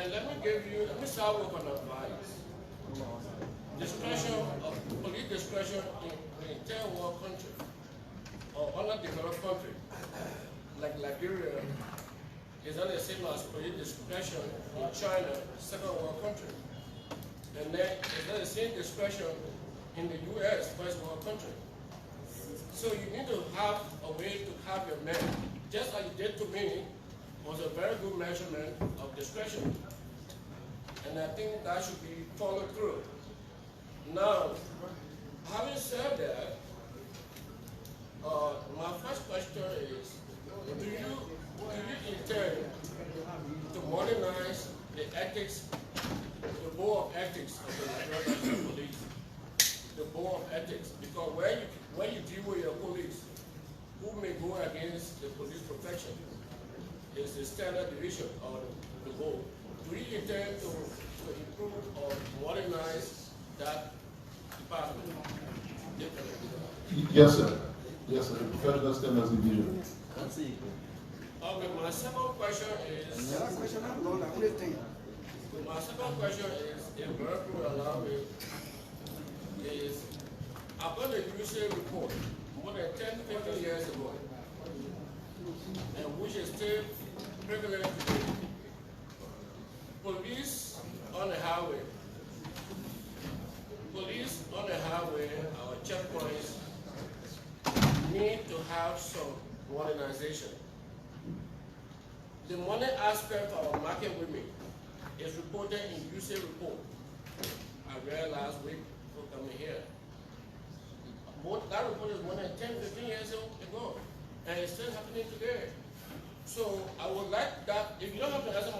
And let me start with an advice. Discretion, police discretion in the entire world country, or underdeveloped country, like Liberia, is not the same as police discretion in China, second world country. And then it's not the same discretion in the US, first world country. So you need to have a way to have your men, just like you did to me, was a very good measurement of discretion. And I think that should be followed through. Now, having said that, my first question is, do you intend to modernize the ethics, the board of ethics of the National Police? The board of ethics, because when you deal with your police, who may go against the police protection is the standard division of the board. Do you intend to improve or modernize that department? Yes, sir. Yes, sir. Professional standards division. Okay, my second question is. My second question is, if Gregory will allow me, is I've got a USA report more than 10, 15 years ago, and which is still prevalent today. Police on the highway, our checkpoints need to have some modernization. The money aspect of our market women is reported in USA report. I read last week before coming here. That report is more than 10, 15 years ago, and it's still happening today. So I would like that, if you don't have to answer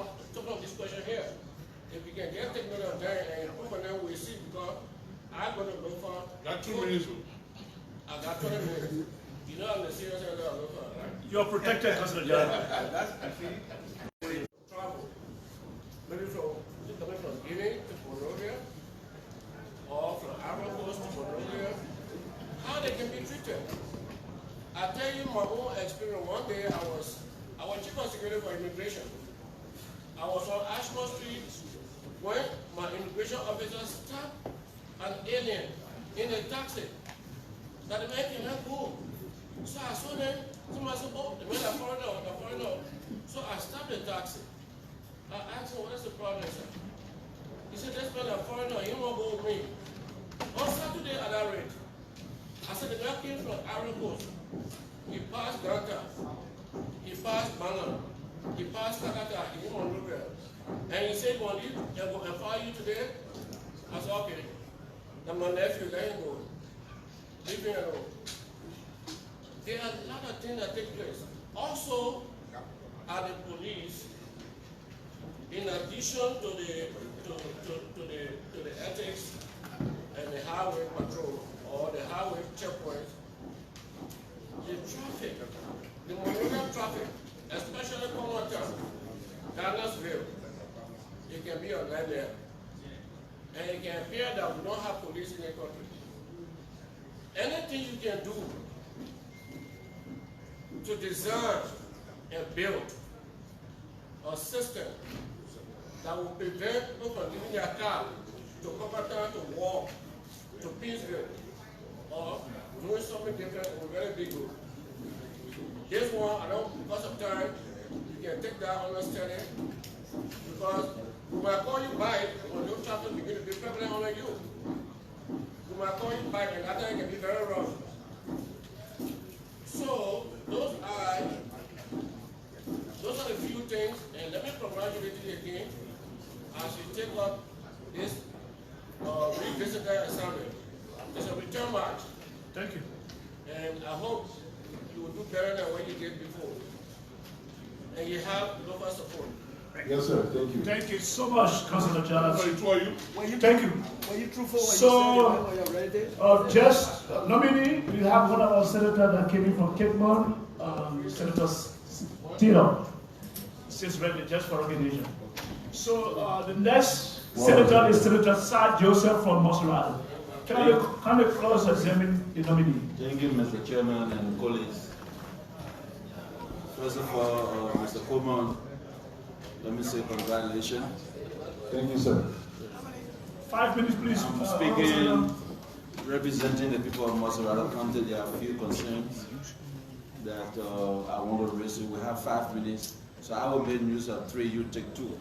this question here, if you can just take note of that and improve on that, we'll see, because I'm going to look for... Got 2 minutes. I got 20 minutes. You know I'm the serious end of look for, right? You're protected, Councilor John. That's travel. Maybe coming from Guinea to Monrovia, or from Ivory Coast to Monrovia, how they can be treated. I tell you my own experience. One day I was chief of security for immigration. I was on Ashmore Street when my immigration officer stopped an alien in a taxi that the man cannot go. So I saw them, somebody said, oh, the man are foreigner. So I stopped the taxi. I asked him, what is the problem, sir? He said, this man a foreigner, he won't go with me. On Saturday at that rate, I said, the man came from Ivory Coast. He passed Ganta. He passed Bangla. He passed Kakata. He went on Monrovia. And he said, well, I'm going to fire you today. I said, okay. I'm my nephew, let him go. Leave me alone. There are a lot of things that take place. Also, at the police, in addition to the ethics and the highway patrol or the highway checkpoints, the traffic, the Monrovia traffic, especially Coleman Town, Douglasville, it can be a nightmare. And it can appear that we don't have police in the country. Anything you can do to design and build a system that will prevent people from leaving their car to Coleman Town to walk to Pittsburgh or doing something different will really be good. This one, I don't, because of time, you can take that understanding because we might call you back when your traffic begin to be prevalent on you. We might call you back and that time can be very rough. So, those are the few things, and let me congratulate you again as you take up this revisited assignment. It's a return march. Thank you. And I hope you will do better than what you did before. And you have local support. Yes, sir. Thank you. Thank you so much, Councilor Charles. Thank you. Were you truthful when So, you said it? just nominee, we have one of our senators that came in from Cape Mon, Senator Tino. She's ready just for recognition. So the next senator is Senator Sir Joseph from Monrovia. Can I close examine the nominee? Thank you, Mr. Chairman and colleagues. First of all, Mr. Coleman, let me say congratulations. Thank you, sir. 5 minutes, please. I'm speaking, representing the people of Monrovia County. There are a few concerns that I want to raise. We have 5 minutes, so I will make use of 3. You take 2.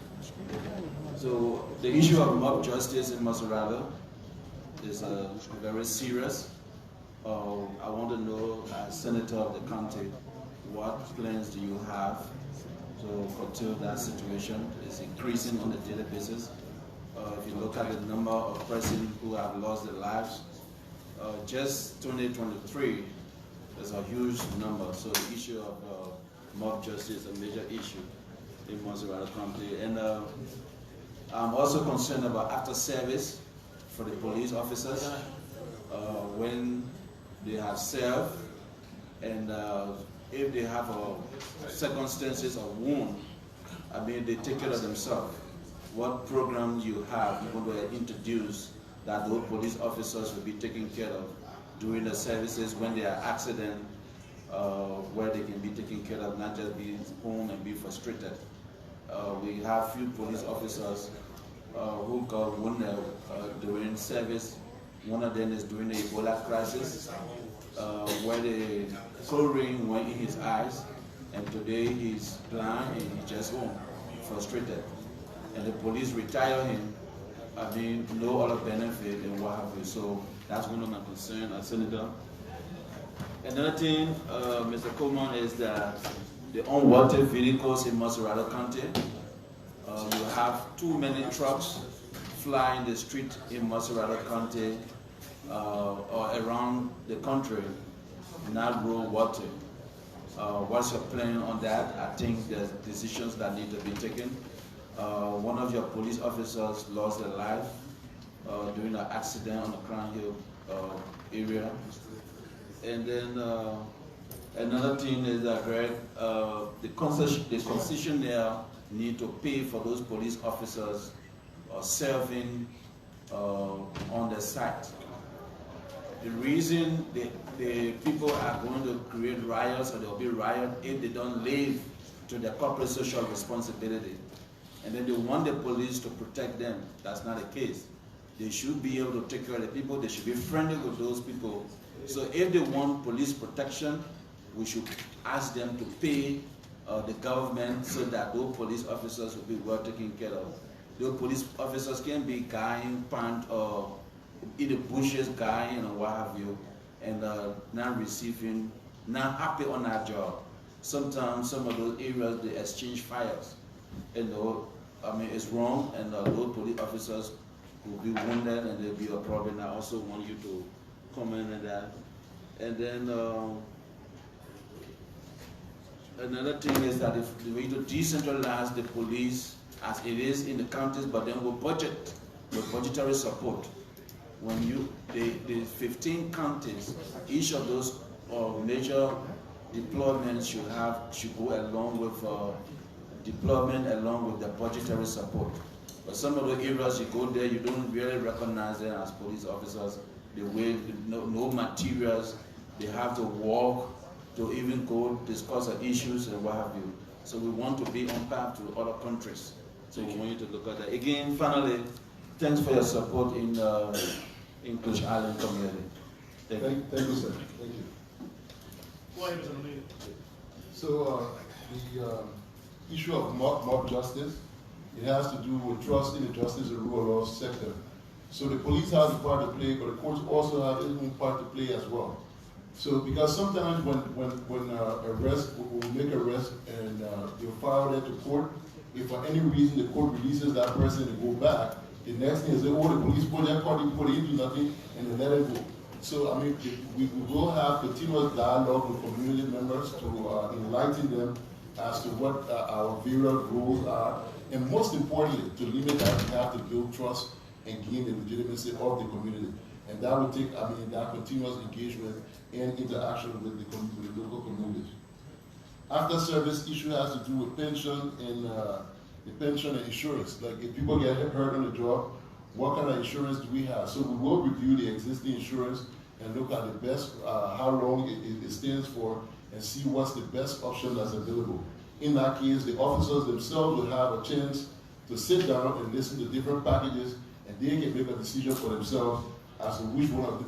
So the issue of mob justice in Monrovia is very serious. I want to know, as Senator of the county, what plans do you have to curtail that situation? It's increasing on a daily basis. If you look at the number of persons who have lost their lives, just 2023 is a huge number. So the issue of mob justice is a major issue in Monrovia County. And I'm also concerned about after service for the police officers when they have served, and if they have circumstances of wound, I mean, they take care of themselves. What programs you have you're going to introduce that those police officers will be taken care of during the services when there are accidents, where they can be taken care of, not just be home and be frustrated. We have few police officers who got wounded during service. One of them is during the Ebola crisis, where the chlorine went in his eyes, and today he's blind and he's just home, frustrated. And the police retire him, I mean, no other benefit and what have you. So that's one of my concerns as Senator. Another thing, Mr. Coleman, is that the unwanted vehicles in Monrovia County. You have too many trucks flying the street in Monrovia County or around the country, not road water. What's your plan on that? I think there's decisions that need to be taken. One of your police officers lost their life during an accident on the Crown Hill area. And then another thing is that, Greg, the concessionaire need to pay for those police officers serving on the site. The reason the people are going to create riots, or there will be riots, if they don't live to their corporate social responsibility. And then they want the police to protect them. That's not the case. They should be able to take care of the people. They should be friendly with those people So if they want police protection, we should ask them to pay the government so that those police officers will be well taken care of. Those police officers can be guying, pant, or in the bushes, guying, or what have you, and not receiving, not happy on our job. Sometimes some of those areas they exchange fires, and I mean it's wrong, and those police officers will be wounded, and there'll be a problem. I also want you to comment on that. And then another thing is that if we need to decentralize the police as it is in the counties, but then with budgetary support. When the 15 counties, each of those major deployments should go along with deployment along with the budgetary support. But some of the areas you go there, you don't really recognize them as police officers. The way no materials, they have to walk to even go discuss the issues and what have you. So we want to be on par to other countries. So we want you to look at that. Again, finally, thanks for your support in Coach Island community. Thank you, sir. Thank you. Go ahead, Mr. Nominee. So the issue of mob justice, it has to do with trust in the justice and rule of law sector. So the police has a part to play, but the courts also have their own part to play as well. So because sometimes when we make arrest and you file that to court, if for any reason the court releases that person to go back, the next thing is they the police put their party, put it into nothing, and they let it go. So I mean, we will have continuous dialogue with community members to enlighten them as to what our various rules are, and most importantly, to limit that we have to build trust and gain the legitimacy of the community. And that will take, I mean, that continuous engagement and interaction with the local communities. After service issue has to do with pension and the pension and insurance. Like if people get hurt on the job, what kind of insurance do we have? So we will review the existing insurance and look at the best, how long it stands for, and see what's the best option that's available. In that case, the officers themselves will have a chance to sit down and listen to different packages, and they can make a decision for themselves as to which one of the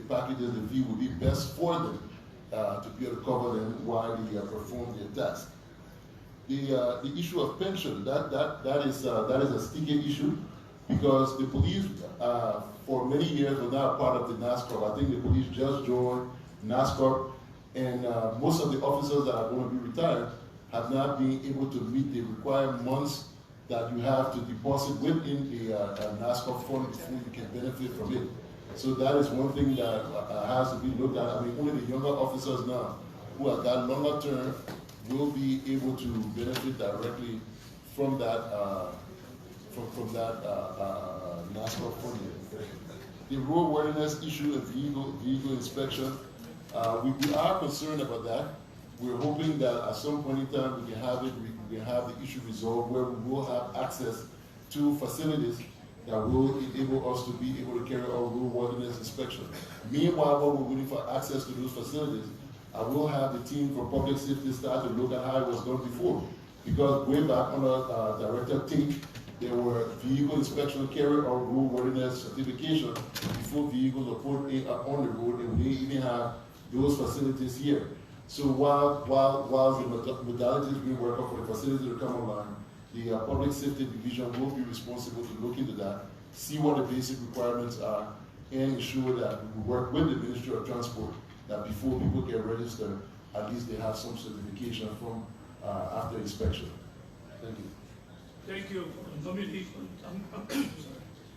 packages they feel would be best for them to be able to cover them while they perform their task. The issue of pension, that is a sticky issue because the police for many years were not part of the NASCOR. I think the police just joined NASCOR, and most of the officers that are going to be retired have not been able to meet the required months that you have to deposit within the NASCOR fund before you can benefit from it. So that is one thing that has to be looked at. I mean, only the younger officers now who have got longer term will be able to benefit directly from that NASCOR funding. The road worthiness issue and vehicle inspection, we are concerned about that. We're hoping that at some point in time we can have the issue resolved where we will have access to facilities that will enable us to be able to carry out road worthiness inspection. Meanwhile, while we're waiting for access to those facilities, I will have the team from public safety start to look at how it was done before. Because way back under Director Tink, there were vehicle inspection carry out road worthiness certification before vehicles were put on the road, and we even have those facilities here. So while the modalities we work on for the facilities to come online, the public safety division will be responsible to look into that, see what the basic requirements are, and ensure that we work with the Ministry of Transport that before people get registered, at least they have some certification from after inspection. Thank you. Thank you.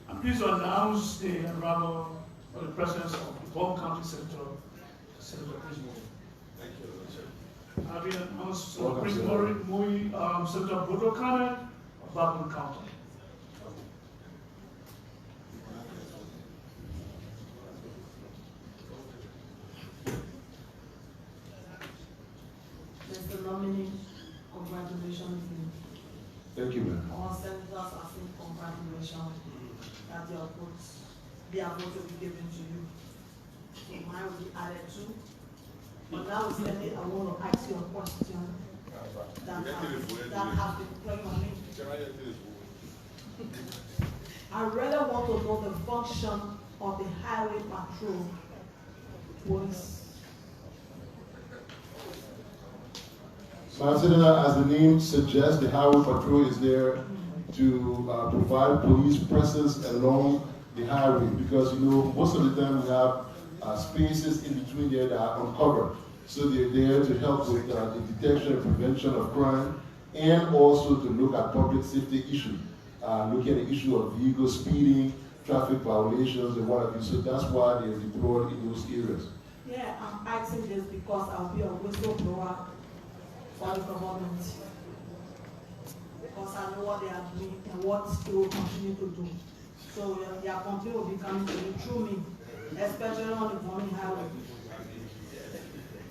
I'm pleased to announce the arrival of the presence of the Bond County Senatorial. Senator Chris Moore. Thank you. I've been announced Chris Moore, Senator Bodo Kane of Baldwin County. Mr. Nominee, congratulations. Thank you, ma'am. All senators are saying congratulations that your votes, their votes will be given to you. So mine will be added too. But now, Senate, I want to ask you a question that has been playing on me. I really want to know the function of the highway patrol police. Madam Senator, as the name suggests, the Highway Patrol is there to provide police presence along the highway, because most of the time we have spaces in between there that are uncovered. So they're there to help with the detection and prevention of crime, and also to look at public safety issues, looking at the issue of vehicle speeding, traffic violations, and what have you. So that's why they're deployed in those areas. Yeah, I'm asking this because I'll be a whistleblower for the government. Because I know what they are doing and what they will continue to do. So their complaint will be coming to me through me, especially on the Monrovia highway.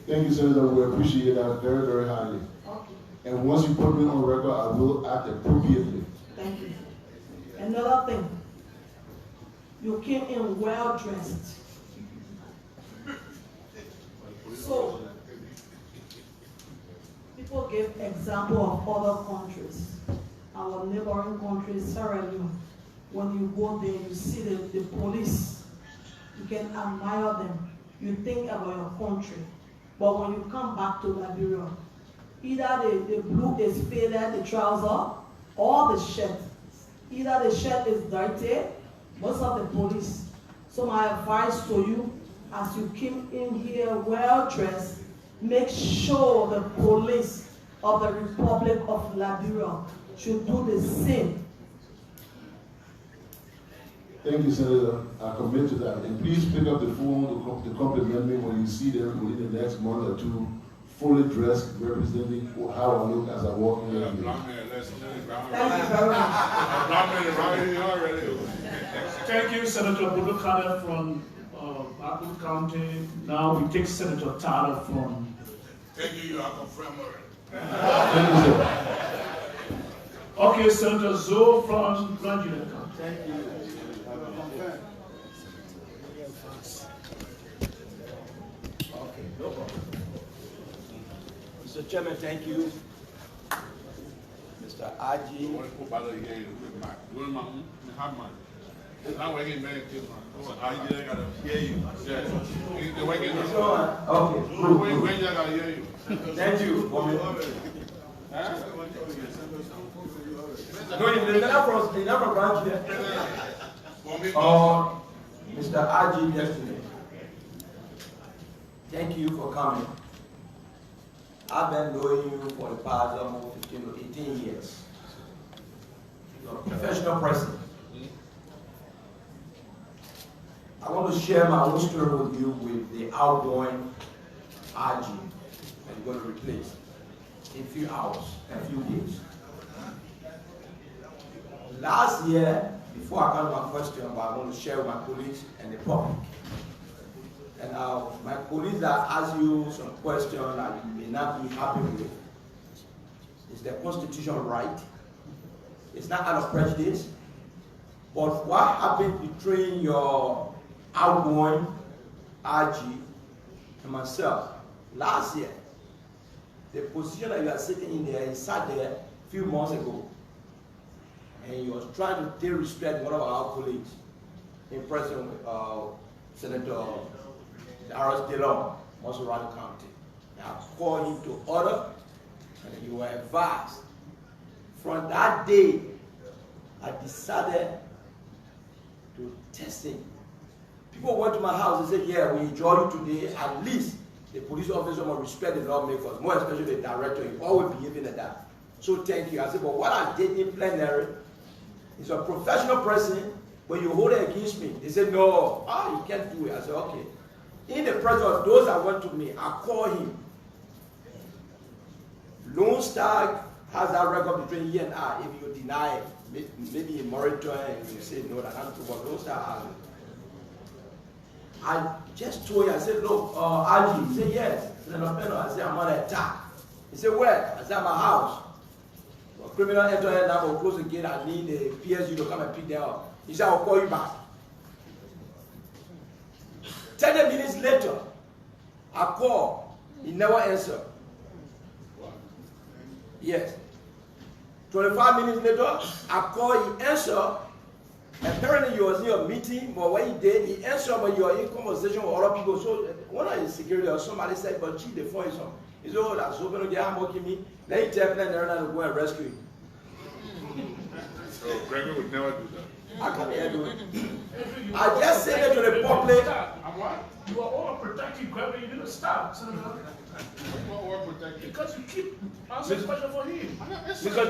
Thank you, Senator. We appreciate that very, very highly. Okay. And once you put me on record, I will act appropriately. Thank you. Another thing, you came in well dressed. So, people give example of other countries. Our neighboring countries, Sierra Leone. When you go there, you see the police. You can admire them. You think about your country. But when you come back to Liberia, either the blue is faded, the trouser, or the shirt. Either the shirt is dirty, most of the police. So my advice to you, as you came in here well dressed, make sure the police of the Republic of Liberia should do the same. Thank you, Senator. I commit to that. And please pick up the phone to compliment me when you see them within the next month or two, fully dressed, representing how I look as I walk in. Thank you very much. Thank you, Senator Budukada from Apple County. Now we take Senator Tyler from. Thank you, I confirm already. Thank you, sir. Okay, Senator Zoe from Gregory. Thank you. Okay, no problem. Mr. Chairman, thank you. Mr. Aji. I'm working very good, man. I didn't gotta hear you. Yeah. You're working. Okay. When you gotta hear you. Thank you. No, the number branch there. Mr. Aji yesterday. Thank you for coming. I've been knowing you for the past almost 15 or 18 years. You're a professional person. I want to share my own story with you with the outgoing RG that you're going to replace in a few hours, a few days. Last year, before I come to my question, but I want to share with my colleagues and the public. And my colleagues that ask you some questions that you may not be happy with. Is the constitutional right? It's not out of prejudice. But what happened between your outgoing RG and myself last year? The position that you are sitting in there, you sat there a few months ago, and you was trying to disrespect one of our colleagues, in person with Senator Darius Delon, Monrovia County. And I called him to order, and you were advised. From that day, I decided to test him. People went to my house and said, yeah, we enjoy you today. At least the police officer must respect the lawmakers, more especially the director. You always behaving like that. So thank you. I said, but what I did in plenary is a professional person. When you hold it against me, they said, no, you can't do it. I said, okay. In the presence of those that went to me, I called him. Lone Star has that record between you and I. If you deny it, maybe in moratorium, and you say no, that I'm too much. Lone Star has it. I just told you, I said, look, Aji, he said, yes. I said, I'm under attack. He said, where? I said, at my house. A criminal entered now, will close the gate, I need the PSU to come and pick them up. He said, I'll call you back. 10 minutes later, I called. He never answered. Yes. 25 minutes later, I called, he answered. Apparently you was in your meeting, but when he did, he answered when you were in conversation with other people. So one of his security or somebody said, but gee, the phone is on. He said, oh, that's open again, I'm mocking me. Then he tell me they're not going to go and rescue him. So Gregory would never do that. I can't hear do it. I just said it to the public. You are overprotecting Gregory. You need to stop. Because you keep asking questions for him. Mr.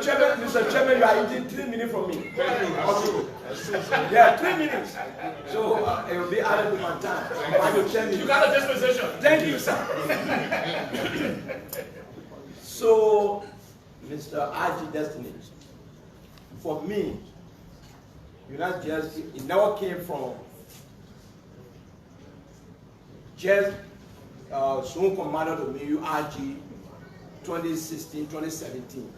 Chairman, you are eating 3 minutes from me. Yeah, 3 minutes. So it will be added to my time. You got a dispensation. Thank you, sir. So, Mr. IG Destiny, for me, it never came from just soon commander to me, IG 2016, 2017.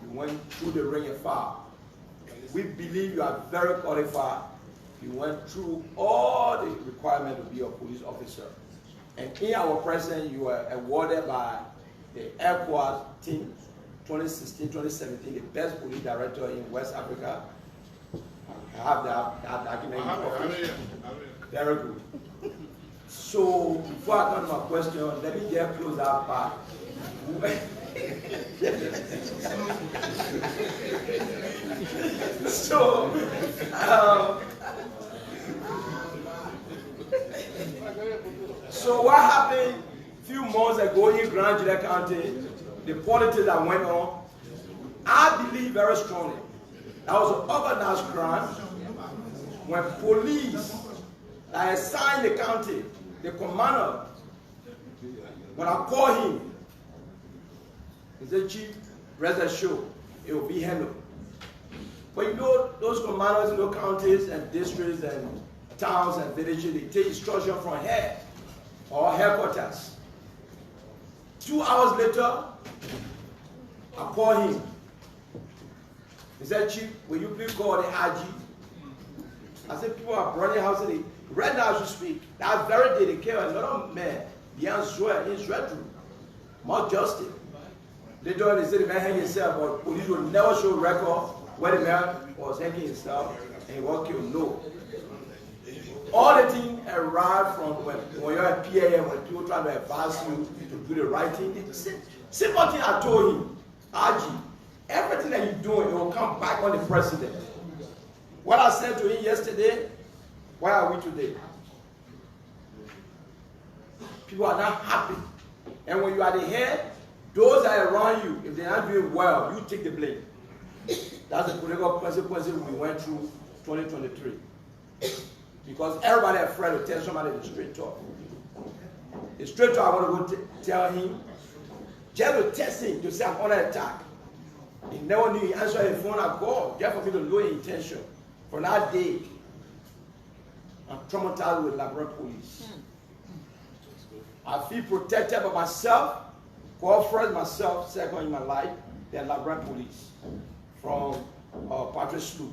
You went through the ring of fire. We believe you are very qualified. You went through all the requirements to be a police officer. And in our presence, you were awarded by the Air Force team 2016, 2017, the best police director in West Africa. I have that document. Very good. So before I come to my question, let me just close that part. So what happened a few months ago in Grand Juliet County, the politics that went on, I believe very strongly that was an organized crime when police that assigned the county, the commander, when I call him, he said, Chief, rest assured, it will be handled. But you know, those commanders in those counties and districts and towns and villages, they take instruction from head or headquarters. 2 hours later, I call him. He said, Chief, will you please call the IG? I said, people are burning houses. Right now, as you speak, that very day, they came another man, beyond swear, in his bedroom, more justice. Later on, they said the man hanging himself, but police will never show record where the man was hanging himself and he was killed. No. All the things arrived from when you're at PAM, when people try to advise you to do the right thing. Simple thing I told him, RG, everything that you're doing, it will come back on the president. What I said to him yesterday, where are we today? People are not happy. And when you are the head, those that are around you, if they're not doing well, you take the blame. That's the political consequences we went through 2023. Because everybody is afraid to tell somebody the straight talk. The straight talk, I want to go tell him, just to test him to say I'm under attack. He never knew he answered his phone at God, just for me to know his intention. From that day, I'm traumatized with Liberia police. I feel protected by myself, God first, myself, second in my life, then Liberia police. From Patrick Sloop,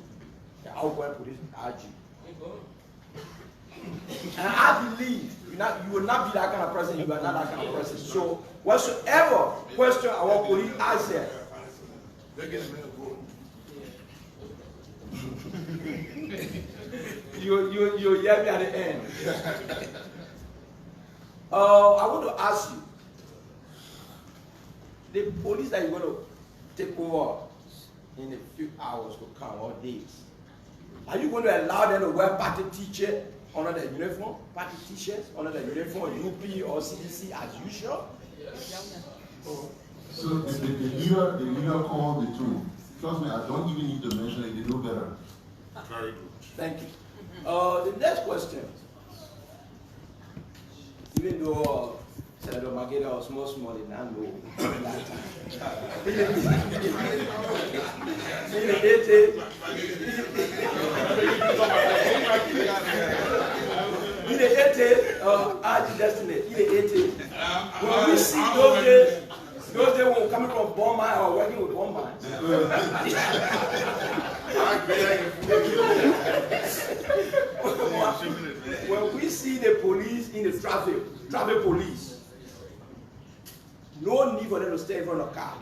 the outgoing police, RG. And I believe you will not be that kind of person, you are not that kind of person. So, whatsoever question our police answer, you hear me at the end. I want to ask you, the police that you're going to take over in a few hours to come, or days, are you going to allow them to wear party t-shirt under their uniform, party t-shirts under their uniform, UP or CDC as usual? So the leader called the two. Trust me, I don't even need to mention it, they know better. Very good. Thank you. The next question. Even though Senator Mageda was more small than I know at that time. In the 80s, Designate. When we see those days when coming from bomb mine or working with bomb mine. When we see the police in the traffic police, no need for them to stay in front of car.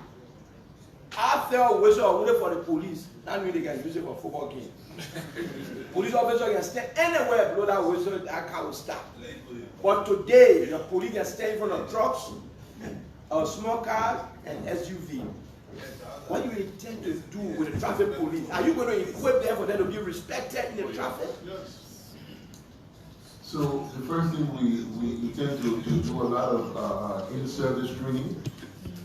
I after whistle only for the police, that means they can use it for football game. Police officer can stand anywhere below that whistle, that car will stop. But today, the police can stand in front of trucks, small cars, and SUV. What do you intend to do with the traffic police? Are you going to equip them for them to be respected in the traffic? So the first thing we intend to do a lot of in-service training.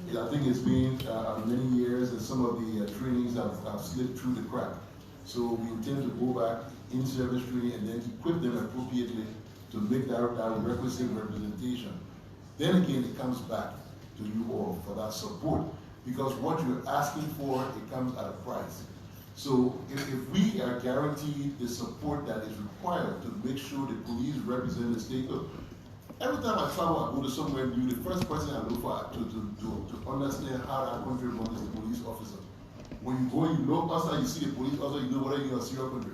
I think it's been many years, and some of the trainings have slipped through the crack. So we intend to go back in-service training and then equip them appropriately to make that requisite representation. Then again, it comes back to you all for that support, because what you're asking for, it comes at a price. So if we are guaranteed the support that is required to make sure the police represent the state, every time I travel, I go to somewhere new, the first person I look for to understand how that country runs is the police officer. When you go, you know, outside you see the police officer, you know whether you're in a serious country.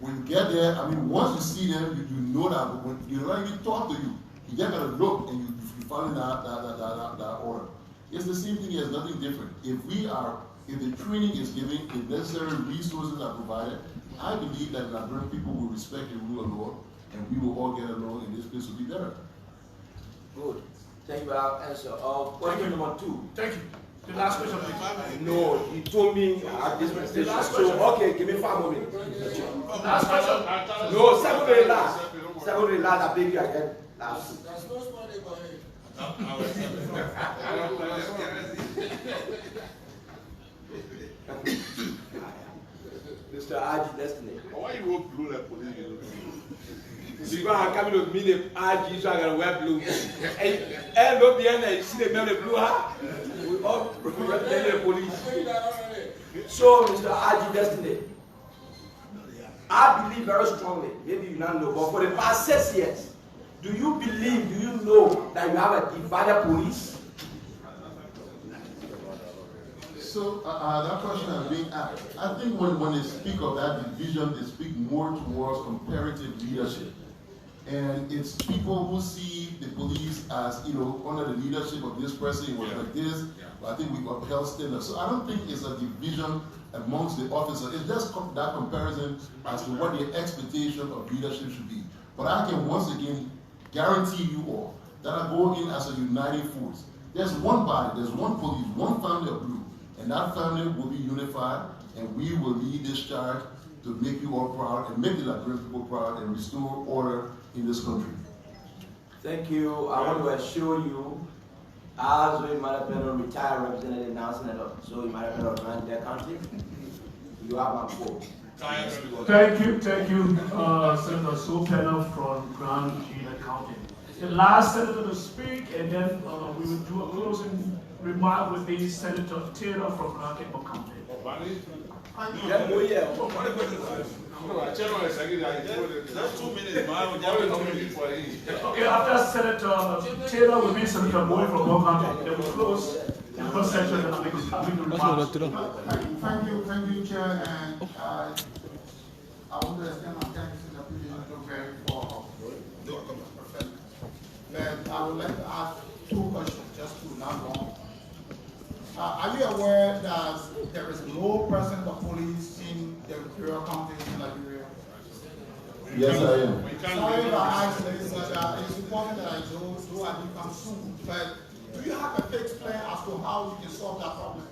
When you get there, I mean, once you see them, you know that when you know you talk to you, you get a look and you follow that order. It's the same thing, it's nothing different. If the training is given, the necessary resources are provided, I believe that Liberian people will respect the rule of law, and we will all get along, and this place will be better. Good. Thank you for that answer. Question number 2. Thank you. The last question, please. No, you told me at this presentation. So, okay, give me 5 more minutes. Last question. No, second to the last. Second to the last, I beg you again. Last. There's no spot for him. Mr. RG Destiny. Why you won't blue like police? Because I'm coming to meet the RG, so I gotta wear blue. And no behind you see the man with blue hat? We all represent the police. So, Mr. RG Destiny, I believe very strongly, maybe you don't know, but for the past 6 years, do you know that you have a divided police? So that question has been asked. I think when they speak of that division, they speak more towards comparative leadership. And it's people who see the police as, you know, under the leadership of this person, it was like this. I think we upheld standards. So I don't think it's a division amongst the officers. It's just that comparison as to what the expectation of leadership should be. But I can once again guarantee you all that I go in as a uniting force. There's one body, there's one police, one family of blue, and that family will be unified, and we will lead this charge to make you all proud and make the Liberian people proud and restore order in this country. Thank you. I want to assure you, as we might have been a retired representative now, Senator, so you might have been around their country, you have my vote. Thank you, Senator Sopena from Grand Gila County. The last senator to speak, and then we will do a closing remark with the Senator Taylor from Grand Gila County. That's 2 minutes, man. Okay, after Senator Taylor will be Senator Boy from Grand County. Then we'll close the first section and I'll make the remarks. Thank you, Chair, and I want to extend my thanks to the President Gregory for but I would like to ask 2 questions, just 2, not long. Are you aware that there is no presence of police in the Imperial County in Liberia? Yes, I am. Sorry if I ask this, but it's important that I do I become soon. But do you have a fixed plan as to how you can solve that problem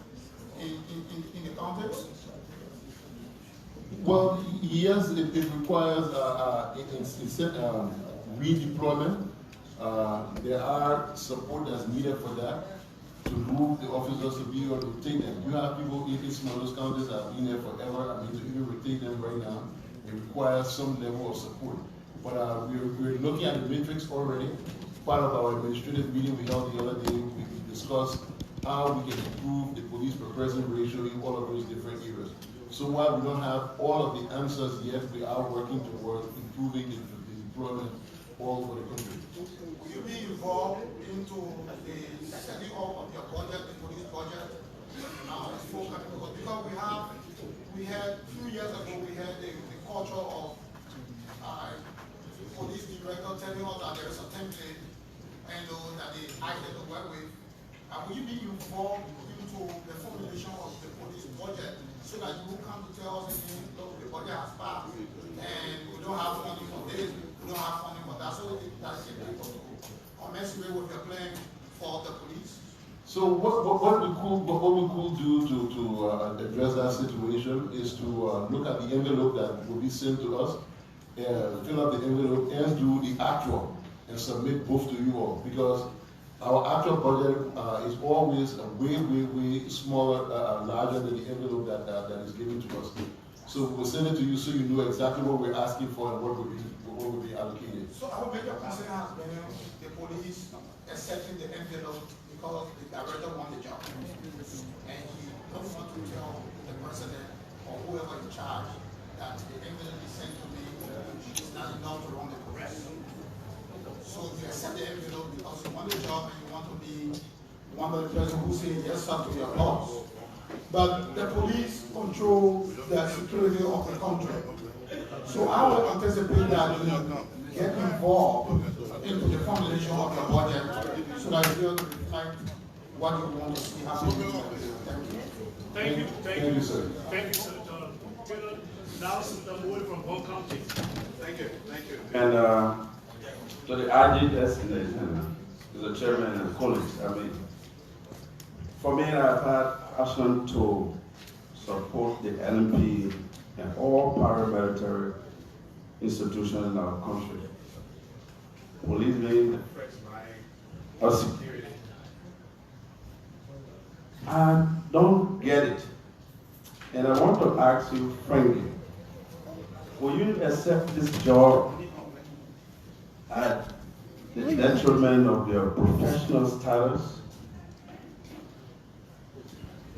in the county? Well, yes, it requires redeployment. There are support that's needed for that to move the officers to be able to rotate them. You have people in these smaller counties that have been there forever. I mean, to even rotate them right now, it requires some level of support. But we're looking at the matrix already. Part of our administrative meeting we held the other day, we discussed how we can improve the police per person ratio in all of those different areas. So while we don't have all of the answers yet, we are working towards improving the deployment all over the country. Will you be involved into the setting up of your budget, the police budget? Because we had a few years ago, we had the culture of police director telling us that there is a template and that they asked them to work with. Will you be involved into the formulation So what we could do to address that situation is to look at the envelope that will be sent to us, fill out the envelope and do the actual and submit both to you all, because our actual budget is always way smaller, larger than the envelope that is given to us. So we'll send it to you so you know exactly what we're asking for and what would be allocated. So our major concern has been the police accepting the envelope because the director wants the job. And he don't want to tell the president or whoever in charge that the envelope is sent to me is not enough to run the correct. So you accept the envelope because you want the job and you want to be one of the person who says yes sir to your boss. But the police control the security of the country. So I would anticipate that you get involved into the formulation of your budget so that you will reflect what you want to see happen. Thank you. Thank you, sir. Thank you, Senator. Now, Senator Moore from Hong County. Thank you. And to the IG Designate, the chairman and colleagues, I mean, for me, I've had passion to support the LMP and all paramilitary institutions in our country. Police being a security. I don't get it. And I want to ask you frankly, will you accept this job at the detriment of your professional status?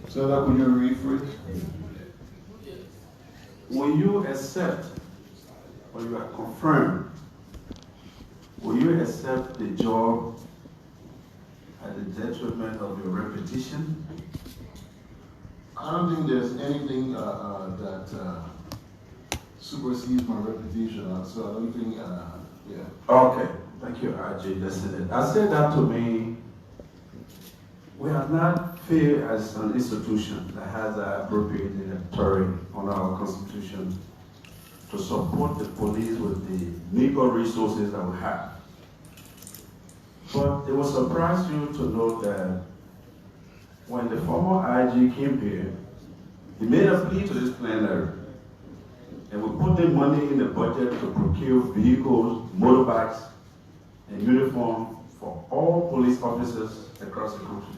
So that could you rephrase? Will you accept, or you are confirmed, will you accept the job at the detriment of your reputation? I don't think there's anything that supersedes my reputation, so I don't think, yeah. Okay, thank you, RJ. Listen, I said that to me, we are not fair as an institution that has an appropriate authority on our constitution to support the police with the meager resources that we have. But it will surprise you to know that when the former IG came here, he made a plea to this plenary, and we put the money in the budget to procure vehicles, motorbikes, and uniform for all police officers across the country.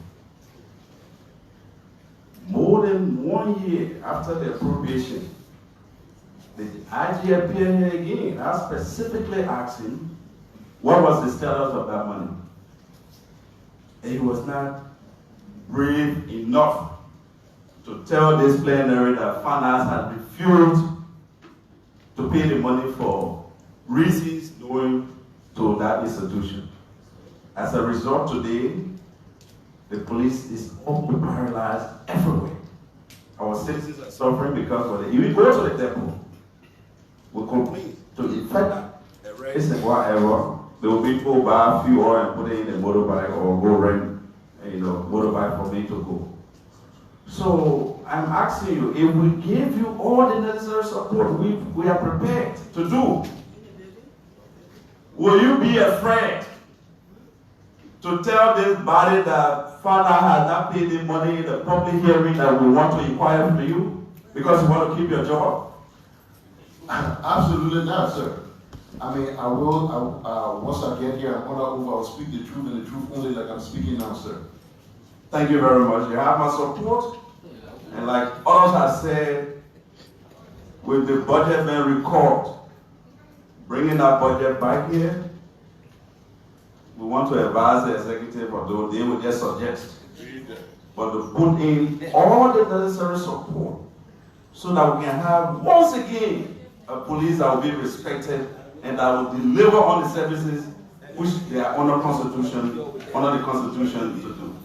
More than 1 year after the appropriation, the IG appeared here again. I specifically asked him what was the status of that money. And he was not brave enough to tell this plenary that finance had refused to pay the money for reasons known to that institution. As a result, today, the police is open paralyzed everywhere. Our citizens are suffering because when they even go to the depot, we complain to the effect that arrest and whatever, they will be told buy a few oil and put it in a motorbike or go rent motorbike for me to go. So I'm asking you, if we give you all the necessary support we are prepared to do, will you be afraid to tell this body that Father has not paid the money in the public hearing that we want to inquire into you because you want to keep your job? Absolutely not, sir. I mean, I will, once I get here, I'm on oath, I will speak the truth and the truth only like I'm speaking now, sir. Thank you very much. You have my support. And like others have said, with the budget being recalled, bringing that budget back here, we want to advise the executive, although they will just suggest, but to put in all the necessary support so that we can have, once again, a police that will be respected and that will deliver on the services which they are under the Constitution to do.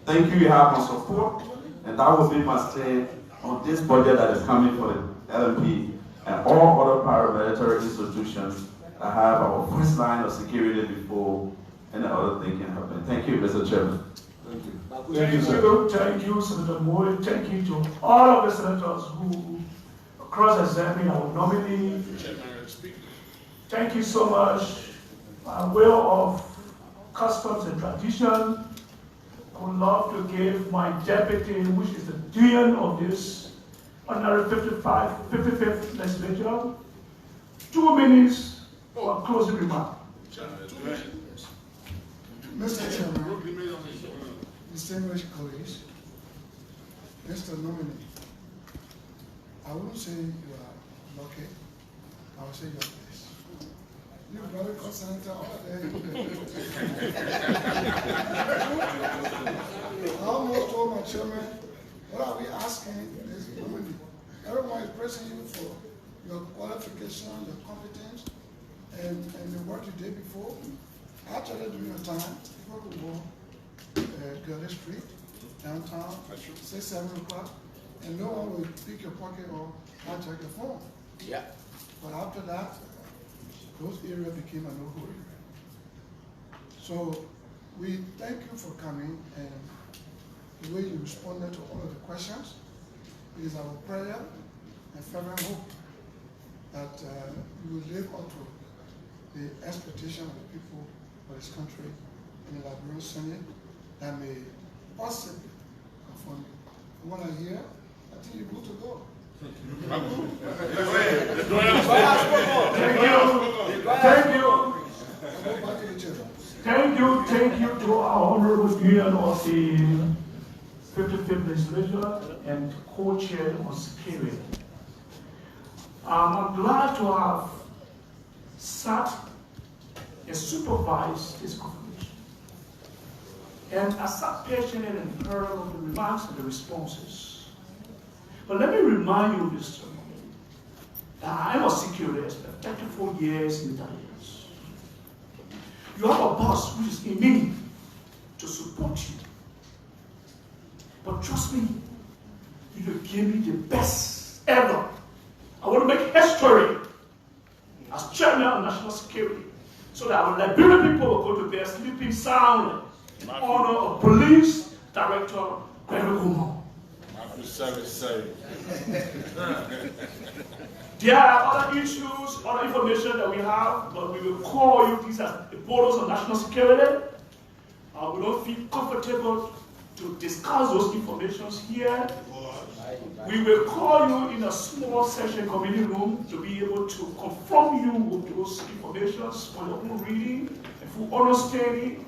Thank you, you have my support, and that will be my stand on this budget that is coming for the LMP and all other paramilitary institutions that have our first line of security before any other thing can happen. Thank you, Mr. Chairman. Thank you. Thank you, Senator Moore. Thank you to all of the senators who cross-examine our nominee. Thank you so much. By way of customs and tradition, I would love to give my deputy, which is the dean of this honorary 55th legislature, 2 minutes for a closing remark. Mr. Chairman, distinguished colleagues, Mr. Nominee, I wouldn't say you are lucky, I would say you're blessed. You brother called Senator all day. I almost told my chairman, what are we asking this Nominee? Everyone is praising you for your qualification, your competence, and the work you did before. Actually, during your time, people could walk Gully Street, downtown, 6, 7 o'clock, and no one would pick your pocket or hijack your phone. Yeah. But after that, those areas became a no-go area. So we thank you for coming and the way you responded to all of the questions. It is our prayer and fervent hope that you will live up to the expectation of the people of this country in the Liberian Senate that may possibly confirm you. From what I hear, I think you're good to go. Thank you to our honorable dean of the 55th legislature and co-chair on security. I'm glad to have sat and supervised this confirmation. And I sat patiently and heard of the remarks and the responses. But let me remind you, Mr. Nominee, that I am a security expert, 34 years in intelligence. You have a boss which is in me to support you. But trust me, you will give me the best ever. I want to make history as chairman of national security so that our Liberian people will go to bed sleeping soundly in honor of Police Director Gregory Coleman. There are other issues, other information that we have, but we will call you these are the borders of national security. We don't feel comfortable to discuss those informations here. We will call you in a small session committee room to be able to confront you with those informations for your own reading and for understanding,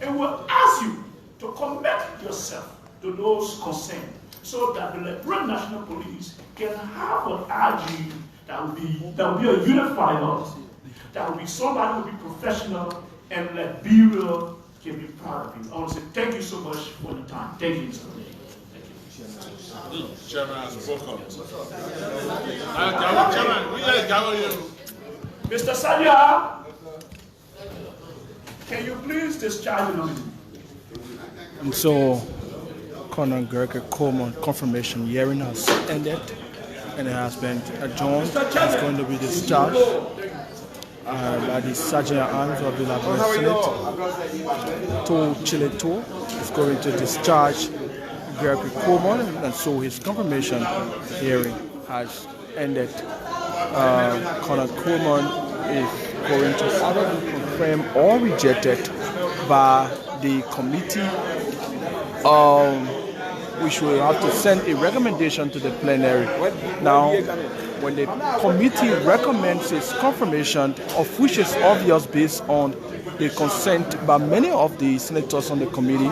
and we'll ask you to commit yourself to those concerned so that the Liberian National Police can have an IG that will be a unified office, that will be somebody who will be professional, and Liberia can be proud of you. I want to say thank you so much for the time. Thank you, Mr. Chairman has spoken. Mr. Sanya, can you please discharge the nominee? And so, Colonel Gregory Coleman confirmation hearing has ended and it has been adjourned. It's going to be discharged by the Sergeant at Arms of the Liberian Senate. To Chile 2 is going to discharge Gregory Coleman, and so his confirmation hearing has ended. Colonel Coleman is going to either be confirmed or rejected by the committee, which will have to send a recommendation to the plenary. Now, when the committee recommends its confirmation, of which is obvious based on the consent by many of the senators on the committee,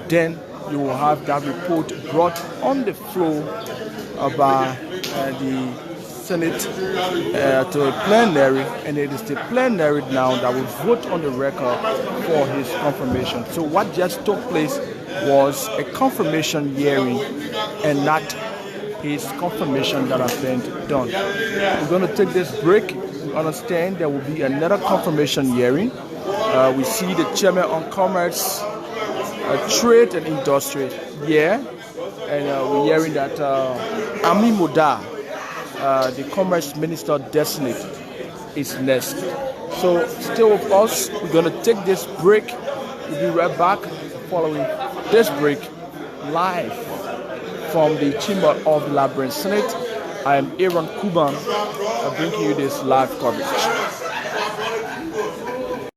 then you will have that report brought on the floor by the Senate to a plenary, and it is the plenary now that will vote on the record for his confirmation. So what just took place was a confirmation hearing and not his confirmation that has been done. We're going to take this break. We understand there will be another confirmation hearing. We see the chairman on Commerce, Trade and Industry here, and we're hearing that Ami Moda, the Commerce Minister Designate, is next. So still with us, we're going to take this break. We'll be right back following this break live from the Chamber of the Liberian Senate. I am Aaron Kuban, bringing you this live coverage.